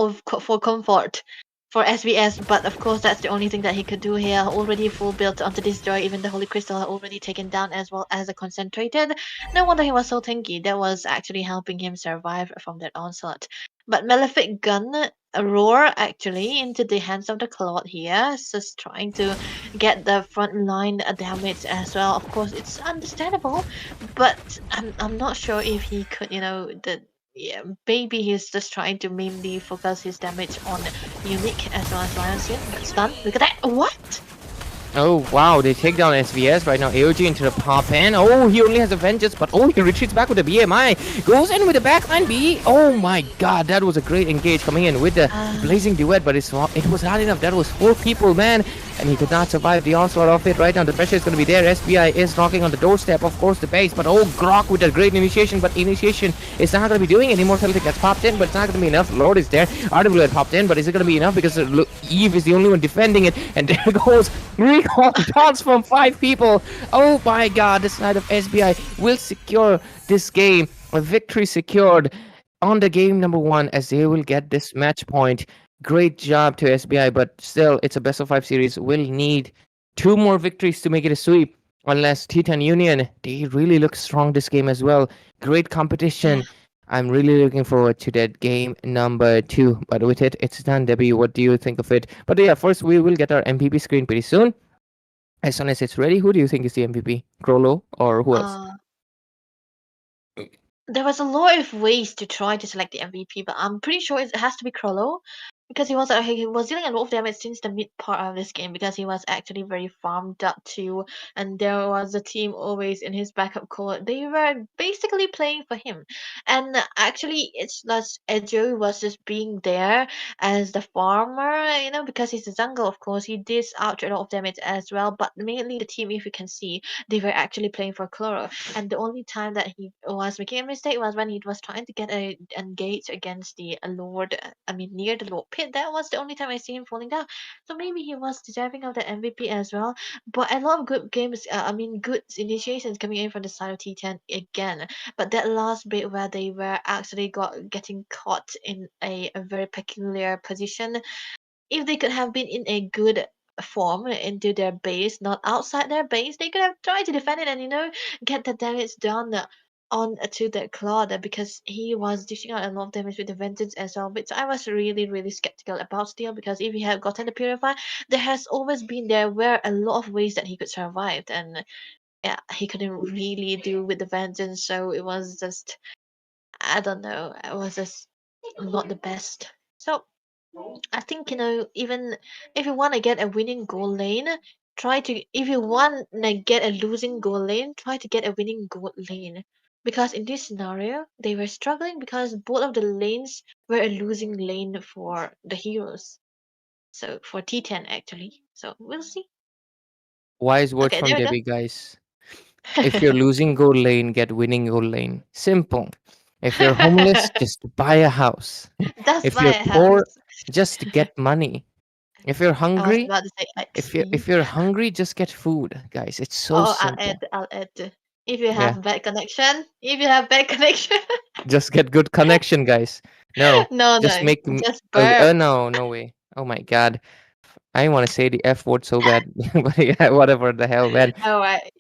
for comfort for SVS, but of course that's the only thing that he could do here. Already full build onto this Joy, even the Holy Crystal already taken down as well as a concentrated. No wonder he was so tanky. That was actually helping him survive from that onslaught. But Malefic Gun roar actually into the hands of the Claude here, just trying to get the front line damage as well. Of course it's understandable, but I'm not sure if he could, yeah, maybe he's just trying to mainly focus his damage on Unique as well as Lion Sin. But stun, look at that! What? Oh wow, they take down SVS right now. AOG into the pop in. Oh, he only has a vengeance, but he retreats back with the BMI. Goes in with the backline B. Oh my god, that was a great engage coming in with the blazing duet, but it was not enough. That was 4 people, man. and he could not survive the onslaught of it. Right now, the pressure is going to be there. SBI is knocking on the doorstep, of course, the base, but oh, Grok with a great initiation, but initiation is not going to be doing any more. Celtic gets popped in, but it's not going to be enough. Lord is there. RW had popped in, but is it going to be enough? Because Eve is the only one defending it, and there goes recall taunts from 5 people. Oh my god, the side of SBI will secure this game. A victory secured on the game number 1 as they will get this match point. Great job to SBI, but still, it's a best of 5 series. We'll need 2 more victories to make it a sweep. Unless Titan Union, they really look strong this game as well. Great competition. I'm really looking forward to that game number 2. But with it, it's done. Debbie, what do you think of it? But yeah, first we will get our MVP screen pretty soon. As soon as it's ready, who do you think is the MVP? Krolo or who else? There was a lot of ways to try to select the MVP, but I'm pretty sure it has to be Krollo because he was dealing a lot of damage since the mid part of this game because he was actually very farmed up too, and there was a team always in his backup court. They were basically playing for him, and actually it's just Ejo was just being there as the farmer, because he's a jungle. Of course, he did out a lot of damage as well, but mainly the team, if you can see, they were actually playing for Chloro, and the only time that he was making a mistake was when he was trying to get a engage against the Lord. Near the Lord pit. That was the only time I see him falling down. So maybe he was deserving of the MVP as well. But a lot of good games. Good initiations coming in from the side of T10 again. But that last bit where they were actually getting caught in a very peculiar position. If they could have been in a good form into their base, not outside their base, they could have tried to defend it and get the damage done on to the Claude because he was dishing out a lot of damage with the Vengeance as well, which I was really, really skeptical about still because if he had gotten the Purify, there has always been there were a lot of ways that he could survive, and yeah, he couldn't really do with the Vengeance, so it was just, I don't know, it was just not the best. So I think even if you want to get a winning goal lane, if you want to get a losing goal lane, try to get a winning goal lane. Because in this scenario, they were struggling because both of the lanes were a losing lane for the heroes. So for T10 actually. So we'll see. Wise words Okay, from there we Debbie, guys. If you're losing goal lane, get winning goal lane. Simple. If you're homeless, just buy a house. That's If why you're I have. poor, just get money. If you're I was hungry, about to say XP. if you're hungry, just get food, guys. It's so Oh, simple. I'll add. If you Yeah, have bad connection, if you have bad connection. just get good connection, guys. No, No, just no, make. just burp. No, no way. Oh my god, I want to say the F word so bad, but yeah, whatever the hell, man. All right,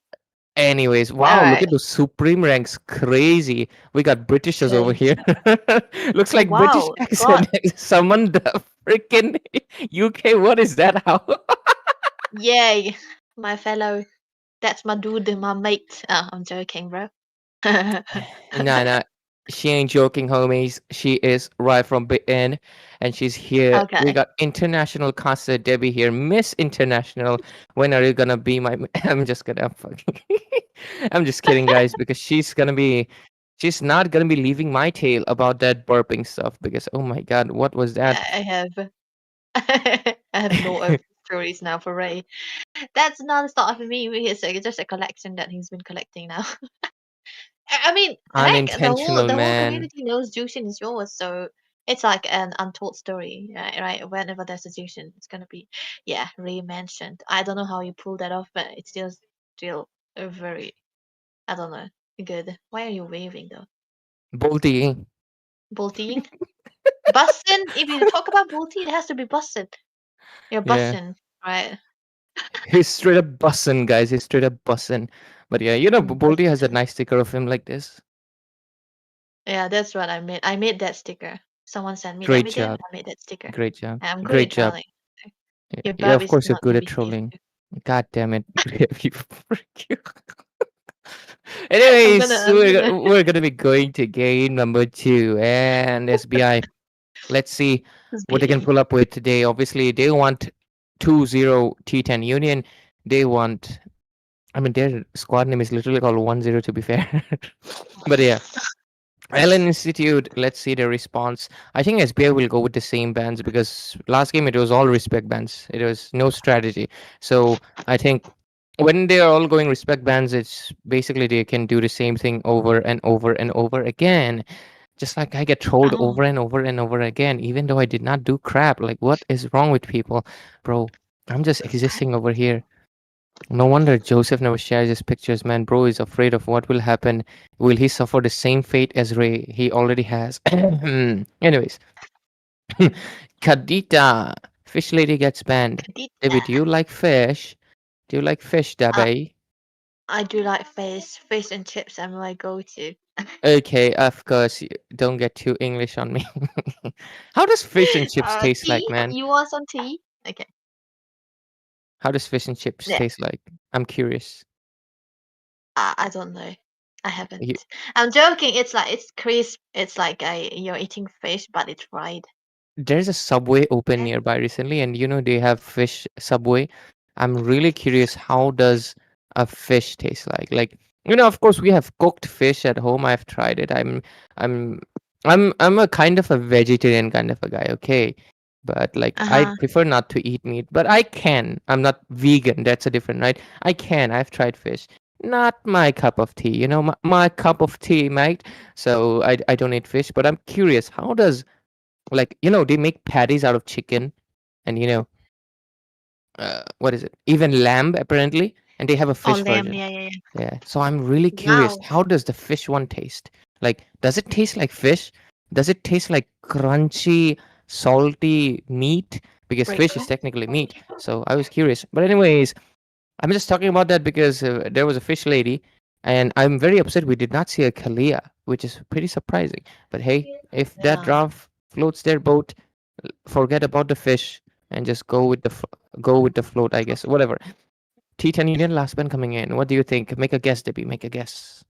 Anyways, all wow, look right. at those supreme ranks, crazy. We got Britishers over here. Crazy. Looks Oh like British wow, God. accent summoned the freaking UK. What is that? How? Yay, my fellow. That's my dude, my mate. Oh, I'm joking, bro. Nah, nah. She ain't joking, homies. She is right from Britain, and she's here. We Okay. got international caster Debbie here, Miss International. When are you gonna be my? I'm just gonna fucking. I'm just kidding, guys, because she's gonna be. She's not gonna be leaving my tail about that burping stuff because oh my god, what was that? I have I have no of stories now for Ray. That's not a start for me. It's just a collection that he's been collecting now. Heck, Unintentional, the whole man. community knows Jushin is yours, so it's like an untold story, right? Right? Whenever there's a Jushin, it's gonna be, yeah, re-mentioned. I don't know how you pull that off, but it's still a very, I don't know, good. Why are you waving though? Bolty. Bolting? Bussin? If you talk about Bolty, it has to be bussin. You're Yeah. bussin, right? He's straight up bussin', guys. He's straight up bussin'. But yeah, Bolty has a Bussin'. nice sticker of him like this. Yeah, that's what I made. I made that sticker. Someone sent me that Great video. job. I made that sticker. Great job. I'm good at Great job. trolling. Yeah, Your yeah, burp of is course you're not good gonna at be safe. trolling. God damn it. Frick you. I'm Anyways, gonna, I'm gonna. we're gonna be going to game number 2 and SBI. Let's see what they can be pull up with today. Obviously, they want 2-0 T10 Union. They want their squad name is literally called 1-0 to be fair. But yeah. Allen Institute, let's see the response. I think SBI will go with the same bans because last game it was all respect bans. It was no strategy. So I think when they are all going respect bans, it's basically they can do the same thing over and over and over again. Just like I get trolled Oh, over and over and over again, even though I did not do crap. Like, what is wrong with people? Bro, I'm just existing over here. No wonder Joseph never shares his pictures, man. Bro is afraid of what will happen. Will he suffer the same fate as Ray? He already has. Anyways, Kadita, fish lady gets banned. Kadita. David, do you like fish? Do you like fish, Uh, Dabe? I do like fish and chips. I'm my go-to. Okay, of course. Don't get too English on me. How does fish and chips taste like, Tea? man? You want some tea? Okay. How does fish and chips Yeah. taste like? I'm curious. I don't know. I You, haven't. I'm joking. It's crisp. It's like you're eating fish, but it's fried. there's a Subway open Eh? nearby recently, and they have fish Subway. I'm really curious, how does a fish taste like? Like, of course we have cooked fish at home. I've tried it. I'm I'm a kind of a vegetarian kind of a guy, okay? But like I Uh-huh. prefer not to eat meat, but I can. I'm not vegan. That's a different, right? I can. I've tried fish. Not my cup of tea, my cup of tea, mate. So I don't eat fish, but I'm curious, how does, like, they make patties out of chicken, and what is it, even lamb apparently, and they have a Oh, fish lamb. version. Yeah, yeah, yeah. Yeah, so I'm really curious, Wow. how does the fish one taste? Like, does it taste like fish? Does it taste like crunchy, salty meat? Because fish is Grateful. technically meat. So I was curious, but anyways, I'm just talking about that because there was a fish lady, and I'm very upset we did not see a Kalia, which is pretty surprising. But hey, if that Yeah. draft floats their boat, forget about the fish and just go with the float, I guess. Whatever. T10 Union last ban coming in. What do you think? Make a guess, Debbie. Make a guess.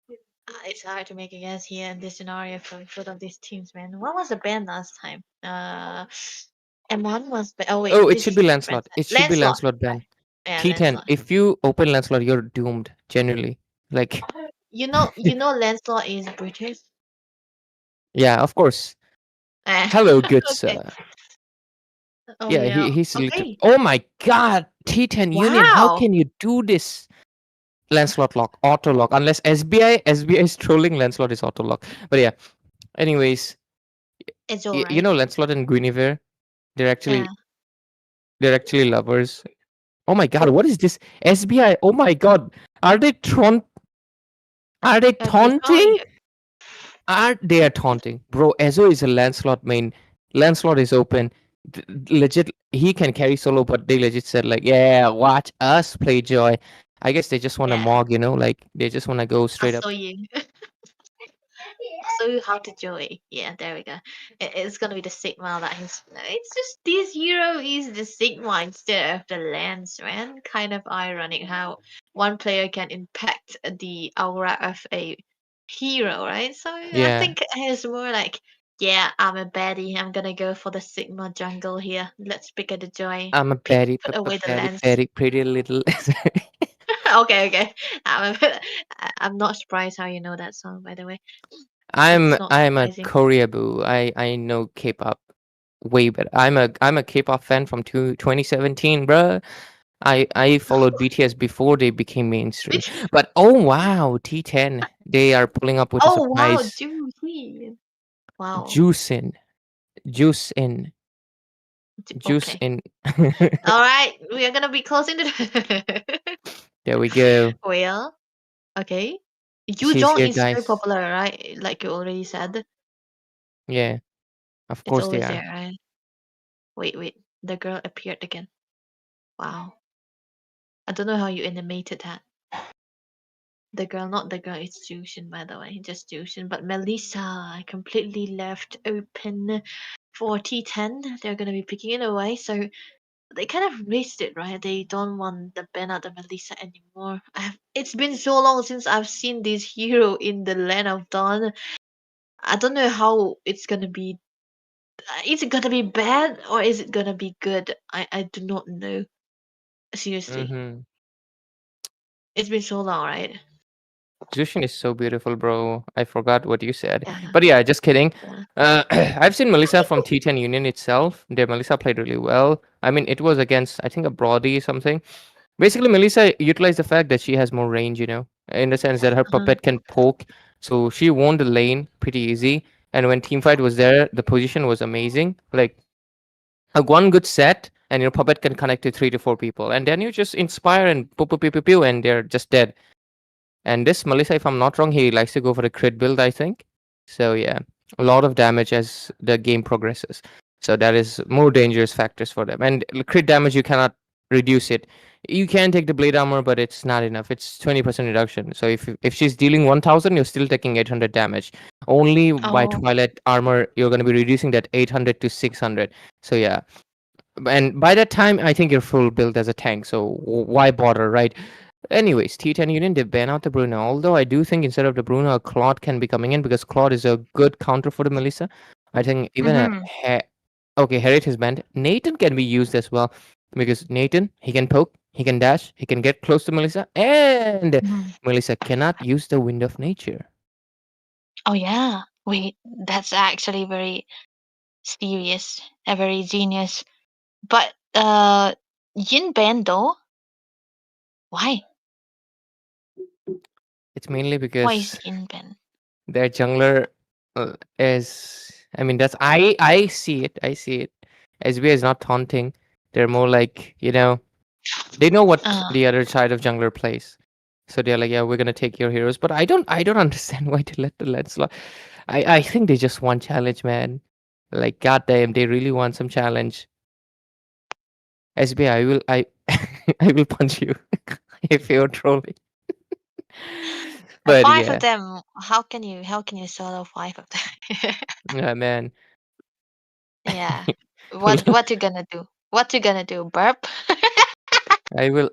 It's hard to make a guess here in this scenario for both of these teams, man. What was the band last time? M1 was. Oh wait, Oh, it this should is be different. Lancelot. It should be Lancelot. Lancelot ban. Yeah, T10. Lancelot. If you open Lancelot, you're doomed. Genuinely. Like, You know, Lancelot is British. yeah, of course. Eh, Hello, good okay. sir. Oh Yeah, yeah. he's little. Okay. Oh my God, T10 Union. How Wow. can you do this? Lancelot lock, auto lock. Unless SBI is trolling, Lancelot is auto lock. But yeah. Anyways, It's you alright. know Lancelot and Guinevere. They're Yeah. actually they're actually lovers. Oh my God, what is this? SBI. Oh my God, are they Are they They're trolling taunting? you. They are taunting, bro? Ezo is a Lancelot main. Lancelot is open. Legit, he can carry solo, but they legit said like, yeah, watch us play Joy. I guess they just want to Yeah. mog, like they just want to go I straight up. saw you. So how to joy. Yeah, there we go. It's gonna be the Sigma that he's. It's just this hero is the Sigma instead of the Lance, man. Kind of ironic how one player can impact the aura of a hero, right? So I Yeah, think it's more like, yeah, I'm a baddie. I'm gonna go for the Sigma jungle here. Let's pick at the joy. I'm a Pick, petty, put away the petty, Lance. petty, pretty little. Okay, okay. I'm not surprised how you know that song, by the way. I'm It's not I'm a surprising. Koreaboo. I know K-pop way better. I'm a K-pop fan from 2017, bruh. I followed BTS before they became mainstream. Which But oh wow, T10, they are pulling up with a Oh wow, surprise. juicy. Wow. Juice in, juice in, juice Okay. in. All right, we are gonna be closing the. There we go. Well, okay. She's Yuzhong here, is very guys. popular, right? Like you already said, Yeah, of it's course they always are. there, right? Wait, wait. The girl appeared again. Wow. I don't know how you animated that. The girl, not the girl, it's Jushin, by the way. Just Jushin. But Melissa completely left open for T10. They're gonna be picking it away, so they kind of raised it, right? They don't want the Bernard and Melissa anymore. It's been so long since I've seen this hero in the Land of Dawn. I don't know how it's gonna be. Is it gonna be bad or is it gonna be good? I do not know. Seriously, Mm-hmm. it's been so long, right? Zushin is so beautiful, bro. I forgot what you said. Yeah. But yeah, just kidding. Yeah. I've seen Melissa from T10 Union itself. There, Melissa played really well. I mean, it was against, I think, a Brody something. Basically, Melissa utilized the fact that she has more range, in the sense that her Uh-huh. puppet can poke. So she won the lane pretty easy. And when teamfight was there, the position was amazing. Like, a one good set, and your puppet can connect to 3 to 4 people. And then you just inspire and pew, pew, pew, pew, pew, and they're just dead. And this Melissa, if I'm not wrong, he likes to go for a crit build, I think. So yeah, a lot of damage as the game progresses. So that is more dangerous factors for them. And crit damage, you cannot reduce it. You can take the blade armor, but it's not enough. It's 20% reduction. So if she's dealing 1000, you're still taking 800 damage. Only by Oh. Twilight armor, you're going to be reducing that 800 to 600. So yeah. And by that time, I think you're full built as a tank. So why bother, right? Anyways, T10 Union, they ban out the Bruno. Although I do think instead of the Bruno, a Claude can be coming in because Claude is a good counter for the Melissa. I think even Mm-hmm. okay, Harriet is banned. Nathan can be used as well because Nathan, he can poke, he can dash, he can get close to Melissa, and Mm-hmm. Melissa cannot use the Wind of Nature. Oh yeah. Wait, that's actually very serious, very genius. But Yin ban though? Why? It's mainly Why is because Yin ban? their jungler is. I mean, that's I see it. I see it. SBI is not taunting. They're more like they know what Uh, the other side of jungler plays. So they're like, yeah, we're gonna take your heroes. But I don't understand why they let the Lancelot. I think they just want challenge, man. Like goddamn, they really want some challenge. SBI, I I will punch you if you're trolling. But five of yeah, them. How can you solo five of them? yeah, man. Yeah. What you gonna do? What you gonna do? Burp? I will.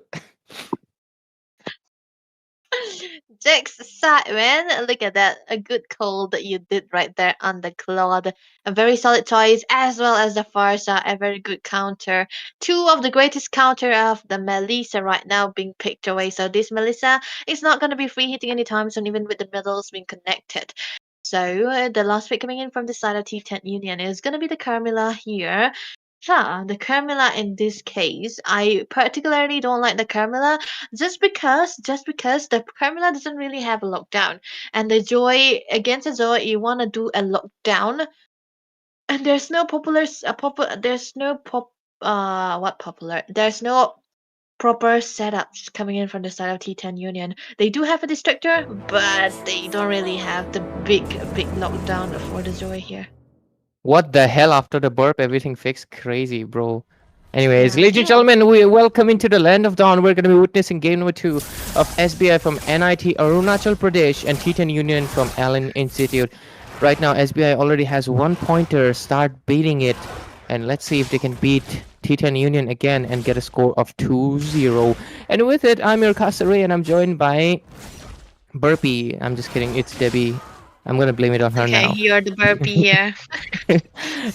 Jokes aside, man, look at that. A good call that you did right there on the Claude. A very solid choice, as well as the Farsa, a very good counter. Two of the greatest counter of the Melissa right now being picked away. So this Melissa is not going to be free hitting anytime soon, even with the middles being connected. So the last pick coming in from the side of T10 Union is going to be the Carmilla here. Yeah, the Carmilla in this case, I particularly don't like the Carmilla just because the Carmilla doesn't really have a lockdown. And the Joy against the Zoe, you wanna do a lockdown, and there's no popular s- pop there's no pop what popular there's no proper setups coming in from the side of T10 Union. They do have a Destructor, but they don't really have the big lockdown for the Zoe here. What the hell? After the burp, everything fixed. Crazy, bro. Anyways, Yeah, I ladies and think gentlemen, we welcome into the land of dawn. We're going to be witnessing game number 2 of SBI from NIT Arunachal Pradesh and T10 Union from Allen Institute. Right now, SBI already has 1 pointer. Start beating it. And let's see if they can beat T10 Union again and get a score of 2-0. And with it, I'm your Kasare and I'm joined by Burpee. I'm just kidding. It's Debbie. I'm going to blame it on her okay, now. you're the burpee here.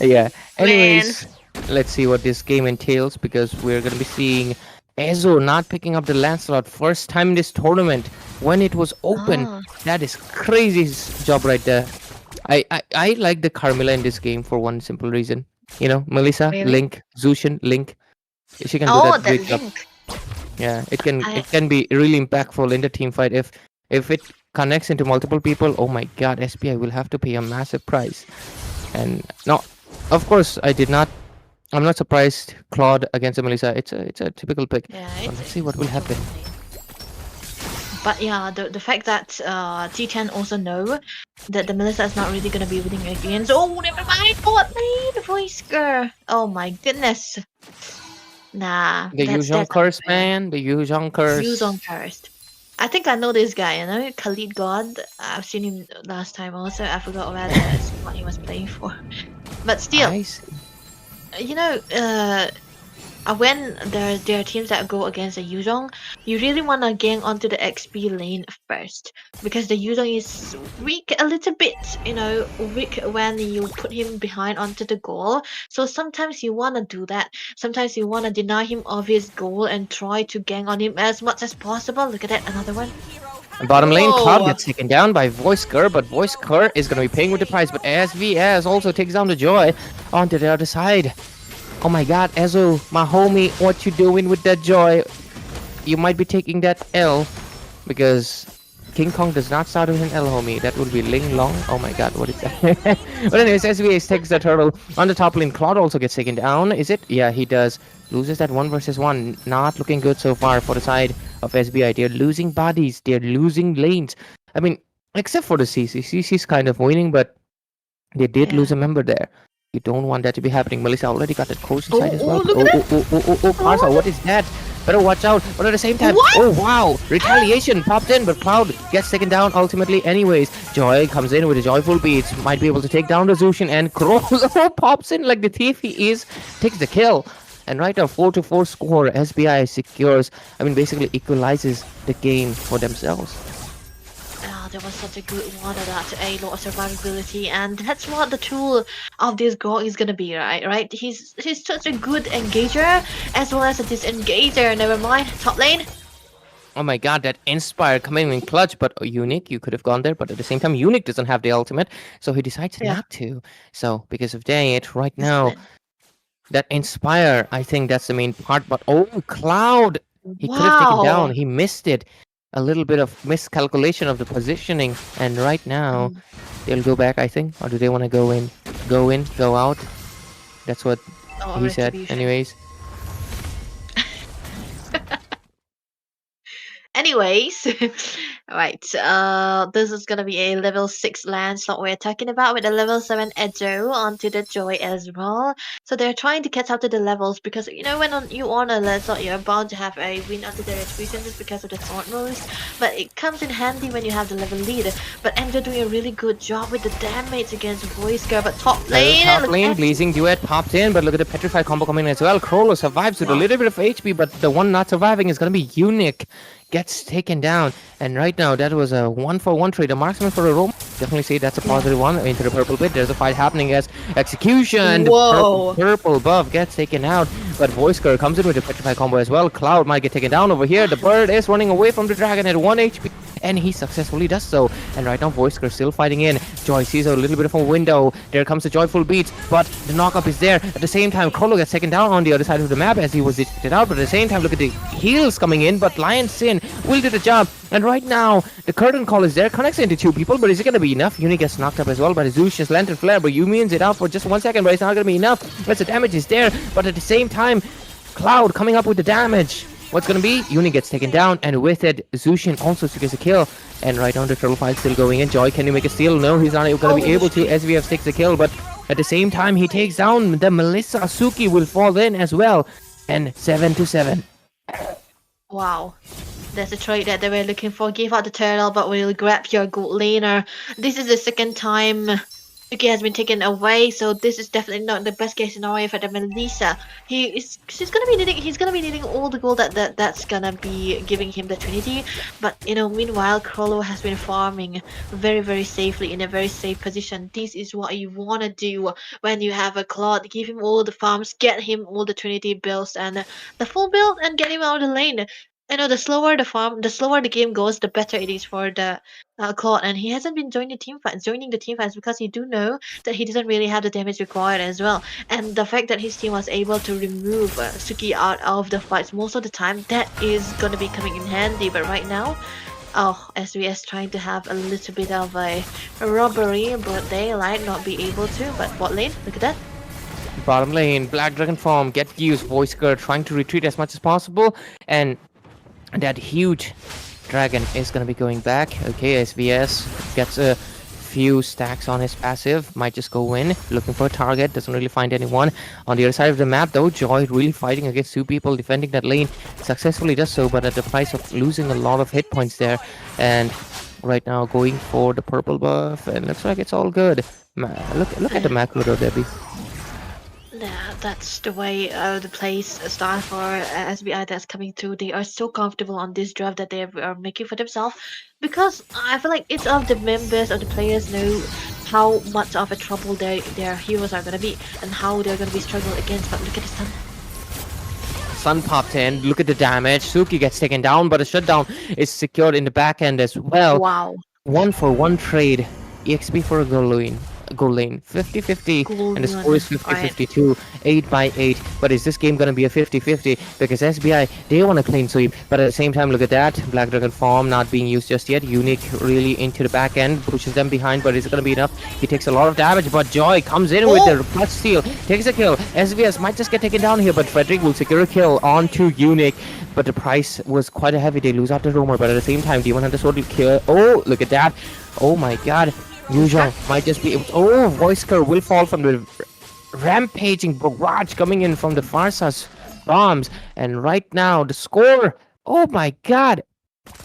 Yeah. Man. Anyways, let's see what this game entails because we're gonna be seeing Ezo not picking up the Lancelot first time in this tournament when it was open. Oh, That is crazy job right there. I like the Carmilla in this game for one simple reason. Melissa, really? Link, Zushin, Link. She can do Oh, that that great job. link. Yeah, it can I it can be really impactful in the team fight if it connects into multiple people. Oh my God, SPI will have to pay a massive price. And no, of course, I'm not surprised. Claude against Melissa. It's a typical pick. yeah, But it's let's see what will happen. But yeah, the fact that T10 also know that the Melissa is not really gonna be winning against. Oh, never mind. Bot lane voice girl. Oh my goodness. Nah, The Yuzhong that's curse, unfair. man. The Yuzhong Use on curse. first. I think I know this guy. You know, Khalid God. I've seen him last time also. I forgot where that's what he was playing for. But still, I see. you know, when there are teams that go against the Yuzhong, you really want to gang onto the XP lane first because the Yuzhong is weak a little bit, weak when you put him behind onto the goal. So sometimes you want to do that. Sometimes you want to deny him of his goal and try to gang on him as much as possible. Look at that, another one. And bottom lane, Cloud Whoa. gets taken down by Voisker, but Voisker is going to be paying with the price. But SVS also takes down the Joy onto the other side. Oh my god, Ezo, my homie, what you doing with that Joy? You might be taking that L because King Kong does not start with an L, homie. That would be Ling Long. Oh my god, what is that? But anyways, SVS takes the turtle. On the top lane, Cloud also gets taken down. Is it? Yeah, he does. Loses that 1 versus 1. Not looking good so far for the side of SBI. They're losing bodies. They're losing lanes. I mean, except for the CC. CC's kind of winning, but they did lose a member there. You don't want that to be happening. Melissa already got that coach inside as well. Look at that. Parsa, what is that? Better watch out. But at the same time, What? oh wow, retaliation popped in, but Cloud gets taken down ultimately anyways. Joy comes in with a joyful beats, might be able to take down the Zushin, and Krolo pops in like the thief he is, takes the kill. And right now, 4-4 score, SBI secures, basically equalizes the game for themselves. That was such a good one of that a lot of survivability, and that's what the tool of this girl is gonna be, right? He's such a good engager as well as a disengager. Never mind, top lane. Oh my god, that Inspire coming in clutch, but Unique, you could have gone there, but at the same time, Unique doesn't have the ultimate, so he decides not to. So, because of that, right now, that Inspire, I think that's the main part, but oh, Cloud! He could have taken down, he missed it. A little bit of miscalculation of the positioning, and right now they'll go back, I think, or do they want to go in, go out? That's what he said. Anyways. Anyways, right. This is gonna be a level 6 landslot we're talking about with a level 7 Edo onto the Joy as well. So they're trying to catch up to the levels because when you on a landslot, you're bound to have a win onto the retribution just because of the sword moves. But it comes in handy when you have the level lead. But Edo doing a really good job with the damage against Voisker. But top lane, Blazing Duet popped in, but look at the Petrified combo coming in as well. Krolo survives with a little bit of HP, but the one not surviving is gonna be Unique. Gets taken down, and right now that was a 1-for-1 trade. A marksman for a roam. Definitely say that's a positive one. Into the purple pit. There's a fight happening as execution. Whoa. Purple buff gets taken out, but Voisker comes in with a petrified combo as well. Cloud might get taken down over here. The bird is running away from the dragon at 1 HP, and he successfully does so. And right now Voisker still fighting in. Joy sees a little bit of a window. There comes the joyful beats, but the knockup is there. At the same time, Krolo gets taken down on the other side of the map as he was ejected out. But at the same time, look at the heals coming in. But Lion Sin will do the job. And right now, the curtain call is there. Connects into 2 people, but is it going to be enough? Uni gets knocked up as well by the Zeus's Lantern Flare, but Yumians it out for just 1 second, but it's not going to be enough. But the damage is there. But at the same time, Cloud coming up with the damage. What's gonna be? Uni gets taken down, and with it, Zushin also gets a kill. And right now, the turtle fight still going in. Joy, can you make a steal? No, he's not gonna be able to. SVF takes the kill, but at the same time, he takes down the Melissa. Asuki will fall in as well. And 7-7. Wow. That's a trade that they were looking for. Give out the turtle, but we'll grab your gold laner. This is the second time Suki has been taken away, so this is definitely not the best case scenario for the Melissa. He's gonna be needing all the gold that's gonna be giving him the Trinity. But meanwhile, Krolo has been farming very, very safely in a very safe position. This is what you wanna do when you have a Claude. Give him all the farms, get him all the Trinity builds and the full build, and get him out of the lane. The slower the game goes, the better it is for the Claude, and he hasn't been joining the team fights because he do know that he doesn't really have the damage required as well. And the fact that his team was able to remove Suki out of the fights most of the time, that is gonna be coming in handy. But right now, SVS trying to have a little bit of a robbery, but they might not be able to. But bot lane, look at that. Bottom lane, Black Dragon form, get used. Voisker trying to retreat as much as possible, and that huge dragon is going to be going back. Okay, SVS gets a few stacks on his passive, might just go in, looking for a target, doesn't really find anyone. On the other side of the map though, Joy really fighting against 2 people, defending that lane, successfully does so, but at the price of losing a lot of hit points there. And right now going for the purple buff, and looks like it's all good. Look at the macro though, Debbie. Yeah, that's the way the plays start for SBI that's coming through. They are so comfortable on this draft that they are making for themselves, because I feel like it's of the members of the players know how much of a trouble their heroes are gonna be and how they're gonna be struggling against. But look at the stun. Sun popped in. Look at the damage. Suki gets taken down, but a shutdown is secured in the back end as well. Wow. 1-for-1 trade. EXP for a goal lane. 50-50, and the score is 50-52, 8-8. But is this game going to be a 50-50? Because SBI, they want a clean sweep, but at the same time, look at that. Black Dragon form not being used just yet. Unique really into the back end, pushes them behind, but is it going to be enough? He takes a lot of damage, but Joy comes in with the clutch steal, takes a kill. SVS might just get taken down here, but Frederick will secure a kill onto Unique. But the price was quite a heavy. They lose out the roamer, but at the same time, Demon Hunter Sword will kill. Oh, look at that. Oh my god. Yuzhong might just be. Oh, Voisker will fall from the rampaging barrage coming in from the Farsa's bombs. And right now, the score. Oh my god.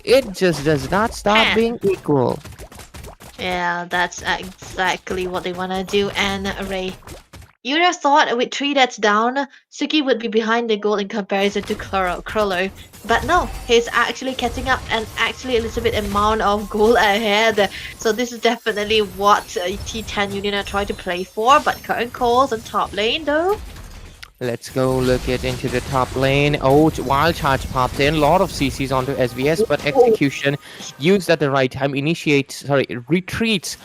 It just does not stop being equal. Yeah, that's exactly what they want to do. And Ray, you would have thought with 3 deaths down, Suki would be behind the goal in comparison to Krollo. But no, he's actually catching up and actually a little bit amount of goal ahead. So this is definitely what T10 Union are trying to play for. But current calls on top lane though. Let's go look into the top lane. Oh, wild charge popped in. A lot of CCs onto SVS, but execution used at the right time. Retreats.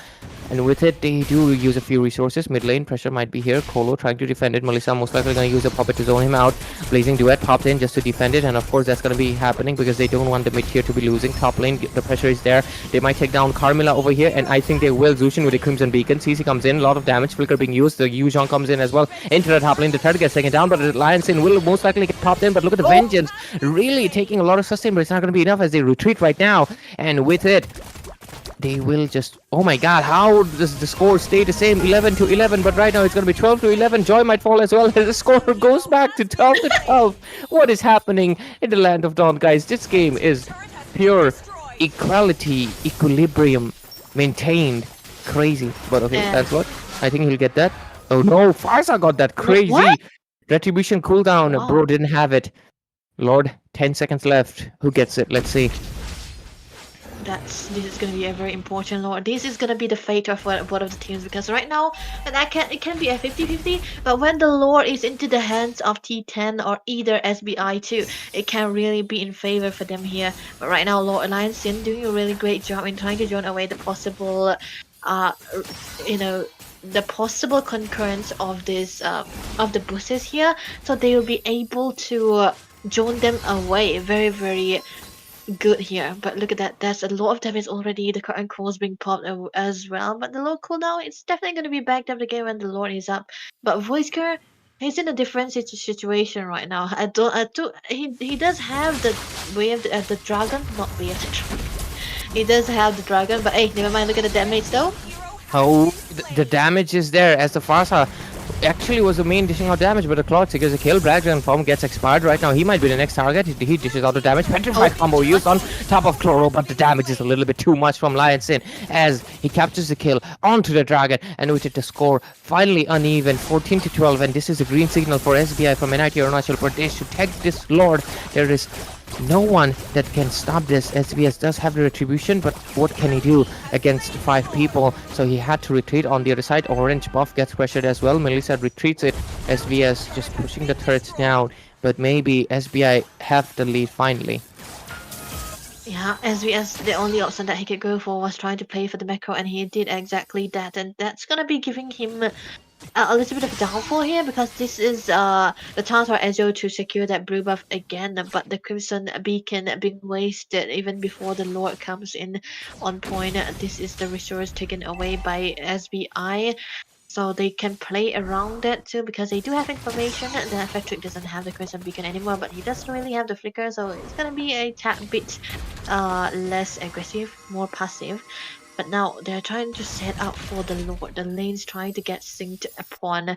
And with it, they do use a few resources. Mid lane pressure might be here. Kolo trying to defend it. Melissa most likely going to use a puppet to zone him out. Blazing Duet popped in just to defend it. And of course, that's going to be happening because they don't want the mid tier to be losing. Top lane, the pressure is there. They might take down Carmilla over here. And I think they will. Zushin with the Crimson Beacon. CC comes in. A lot of damage. Flicker being used. The Yuzhong comes in as well. Into the top lane. The third gets taken down. But the Lion Sin will most likely get popped in. But look at the Vengeance. Really taking a lot of sustain. But it's not going to be enough as they retreat right now. And with it, they will just. Oh my god, how does the score stay the same? 11-11, but right now it's going to be 12-11. Joy might fall as well as the score goes back to 12-12. What is happening in the Land of Dawn, guys? This game is pure equality, equilibrium, maintained. Crazy. But okay, that's what. I think he'll get that. Oh no, Farsa got that crazy. What? Retribution cooldown. Wow. Bro didn't have it. Lord, 10 seconds left. Who gets it? Let's see. This is going to be a very important lore. This is going to be the fate of one of the teams because right now, and it can be a 50-50, but when the lore is into the hands of T10 or either SBI too, it can really be in favor for them here. But right now, Lord Alliance Sin doing a really great job in trying to drone away the possible, the possible concurrence of this of the bosses here, so they will be able to drone them away very, very good here. But look at that, there's a lot of damage already. The current calls being popped as well, but the low cooldown, it's definitely going to be backed up again when the lord is up. But Voisker, he's in a different situation right now. He does have the wave, the dragon, not wave, the dragon. He does have the dragon, but hey, never mind. Look at the damage though. Oh, the damage is there as the Farsa actually was the main dishing out damage, but the Cloud secures a kill. Black Dragon form gets expired right now. He might be the next target. He dishes out the damage. Petrified combo used on top of Chloro, but the damage is a little bit too much from Lion Sin as he captures the kill onto the dragon, and with it the score finally uneven, 14-12, and this is a green signal for SBI from NIT Arunachal Pradesh to take this lord. There is no one that can stop this. SBS does have the retribution, but what can he do against 5 people? So he had to retreat on the other side. Orange buff gets pressured as well. Melissa retreats it. SBS just pushing the turrets down, but maybe SBI have the lead finally. Yeah, SVS, the only option that he could go for was trying to play for the macro, and he did exactly that, and that's gonna be giving him a little bit of a downfall here, because this is the chance for Ezio to secure that blue buff again, but the Crimson Beacon being wasted even before the Lord comes in on point. This is the resource taken away by SBI. So they can play around that too, because they do have information that Patrick doesn't have the Crimson Beacon anymore, but he doesn't really have the Flicker, so it's gonna be a tad bit less aggressive, more passive. But now they're trying to set up for the Lord. The lane's trying to get synced upon,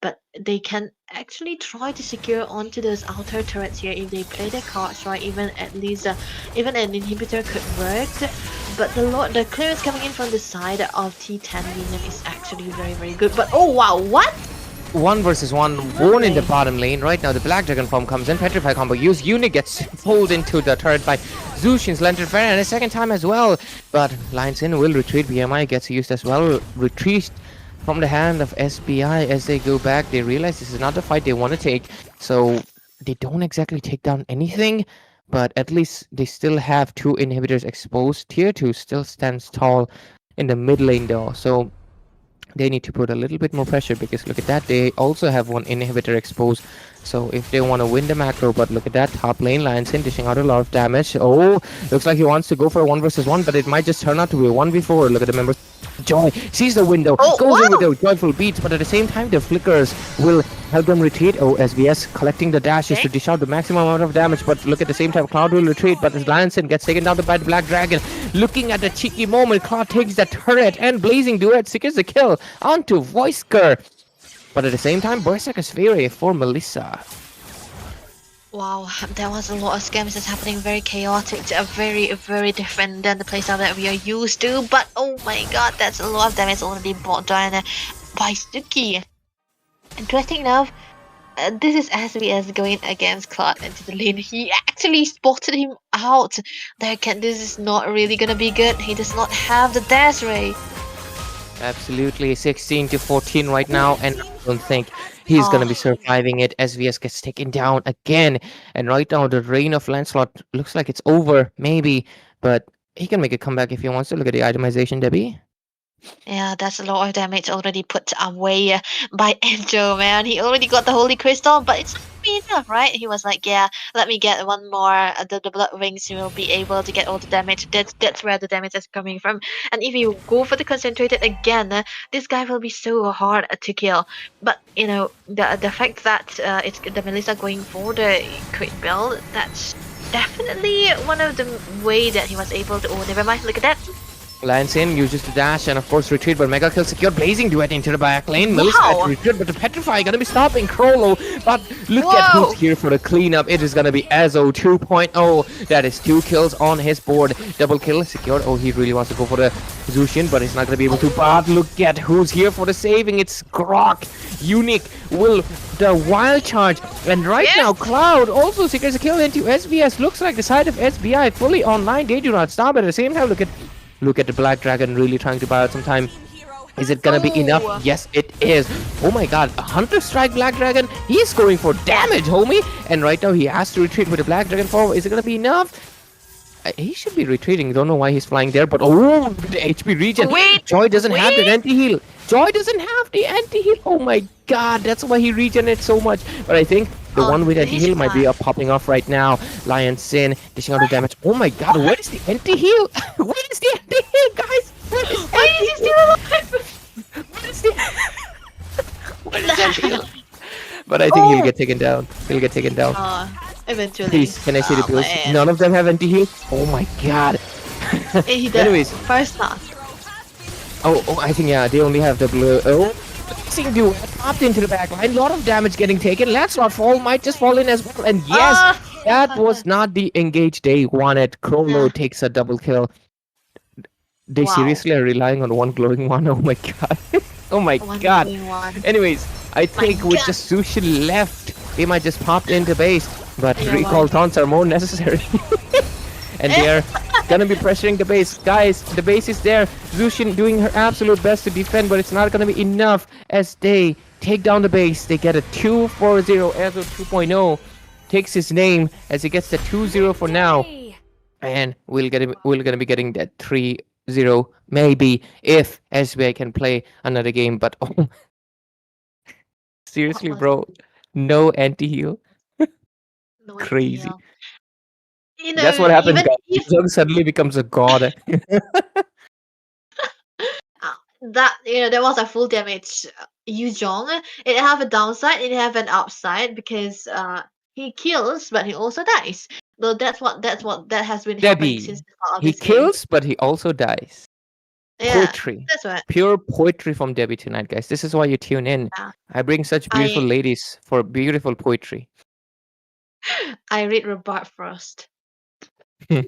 but they can actually try to secure onto those outer turrets here if they play their cards right. Even at least even an inhibitor could work. But the clearance coming in from the side of T10 Union is actually very, very good. But oh wow, what? 1 versus 1, Born in the bottom lane. Right now the Black Dragon form comes in, Petrify combo used, Unit gets pulled into the turret by Zushin's Lantern Flare, and a second time as well. But Lion Sin will retreat, BMI gets used as well, retreat from the hand of SBI as they go back. They realize this is not the fight they want to take, so they don't exactly take down anything, but at least they still have 2 inhibitors exposed. Tier 2 still stands tall in the mid lane though, so they need to put a little bit more pressure because look at that, they also have 1 inhibitor exposed. So if they want to win the macro, but look at that top lane, Lionsin dishing out a lot of damage. Oh, looks like he wants to go for a 1 versus 1, but it might just turn out to be a 1v4. Look at the members. Joy sees the window, goes in with the joyful beats, but at the same time the flickers will help them retreat. Oh, SVS collecting the dashes to dish out the maximum amount of damage, but look at the same time Cloud will retreat, but as Lionsin gets taken down by the Black Dragon. Looking at the cheeky moment, Cloud takes the turret and Blazing Duet secures the kill onto Voisker. But at the same time, Berserker's Fury for Melissa. Wow, there was a lot of scams that's happening, very chaotic, very, very different than the playstyle that we are used to. But oh my god, that's a lot of damage already brought down by Suki. Interesting enough, this is SBS going against Cloud into the lane. He actually spotted him out. This is not really gonna be good. He does not have the dash ray. Absolutely, 16 to 14 right now, and I don't think he's going to be surviving it. SVS gets taken down again, and right now the reign of Lancelot looks like it's over, maybe, but he can make a comeback if he wants to. Look at the itemization, Debbie. Yeah, that's a lot of damage already put away by Angel, man. He already got the Holy Crystal, but it's not be enough, right? He was like, yeah, let me get one more. The Blood Wings will be able to get all the damage. That's where the damage is coming from. And if you go for the Concentrated again, this guy will be so hard to kill. But, you know, the fact that it's the Melissa going for the crit build, that's definitely one of the way that he was able to... Oh, never mind, look at that. Lionsin uses the dash and of course retreat, but Mega Kill secured. Blazing Duet into the back lane. Melissa had to retreat, but the Petrify gonna be stopping Crollo. But look at who's here for the cleanup. It is gonna be Ezo 2.0. That is 2 kills on his board. Double kill secured. Oh, he really wants to go for the Zushin, but he's not gonna be able to. But look at who's here for the saving. It's Grok. Unique will the wild charge, and right now Cloud also secures a kill into SBS. Looks like the side of SBI fully online. They do not stop, but at the same time look at the Black Dragon really trying to buy out some time. Is it gonna be enough? Yes, it is. Oh my god, a Hunter Strike Black Dragon. He's going for damage, homie. And right now he has to retreat with the Black Dragon forward. Is it gonna be enough? He should be retreating. Don't know why he's flying there, but oh, the HP regen. Joy doesn't have the anti-heal. Joy doesn't have the anti-heal. Oh my god, that's why he regenerates so much. But I think the one with anti-heal might be popping off right now. Lionsin dishing out the damage. Oh my god, where is the anti-heal? Where is the anti-heal, guys? Why is he still alive? What is the... What is the anti-heal? But I think he'll get taken down. He'll get taken down. Eventually. Please, can I see the builds? None of them have anti-heal? Oh my god. Anyways. First class. Oh, I think, yeah, they only have the blue. Oh, Blazing Duet popped into the back line. A lot of damage getting taken. Let's not fall, might just fall in as well. And yes, that was not the engage they wanted. Crollo takes a double kill. They seriously are relying on one glowing one. Oh my god. Oh my god. Anyways, I think with just Sushin left, they might just pop into base. But recall taunts are more necessary. And they are gonna be pressuring the base. Guys, the base is there. Zushin doing her absolute best to defend, but it's not gonna be enough as they take down the base. They get a 2-4-0. Ezo 2.0 takes his name as he gets the 2-0 for now. And we're gonna be getting that 3-0 maybe if SBI can play another game. But oh, seriously, bro, no anti-heal. Crazy. You know, that's what happens. Zhong suddenly becomes a god. That there was a full damage Yuzhong. It have a downside, it have an upside because he kills but he also dies. So that's what has been happening since the start of he this kills but he also dies. Yeah, poetry. that's right. Pure poetry from Debbie tonight, guys. This is why you tune in. Yeah. I bring such beautiful ladies for beautiful poetry. I read Robert Frost. Too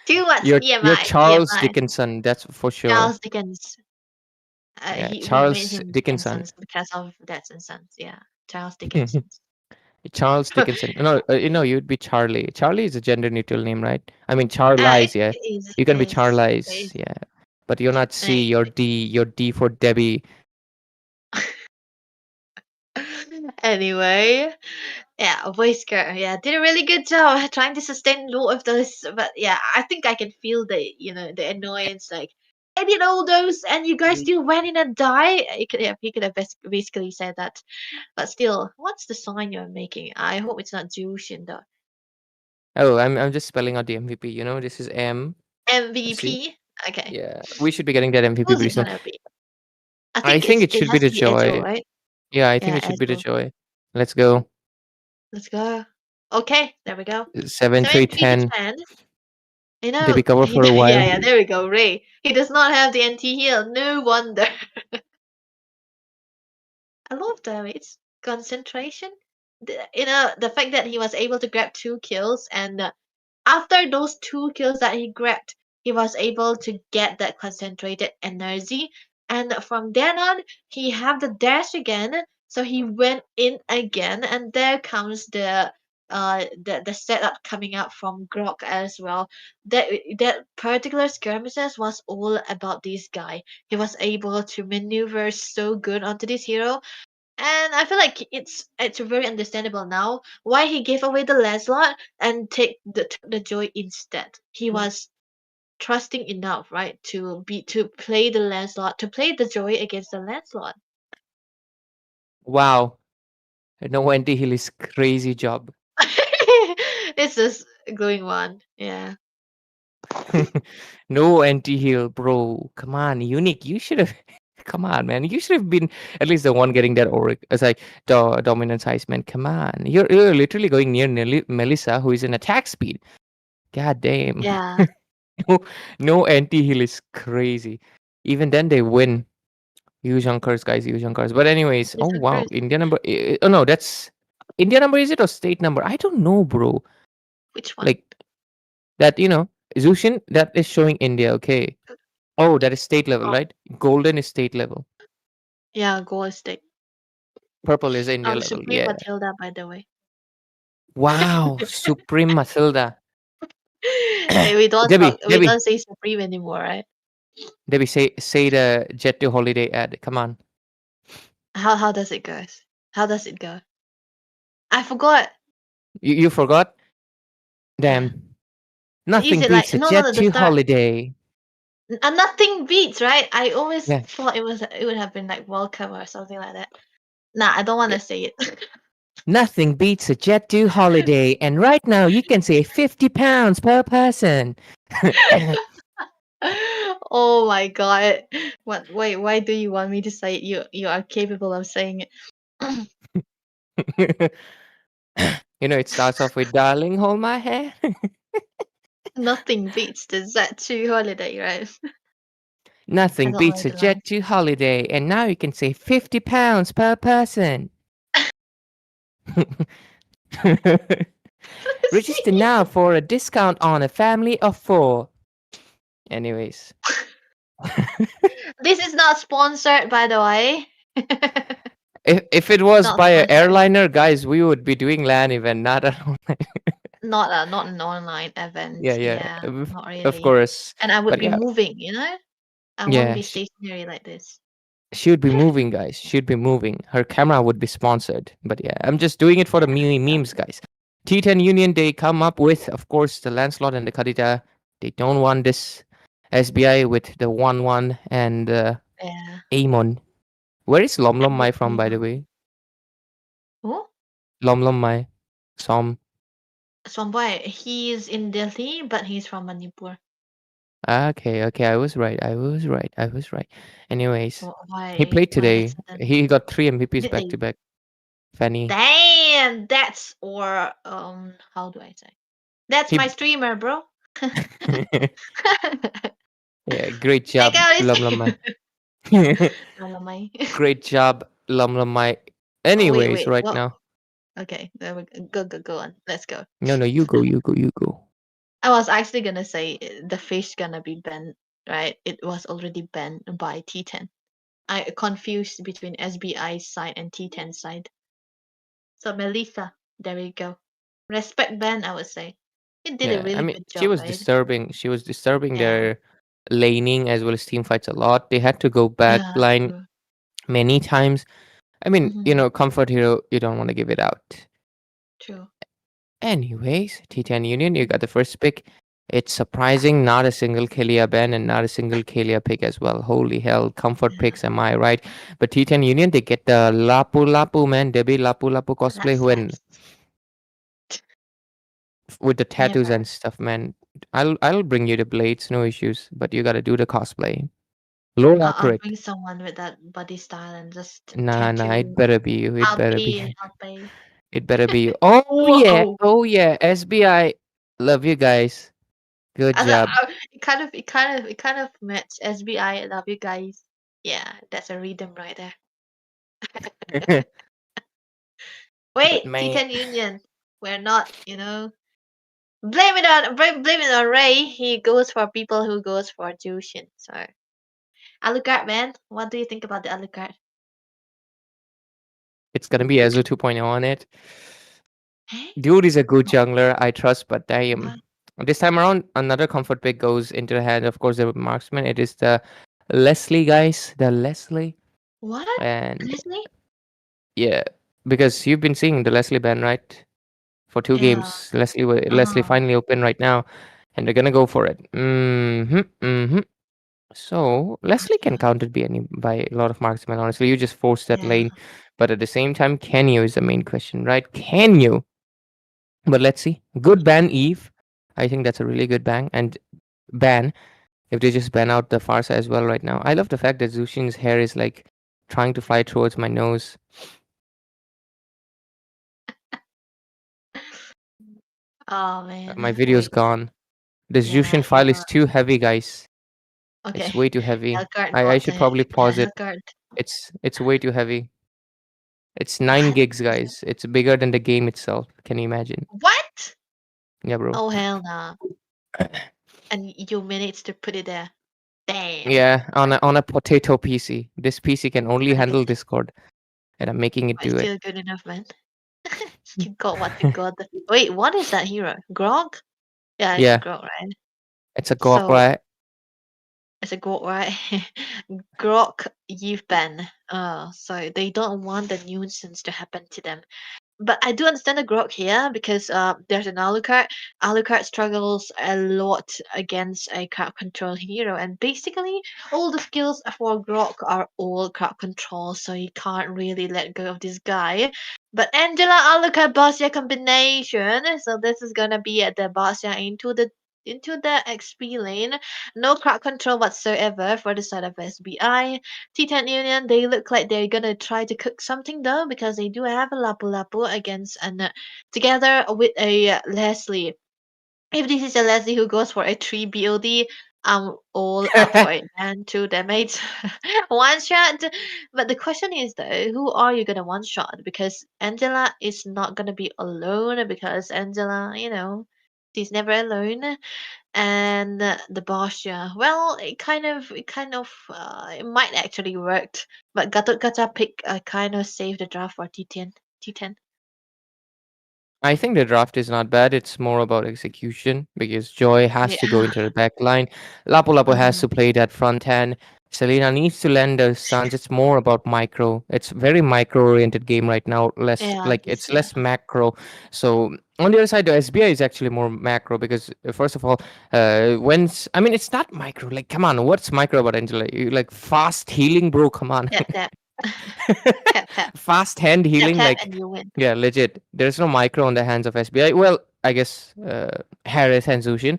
much You're EMI. Charles EMI. Dickinson, that's for sure. Charles Dickens. Charles made him Dickinson. because of Dads and Sons. Yeah, Charles Dickinson. Charles Dickinson. No, you'd be Charlie. Charlie is a gender neutral name, right? I mean, Charlize, yeah. You can be Charlize, yeah. But you're not C, you're D. You're D for Debbie. Anyway, yeah, voice girl, yeah, did a really good job trying to sustain low of those. But yeah, I think I can feel the annoyance. Like, I did all those, and you guys still went in and die. He could have basically said that. But still, what's the sign you're making? I hope it's not Jushin though. Oh, I'm just spelling out the MVP. This is M. Let's see. MVP. Okay, Yeah, we should be getting that MVP who's pretty it soon. gonna be? I I think think it it should be has the to be Edo, Joy. right? Yeah, I think Yeah, it should be the Edo. Joy. Let's go. Let's go. Okay, there we go. 7, 3, 7 3 to 10. 10. They be cover for a Yeah, while. yeah, there we go. Ray. He does not have the anti heal. No wonder. I love its concentration. The fact that he was able to grab 2 kills, and after those 2 kills that he grabbed, he was able to get that concentrated energy. And from then on, he have the dash again. So he went in again, and there comes the setup coming out from Grok as well. That particular skirmishes was all about this guy. He was able to maneuver so good onto this hero, and I feel like it's very understandable now why he gave away the Lancelot and took the Joy instead. He was trusting enough, right, to play the Lancelot, to play the Joy against the Lancelot. Wow. No anti-heal is crazy job. This is going one, yeah. No anti-heal, bro. Come on, Unique. You should have. Come on, man. You should have been at least the one getting that auric. It's like dominance heist, man. Come on. You're literally going near Melissa, who is in attack speed. God damn. Yeah, No anti-heal is crazy. Even then, they win. Huge curse, guys. Huge curse. But anyways, it's oh a wow, curse. India number. Oh no, that's India number. Is it or state number? I don't know, bro. Which one? Like that, Zushin, that is showing India. Okay. Oh, that is state level, Oh, right? Golden is state level. yeah, goal stick. Purple is India level. Supreme Yeah. Matilda, by the way. Wow, Supreme Matilda. Hey, we don't Debbie, talk. We Debbie, don't say Supreme anymore, right? Debbie, say the Jet to Holiday ad. Come on. How does it go? How does it go? I forgot. You forgot? Yeah. Damn. Nothing Is it like beats a no, Jet the to start? Holiday. Nothing beats, right? I always Yeah. thought it would have been like welcome or something like that. Nah, I don't want Yeah. to say it. Nothing beats a Jet to Holiday. And right now you can save 50 pounds per person. Oh my god! What? Wait, why do you want me to say it? You are capable of saying it. It starts off with darling, hold my hand. Nothing beats the Z2 holiday, right? I Nothing don't beats like a the line. Jet to Holiday. And now you can save 50 pounds per person. Register now for a discount on a family of 4. Anyways. This is not sponsored, by the way. If it was Not by an sponsored. airliner, guys, we would be doing LAN event, not an online. Not an online event. Yeah, yeah. Yeah, not Of really. course. And I would But be yeah, moving, I won't yeah, be stationary like this. she would be moving, guys. She'd be moving. Her camera would be sponsored. But yeah, I'm just doing it for the memes, guys. T10 Union, they come up with, of course, the Lancelot and the Kadita. They don't want this SBI with the 1-1 and Yeah. Amon. Where is Lom Lom And Mai from, by the way? who? Lom Lom Mai. Som. Swamboy. He's in Delhi, but he's from Manipur. Okay, I was right. Anyways, So he played why that today. sudden? He got 3 MVPs Did back they? to back. Fanny. Damn, that's how do I say? That's He my streamer, bro. Yeah, great Check job, out his Lom Lom Mai. Malamay. Great job, Lom Lom Mai. Oh Anyways, wait, right what? now. Okay, there we go on. Let's go. No, you go. I was actually gonna say the fish gonna be banned, right? It was already banned by T10. I confused between SBI side and T10 side. So Melissa, there we go. Respect ban, I would say. It did a Yeah, I really mean, good she job, was right? disturbing. She was disturbing Yeah, their laning as well as team fights a lot. They had to go back yeah, line true. many times. I mean, Mhm. comfort hero, you don't want to give it out. True. Anyways, T10 Union, you got the first pick. It's surprising, not a single Kalia ban and not a single Kalia pick as well. Holy hell, comfort Yeah. picks, am I right? But T10 Union, they get the Lapu Lapu, man. Debbie Lapu Lapu cosplay That's when with the tattoos never. and stuff, man. I'll bring you the blades, no issues. But you gotta do the cosplay. Low I'll accurate. bring someone with that body style and just Nah, it tattoo. better be you. It I'll better pay. be. I'll pay. It better be you. Oh yeah, Whoa! oh yeah. SBI, love you guys. Good I, job. it kind of matched SBI. I love you guys. Yeah, that's a rhythm right there. But Wait, man, T10 Union. We're not, blame it on Ray. He goes for people who goes for Jushin. So Alucard, man, what do you think about the Alucard? it's gonna be Ezo 2.0 on it. Eh? Dude is a good jungler, I trust, but What? damn. This time around, another comfort pick goes into the hand. Of course, the marksman. It is the Leslie guys, the Leslie, What? and Leslie? yeah, because you've been seeing the Leslie ban, right? For two Yeah. games, Leslie Uh, finally open right now, and they're gonna go for it. So Leslie can gotcha. counter be any by a lot of marksmen. Honestly, you just force that Yeah. lane, but at the same time, can you is the main question, right? Can you? But let's see. Good ban Eve. I think that's a really good ban. If they just ban out the Farsa as well right now. I love the fact that Zushin's hair is like trying to fly towards my nose. Oh man. My video's Wait. gone. The Yeah, Zushin file is too heavy, guys. It's okay. way too heavy. Hellcard I bought should the probably yeah, pause it. Hellcard. It's way too heavy. It's 9 What? gigs, guys. It's bigger than the game itself. Can you imagine? What? Yeah, bro. Oh hell nah. And you managed to put it there. Damn. Yeah, on a potato PC. This PC can only Okay. handle Discord, and I'm making it But do it. still good enough, man. You got what you got. Wait, what is that hero? Grog? Yeah, it's Yeah, Grog, right? it's a Gawk, So right? it's a Grog, right? Grog youth ban. So they don't want the nuisance to happen to them. But I do understand the Grok here because there's an Alucard. Alucard struggles a lot against a crowd control hero, and basically all the skills for Grok are all crowd control, so you can't really let go of this guy. But Angela Alucard Bastia combination, so this is gonna be at the Bastia into the XP lane. No crowd control whatsoever for the side of SBI. T10 Union, they look like they're gonna try to cook something though because they do have a Lapu Lapu against and together with a Leslie. If this is a Leslie who goes for a 3 BOD, I'm all up for it, man. 2 damage, one shot. But the question is though, who are you gonna one shot? Because Angela is not gonna be alone because Angela, she's never alone. And the Bastia, well, it might actually worked, but Gatot pick kind of saved the draft for T10. T10. I think the draft is not bad. It's more about execution because Joy has Yeah. to go into the back line. Lapu Lapu has Uh-huh. to play that front hand. Selena needs to lend the stance. It's more about micro. It's very micro oriented game right now. Less Yeah, like this it's yeah. less macro. So on the other side, the SBI is actually more macro because first of all, I mean it's not micro. Like come on, what's micro about Angela? Like fast healing, bro. Come on. Tap tap tap tap Fast hand tap healing, tap, like and you win. yeah, legit. There's no micro on the hands of SBI. Well, I guess Harris and Zushin,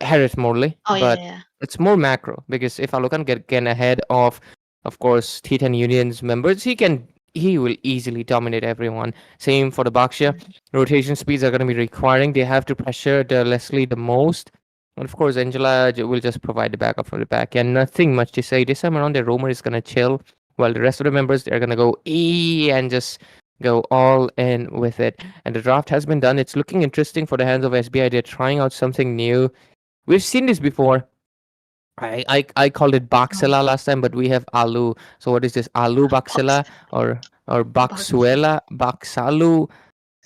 Harris morely, Oh yeah, but yeah. it's more macro because if Alokan get ahead of course, T10 Union's members, he will easily dominate everyone. Same for the Baksha. Mhm. Rotation speeds are going to be requiring. They have to pressure the Leslie the most. And of course, Angela will just provide the backup from the back. And nothing much to say. This time around, the Roamer is going to chill, while the rest of the members, they're going to go E and just go all in with it. And the draft has been done. It's looking interesting for the hands of SBI. They're trying out something new. We've seen this before. I called it Oh, Baxela last time, but we have Alu. So what is this? Alu box Baxela or box Baxuela? Baxalu?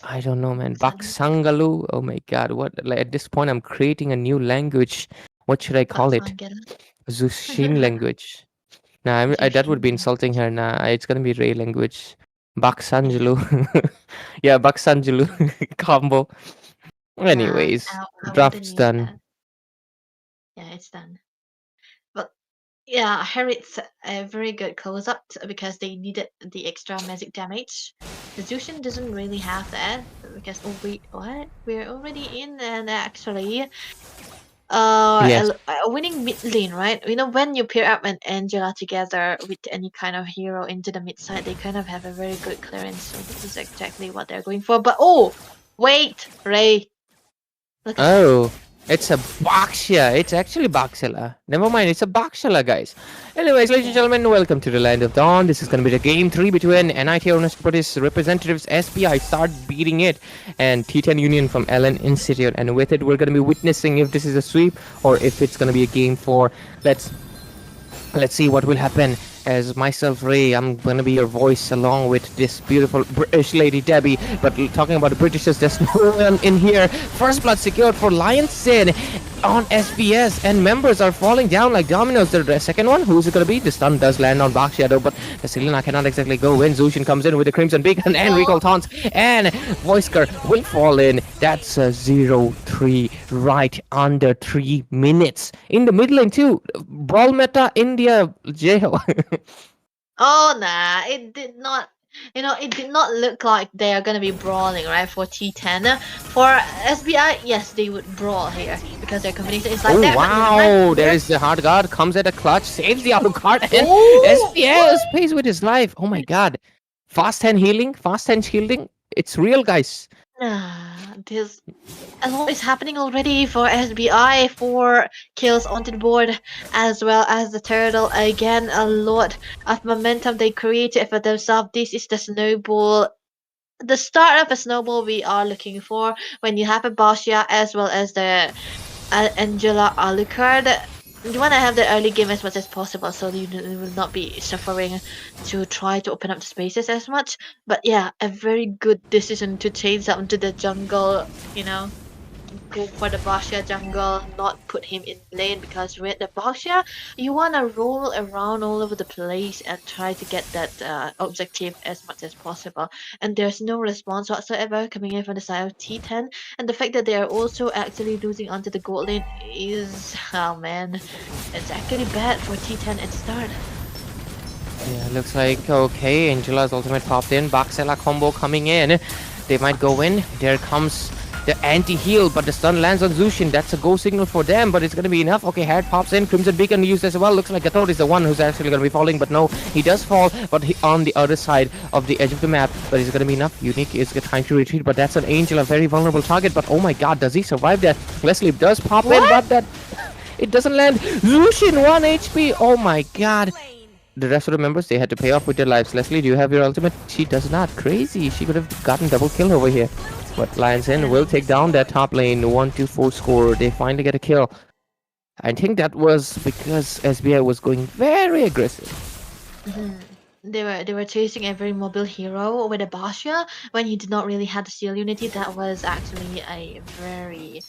I don't know, man. salute Baxangalu? Oh my god. What like at this point I'm creating a new language. What should I call box it? angel. Zushin language. Nah, that would be insulting her. Nah, it's gonna be Ray language. Baksanjulu. Yeah, Baksanjulu combo. Nah, Anyways, I wouldn't draft's use done. that. Yeah, it's done. But yeah, I heard it's a very good close up because they needed the extra magic damage. The Zushin doesn't really have that because oh wait, what? We're already in and actually Yes. winning mid lane, right? You know, when you pair up an Angela together with any kind of hero into the mid side, they kind of have a very good clearance. So this is exactly what they're going for. But oh, wait, Ray, look at that. Oh, it's a Bakshia. It's actually Bakshila. Never mind, it's a Bakshila, guys. Anyways, ladies and gentlemen, welcome to the Land of Dawn. This is going to be the game 3 between NIT Arunachal Pradesh representatives SPI start beating it and T10 Union from LN Institute. And with it, we're going to be witnessing if this is a sweep or if it's going to be a game 4. Let's see what will happen. As myself, Ray, I'm gonna be your voice along with this beautiful British lady Debbie. But talking about the Britishers, there's no one in here. First blood secured for Lion Sin on SBS, and members are falling down like dominoes. The second one, who's it gonna be? The stun does land on Bak Shadow, but the Selena cannot exactly go in. Zushin comes in with the Crimson Beacon and Recall Taunts, and Voisker will fall in. That's a 0-3 right under 3 minutes. In the mid lane too, Brawl Meta India jail. Oh nah, it did not. You know, it did not look like they are gonna be brawling, right? For T10, for SBI, yes, they would brawl here because their combination is like Oh that. but wow, there here- is the hard guard, comes at a clutch, saves the auto card, and Ooh. SPS pays with his life. Oh my god. Fast hand healing, fast hand shielding. It's real, guys. This a lot is happening already for SBI. 4 kills onto the board, as well as the turtle. Again, a lot of momentum they created for themselves. This is the snowball. The start of a snowball we are looking for when you have a Bashia as well as the Angela Alucard. You want to have the early game as much as possible so you will not be suffering to try to open up the spaces as much. But yeah, a very good decision to change up into the jungle, you know. Go for the Bashia jungle, not put him in lane because with the Bashia, you want to roll around all over the place and try to get that objective as much as possible. And there's no response whatsoever coming in from the side of T10. And the fact that they are also actually losing onto the gold lane is, oh man, it's actually bad for T10 at the start. Yeah, looks like okay. Angela's ultimate popped in. Baxella combo coming in. They might go in. There comes the anti-heal, but the stun lands on Zushin. That's a go signal for them, but it's going to be enough. Okay, Head pops in. Crimson Beacon used as well. Looks like Gator is the one who's actually going to be falling, but no, he does fall, but he on the other side of the edge of the map. But it's going to be enough. Unique is trying to retreat, but that's an Angel, a very vulnerable target. But oh my god, does he survive that? Leslie does pop in, but that it doesn't land. Zushin 1 HP. Oh my god. The rest of the members, they had to pay off with their lives. Leslie, do you have your ultimate? She does not. Crazy. She could have gotten double kill over here. But Lions Inn will take down that top lane 1-4 score. They finally get a kill. I think that was because SBI was going very aggressive. They were chasing a very mobile hero with a Bashia when he did not really have the steel unity. That was actually a very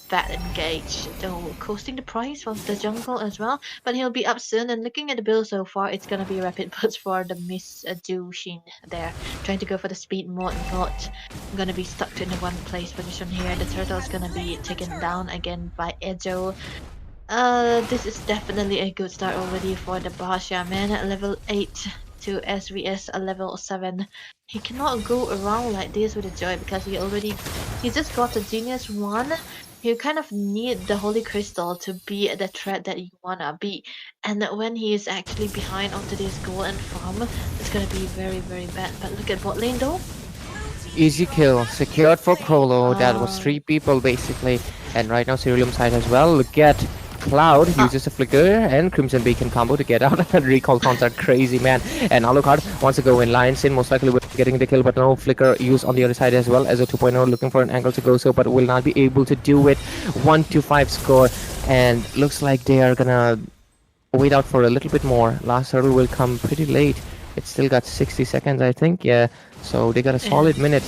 bad engage, though costing the price from the jungle as well. But he'll be up soon. And looking at the build so far, it's gonna be a rapid push for the Miss Jushin there, trying to go for the speed mode. Not gonna be stuck in a one place position here. The turtle's gonna be taken down again by Ejo. This is definitely a good start already for the Bashia man at level 8 to SVS a level 7. He cannot go around like this with a Joy because he just got the Genius 1. You kind of need the Holy Crystal to be the threat that you wanna be. And when he is actually behind onto this golden farm, it's gonna be very, very bad. But look at bot lane though. Easy kill. Secured for Crollo. That was 3 people basically. And right now Ceruleum side as well. Look at Cloud uses a flicker and Crimson Beacon combo to get out. Recall taunts are crazy, man. And Alucard wants to go in. Lion Sin most likely getting the kill, but no flicker use on the other side as well as a 2.0 looking for an angle to go so, but will not be able to do it. 1-5 score, and looks like they are gonna wait out for a little bit more. Last hurdle will come pretty late. It's still got 60 seconds, I think. Yeah, so they got a solid minute.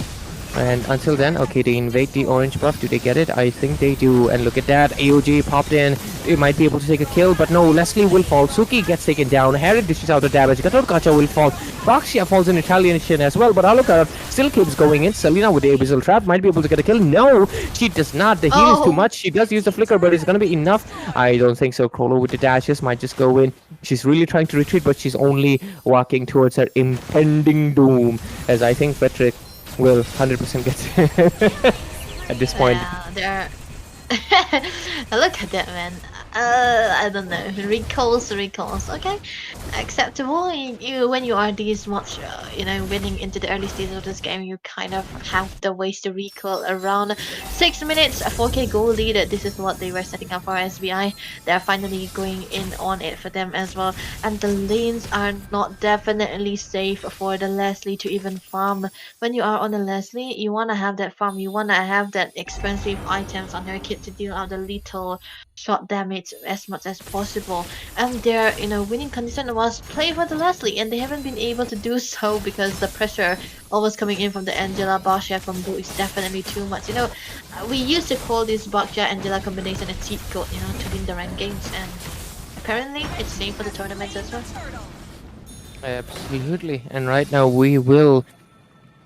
And until then, okay, they invade the orange buff. Do they get it? I think they do. And look at that. AOG popped in. They might be able to take a kill, but no, Leslie will fall. Suki gets taken down. Harry dishes out the damage. Gacha will fall. Baxia falls in retaliation as well, but Alucard still keeps going in. Selena with the Abyssal Trap might be able to get a kill. No, she does not. The heal is too much. She does use the flicker, but it's going to be enough. I don't think so. Krolo with the dashes might just go in. She's really trying to retreat, but she's only walking towards her impending doom, as I think Patrick will 100% get at this point. Yeah, they're... Look at that, man. I don't know. Recalls. Okay, acceptable. When you are this much, winning into the early stages of this game, you kind of have the ways to recall around 6 minutes. A 4K goal lead. This is what they were setting up for SBI. They're finally going in on it for them as well. And the lanes are not definitely safe for the Leslie to even farm. When you are on the Leslie, you wanna have that farm. You wanna have that expensive items on your kit to deal out the little shot damage as much as possible, and their winning condition was play for the Leslie, and they haven't been able to do so because the pressure always coming in from the Angela Baxia combo is definitely too much. We used to call this Baxia Angela combination a cheat code, to win the ranked games, and apparently it's same for the tournaments as well. Absolutely, and right now we will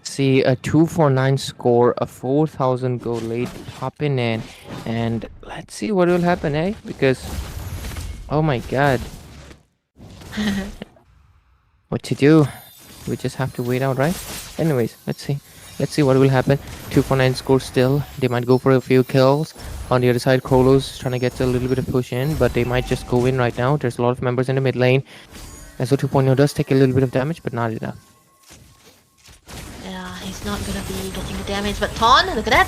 see a 249 score, a 4,000 goal lead popping in, and let's see what will happen, because oh my god, what to do? We just have to wait out, right? Anyways, let's see what will happen. 249 score still. They might go for a few kills. On the other side, Krolo's trying to get a little bit of push in, but they might just go in right now. There's a lot of members in the mid lane. So 2.0 does take a little bit of damage, but not enough. He's not gonna be getting the damage, but Ton, look at that!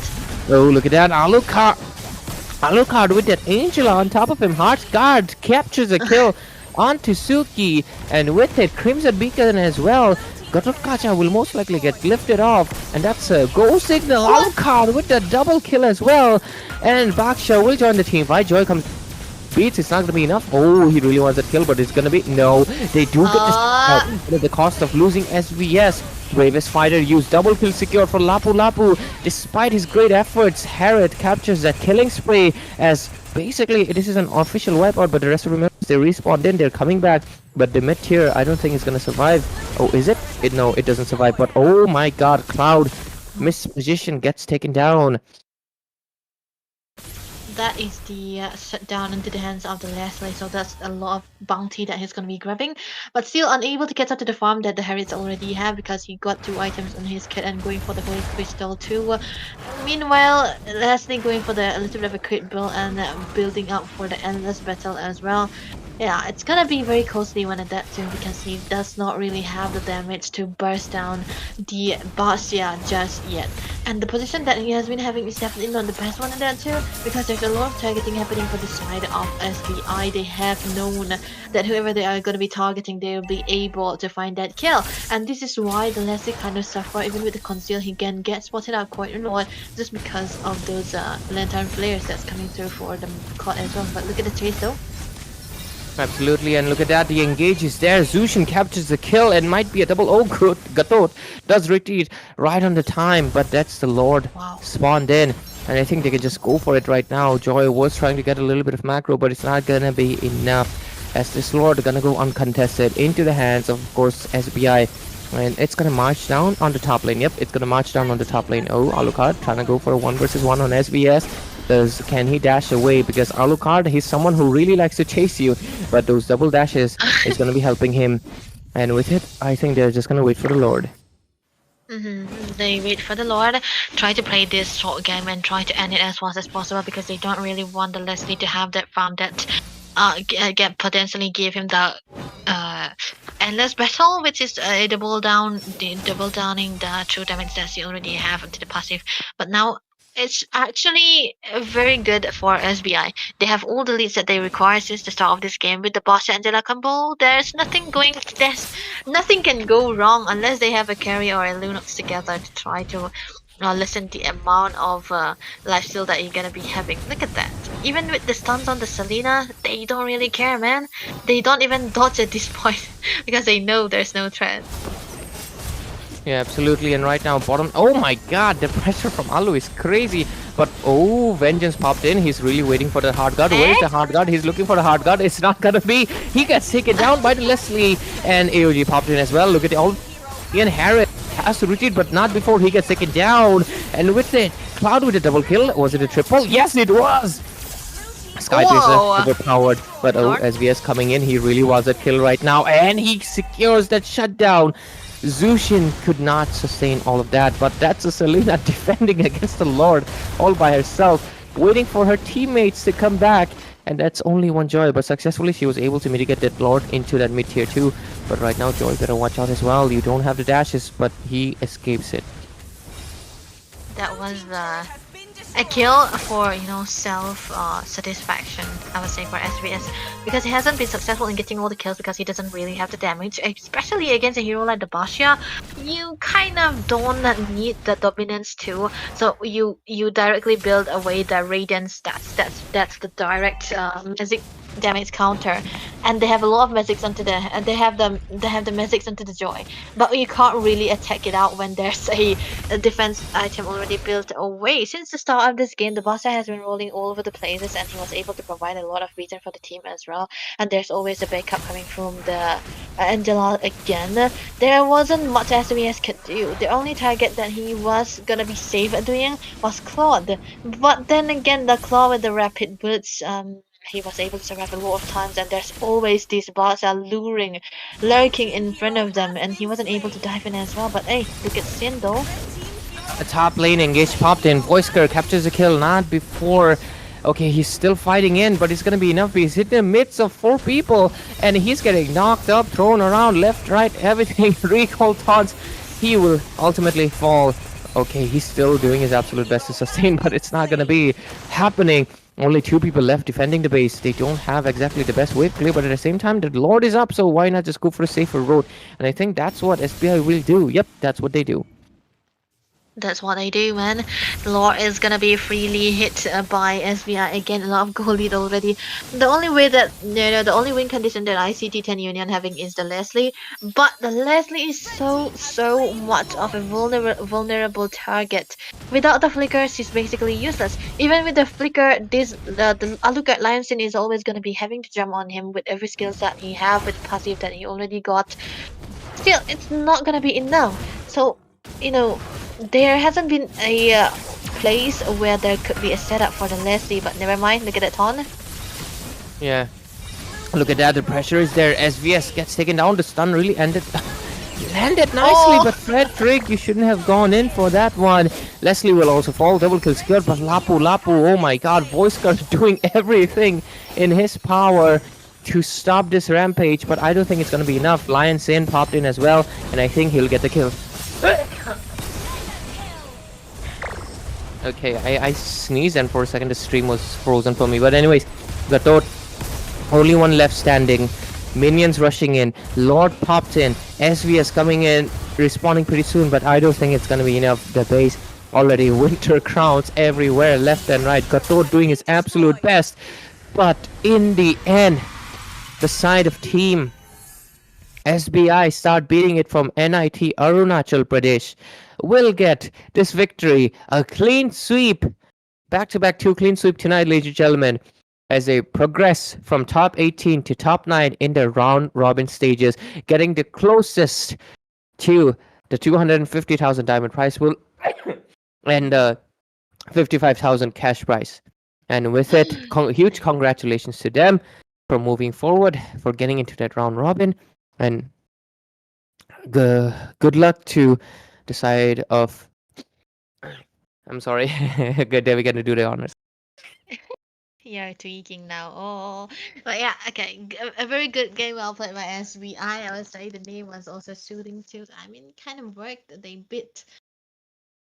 Oh, look at that! Alucard with that Angela on top of him. Heart's Guard captures a kill onto Suki, and with it, Crimson Beacon as well. Gacha will most likely get lifted off, and that's a go signal. Alucard with the double kill as well, and Baxia will join the team. Right, Joy comes. Beats, it's not gonna be enough. Oh, he really wants that kill, but it's gonna be no. They do get this at the cost of losing SVS. Bravest fighter used double kill secured for Lapu. Despite his great efforts, Harriet captures that killing spree, as basically this is an official wipeout, but the rest of the members, they respawned in, they're coming back, but the mid tier I don't think is gonna survive. Oh, is it? No, it doesn't survive, but oh my god, Cloud misposition gets taken down. That is the shut down into the hands of the Leslie, so that's a lot of bounty that he's going to be grabbing, but still unable to get up to the farm that the Harriets already have because he got 2 items on his kit and going for the Holy Crystal too. Meanwhile, Leslie going for a little bit of a crit build and building up for the endless battle as well. Yeah, it's gonna be very costly when at that too, because he does not really have the damage to burst down the Baxia just yet. And the position that he has been having is definitely not the best one in that too, because there's a lot of targeting happening for the side of SBI. They have known that whoever they are going to be targeting, they will be able to find that kill. And this is why the Leslie kind of suffer, even with the conceal, he can get spotted out quite a lot just because of those lantern flares that's coming through for the caught as well. But look at the chase though. Absolutely, and look at that, the engage is there. Zushin captures the kill and might be a double. Oh, Gatot does retreat right on the time, but that's the Lord spawned in, and I think they can just go for it right now. Joy was trying to get a little bit of macro, but it's not gonna be enough, as this Lord gonna go uncontested into the hands of course, SBI, and it's gonna march down on the top lane. Yep, it's gonna march down on the top lane. Oh, Alucard trying to go for a 1 versus 1 on SVS. Can he dash away? Because Alucard, he's someone who really likes to chase you, but those double dashes is going to be helping him. And with it, I think they're just going to wait for the Lord. They wait for the Lord, try to play this short game and try to end it as fast as possible, because they don't really want the Leslie to have that farm that potentially give him the endless battle, which is double downing the true damage that he already have to the passive. But now it's actually very good for SBI. They have all the leads that they require since the start of this game. With the Baxia Angela combo, there's nothing can go wrong unless they have a carry or a Lunox together to try to lessen the amount of lifesteal that you're gonna be having. Look at that. Even with the stuns on the Selena, they don't really care, man. They don't even dodge at this point because they know there's no threat. Yeah, absolutely. And right now, bottom. Oh my god, the pressure from Alu is crazy. But oh, Vengeance popped in. He's really waiting for the hard guard. Where's the hard guard? He's looking for the hard guard. It's not gonna be. He gets taken down by the Leslie. And AOG popped in as well. Look at the all. Ian Harris has to retreat, but not before he gets taken down. And with it, Cloud with a double kill. Was it a triple? Yes, it was. Skytracer overpowered, but oh, SVS coming in, he really was a kill right now, and he secures that shutdown. Zushin could not sustain all of that, but that's a Selena defending against the Lord all by herself, waiting for her teammates to come back, and that's only one Joy, but successfully she was able to mitigate that Lord into that mid tier 2, but right now Joy better watch out as well. You don't have the dashes, but he escapes it. That was a kill for, you know, self satisfaction, I would say, for SVS, because he hasn't been successful in getting all the kills because he doesn't really have the damage, especially against a hero like the Bastia. You kind of don't need the dominance too, so you directly build away the Radiance. That's the direct magic damage counter, and they have a lot of magics onto the they have the magics onto the Joy, but you can't really attack it out when there's a defense item already built away. Since the start of this game, the Basta has been rolling all over the places, and he was able to provide a lot of reason for the team as well. And there's always a backup coming from the Angela again. There wasn't much SVS could do. The only target that he was gonna be safe at doing was Claude. But then again, the Claw with the rapid boots, he was able to survive a lot of times, and there's always these bars are lurking in front of them, and he wasn't able to dive in as well. But hey, look at Sin though. A top lane engage popped in. Voisker captures a kill, not before. Okay, he's still fighting in, but it's gonna be enough. He's hit in the midst of 4 people, and he's getting knocked up, thrown around, left, right, everything. Recall taunts. He will ultimately fall. Okay, he's still doing his absolute best to sustain, but it's not gonna be happening. Only 2 people left defending the base. They don't have exactly the best wave clear, but at the same time, the Lord is up, so why not just go for a safer road? And I think that's what SBI will do. Yep, that's what they do. That's what they do, man. Lord is gonna be freely hit by SVI again. A lot of goal lead already. The only way that, you know, the only win condition that I see T10 Union having is the Leslie, but the Leslie is so much of a vulnerable target. Without the flicker, she's basically useless. Even with the flicker, the Alucard Lionson is always gonna be having to jump on him with every skills that he have, with passive that he already got. Still, it's not gonna be enough. So, you know, there hasn't been a place where there could be a setup for the Leslie, but never mind. Look at that taunt. Yeah. Look at that, the pressure is there. SVS gets taken down. The stun really ended. Landed nicely, but Frederick, you shouldn't have gone in for that one. Leslie will also fall. Double kill secured, but Lapu, oh my god. Voiceguard doing everything in his power to stop this rampage, but I don't think it's going to be enough. Lion Sin popped in as well, and I think he'll get the kill. Okay, I sneezed, and for a second the stream was frozen for me. But anyways, Gatot, only one left standing. Minions rushing in. Lord popped in. SVS coming in, respawning pretty soon, but I don't think it's gonna be enough. The base already winter crowns everywhere, left and right. Gatot doing his absolute best, but in the end, the side of team SBI start beating it from NIT Arunachal Pradesh will get this victory, a clean sweep, back-to-back 2 clean sweep tonight, ladies and gentlemen, as they progress from top 18 to top 9 in the round robin stages, getting the closest to the 250,000 diamond prize pool and 55,000 cash prize. And with it, huge congratulations to them for moving forward, for getting into that round robin, and good luck to the side of. I'm sorry. Good day. We're gonna do the honors. You're tweaking now. Oh, but yeah, okay. A very good game, well played by SBI. I would say the name was also suiting to. I mean, it kind of worked. They bit.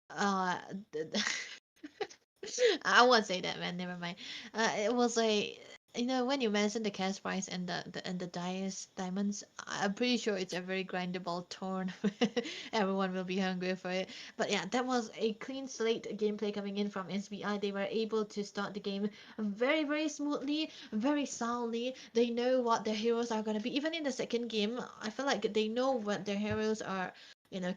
Uh, I won't say that, man. Never mind. It was a. You know, when you mentioned the cash prize and the diaz diamonds, I'm pretty sure it's a very grindable torn. Everyone will be hungry for it. But yeah, that was a clean slate gameplay coming in from SBI. They were able to start the game very smoothly, very soundly. They know what their heroes are gonna be. Even in the second game, I feel like they know what their heroes are.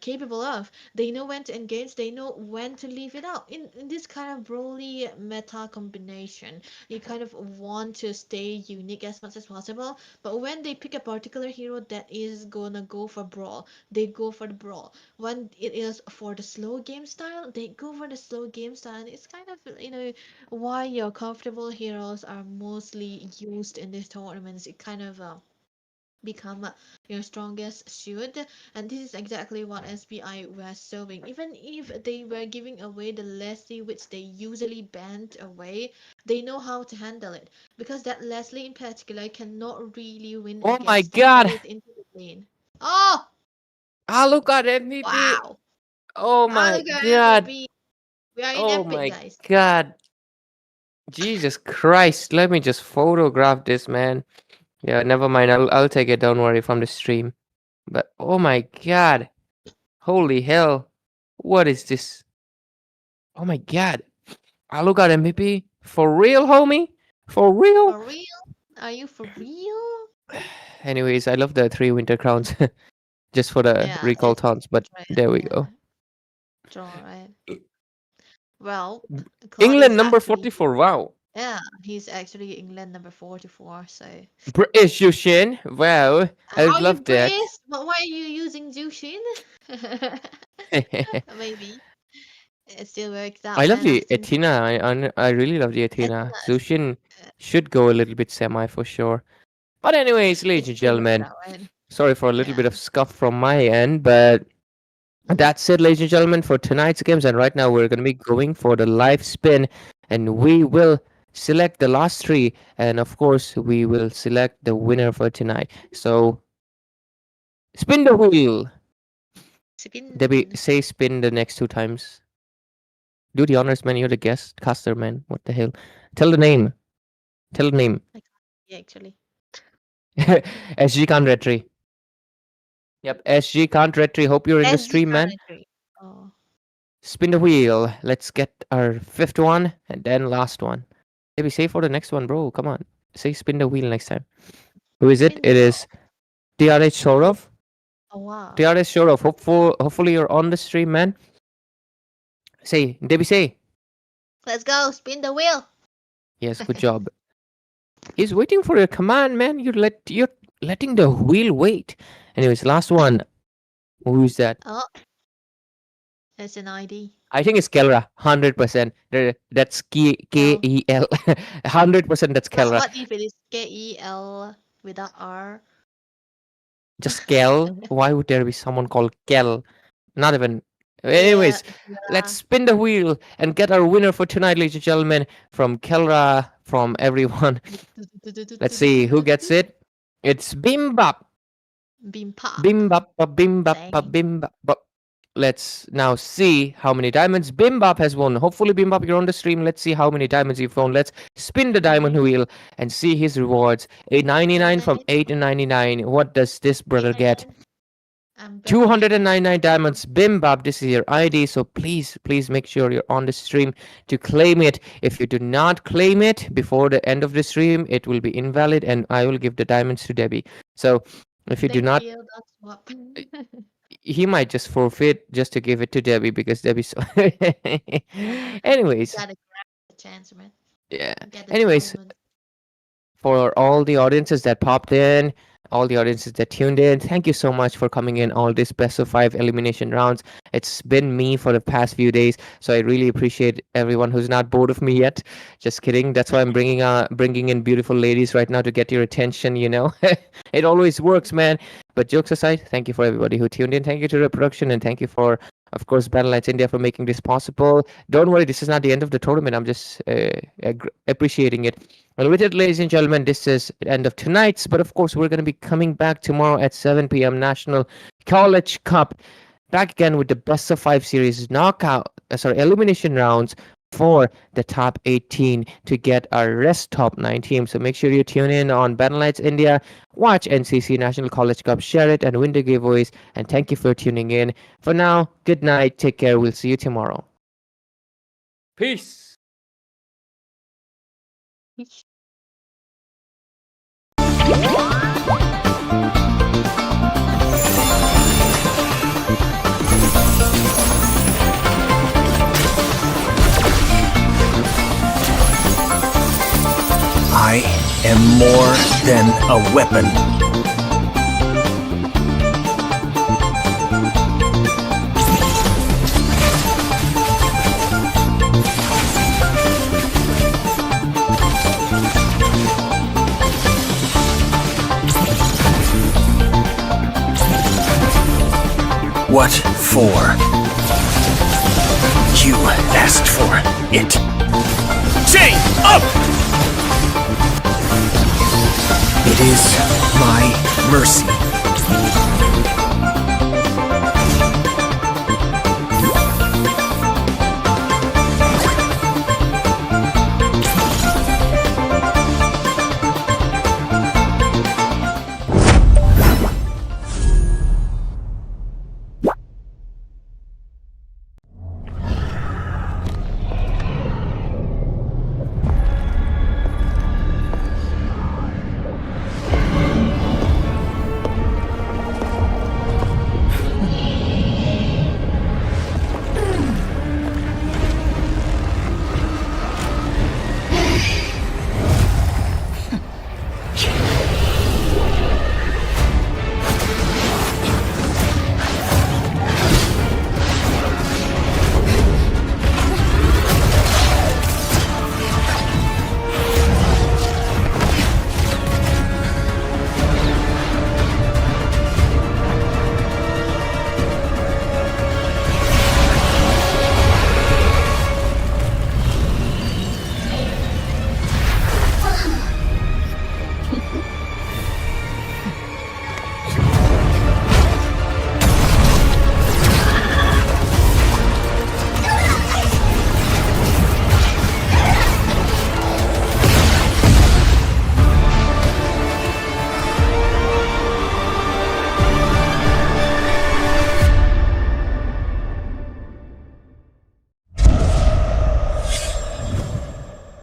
capable of. They know when to engage, they know when to leave it out. In this kind of broly meta combination, you kind of want to stay unique as much as possible, but when they pick a particular hero that is gonna go for brawl, they go for the brawl. When it is for the slow game style, they go for the slow game style, and it's kind of why your comfortable heroes are mostly used in these tournaments. It kind of become your strongest suit, and this is exactly what SBI was showing. Even if they were giving away the Leslie, which they usually banned away, they know how to handle it, because that Leslie in particular cannot really win Oh my against god! carries into the lane. Oh Alucard MVP! wow! Oh my Aluga god! MVP. We are in Oh epic, my guys. god! Jesus Christ! Let me just photograph this, man. Yeah, never mind. I'll take it. Don't worry, from the stream. But oh my god! Holy hell! What is this? Oh my god! Alucard MVP for real, homie? For real? For real? Are you for real? Anyways, I love the 3 winter crowns just for the Yeah, recall it's taunts. But right. there we Yeah, go. draw right. Well, Claude England is number actually 44. Wow. yeah, he's actually England number 44. So British Yushin. Wow. I how would you love that. British? But why are you using Jushin? Maybe it still works out, I love man. I've the seen Athena. I really love the Athena. Athena's. Zushin should go a little bit semi for sure. But anyways, It ladies and still works gentlemen, out, right? sorry for a little Yeah. bit of scuff from my end, but that's it, ladies and gentlemen, for tonight's games. And right now we're going to be going for the live spin, and we will select the last 3, and of course we will select the winner for tonight. So spin the wheel. Debbie, Spin. say spin the next 2 times. Do the honors, man. You're the guest caster, man. What the hell? Tell the name. Tell the name. Yeah, actually. SG can't retry. Yep, SG can't retry. Hope you're in the SG stream, man. Carnetry. Oh. Spin the wheel. Let's get our 5th one and then last one. Maybe say for the next one, bro. Come on. Say spin the wheel next time. Who is it? Spin the It wheel. is TRH Shorov. Oh wow. TRH Shorov. Hopefully you're on the stream, man. Say, Debbie, say. Let's go. Spin the wheel. Yes, good job. He's waiting for your command, man. You're letting the wheel wait. Anyways, last one. Who is that? Oh. That's an ID. I think it's Kelra. 100%. That's Kel. 100% that's Kelra. What if it is Kel without R? Just Kel. Why would there be someone called Kel? Not even. Anyways, let's spin the wheel and get our winner for tonight, ladies and gentlemen. From Kelra, from everyone. Let's see who gets it. It's Bimbap. Bimbap. Bimbap. Bimbap. Let's now see how many diamonds Bimbap has won. Hopefully, Bimbap, you're on the stream. Let's see how many diamonds you've won. Let's spin the diamond wheel and see his rewards. 899 from 899. What does this brother get? 299 diamonds. Bimbap, this is your ID. So please make sure you're on the stream to claim it. If you do not claim it before the end of the stream, it will be invalid and I will give the diamonds to Debbie. So if you do not, he might just forfeit just to give it to Debbie because Debbie's so anyways. Gotta grab the chance, man. Yeah. Anyways, diamond. For all the audiences that popped in, all the audiences that tuned in, thank you so much for coming in all this best of 5 elimination rounds. It's been me for the past few days, so I really appreciate everyone who's not bored of me yet. Just kidding. That's why I'm bringing in beautiful ladies right now to get your attention, you know. It always works, man. But jokes aside, thank you for everybody who tuned in. Thank you to the production, and thank you for, of course, Battleknights India for making this possible. Don't worry, this is not the end of the tournament. I'm just appreciating it. Well, with it, ladies and gentlemen, this is the end of tonight's. But of course, we're going to be coming back tomorrow at 7 p.m. National College Cup. Back again with the best of 5 series elimination rounds for the top 18 to get our rest top 9 teams. So make sure you tune in on Battleknights India, watch NCC National College Cup, share it, and win the giveaways. And thank you for tuning in. For now, good night. Take care. We'll see you tomorrow. Peace. am more than a weapon. What for? You asked for it. Chain up! It is my mercy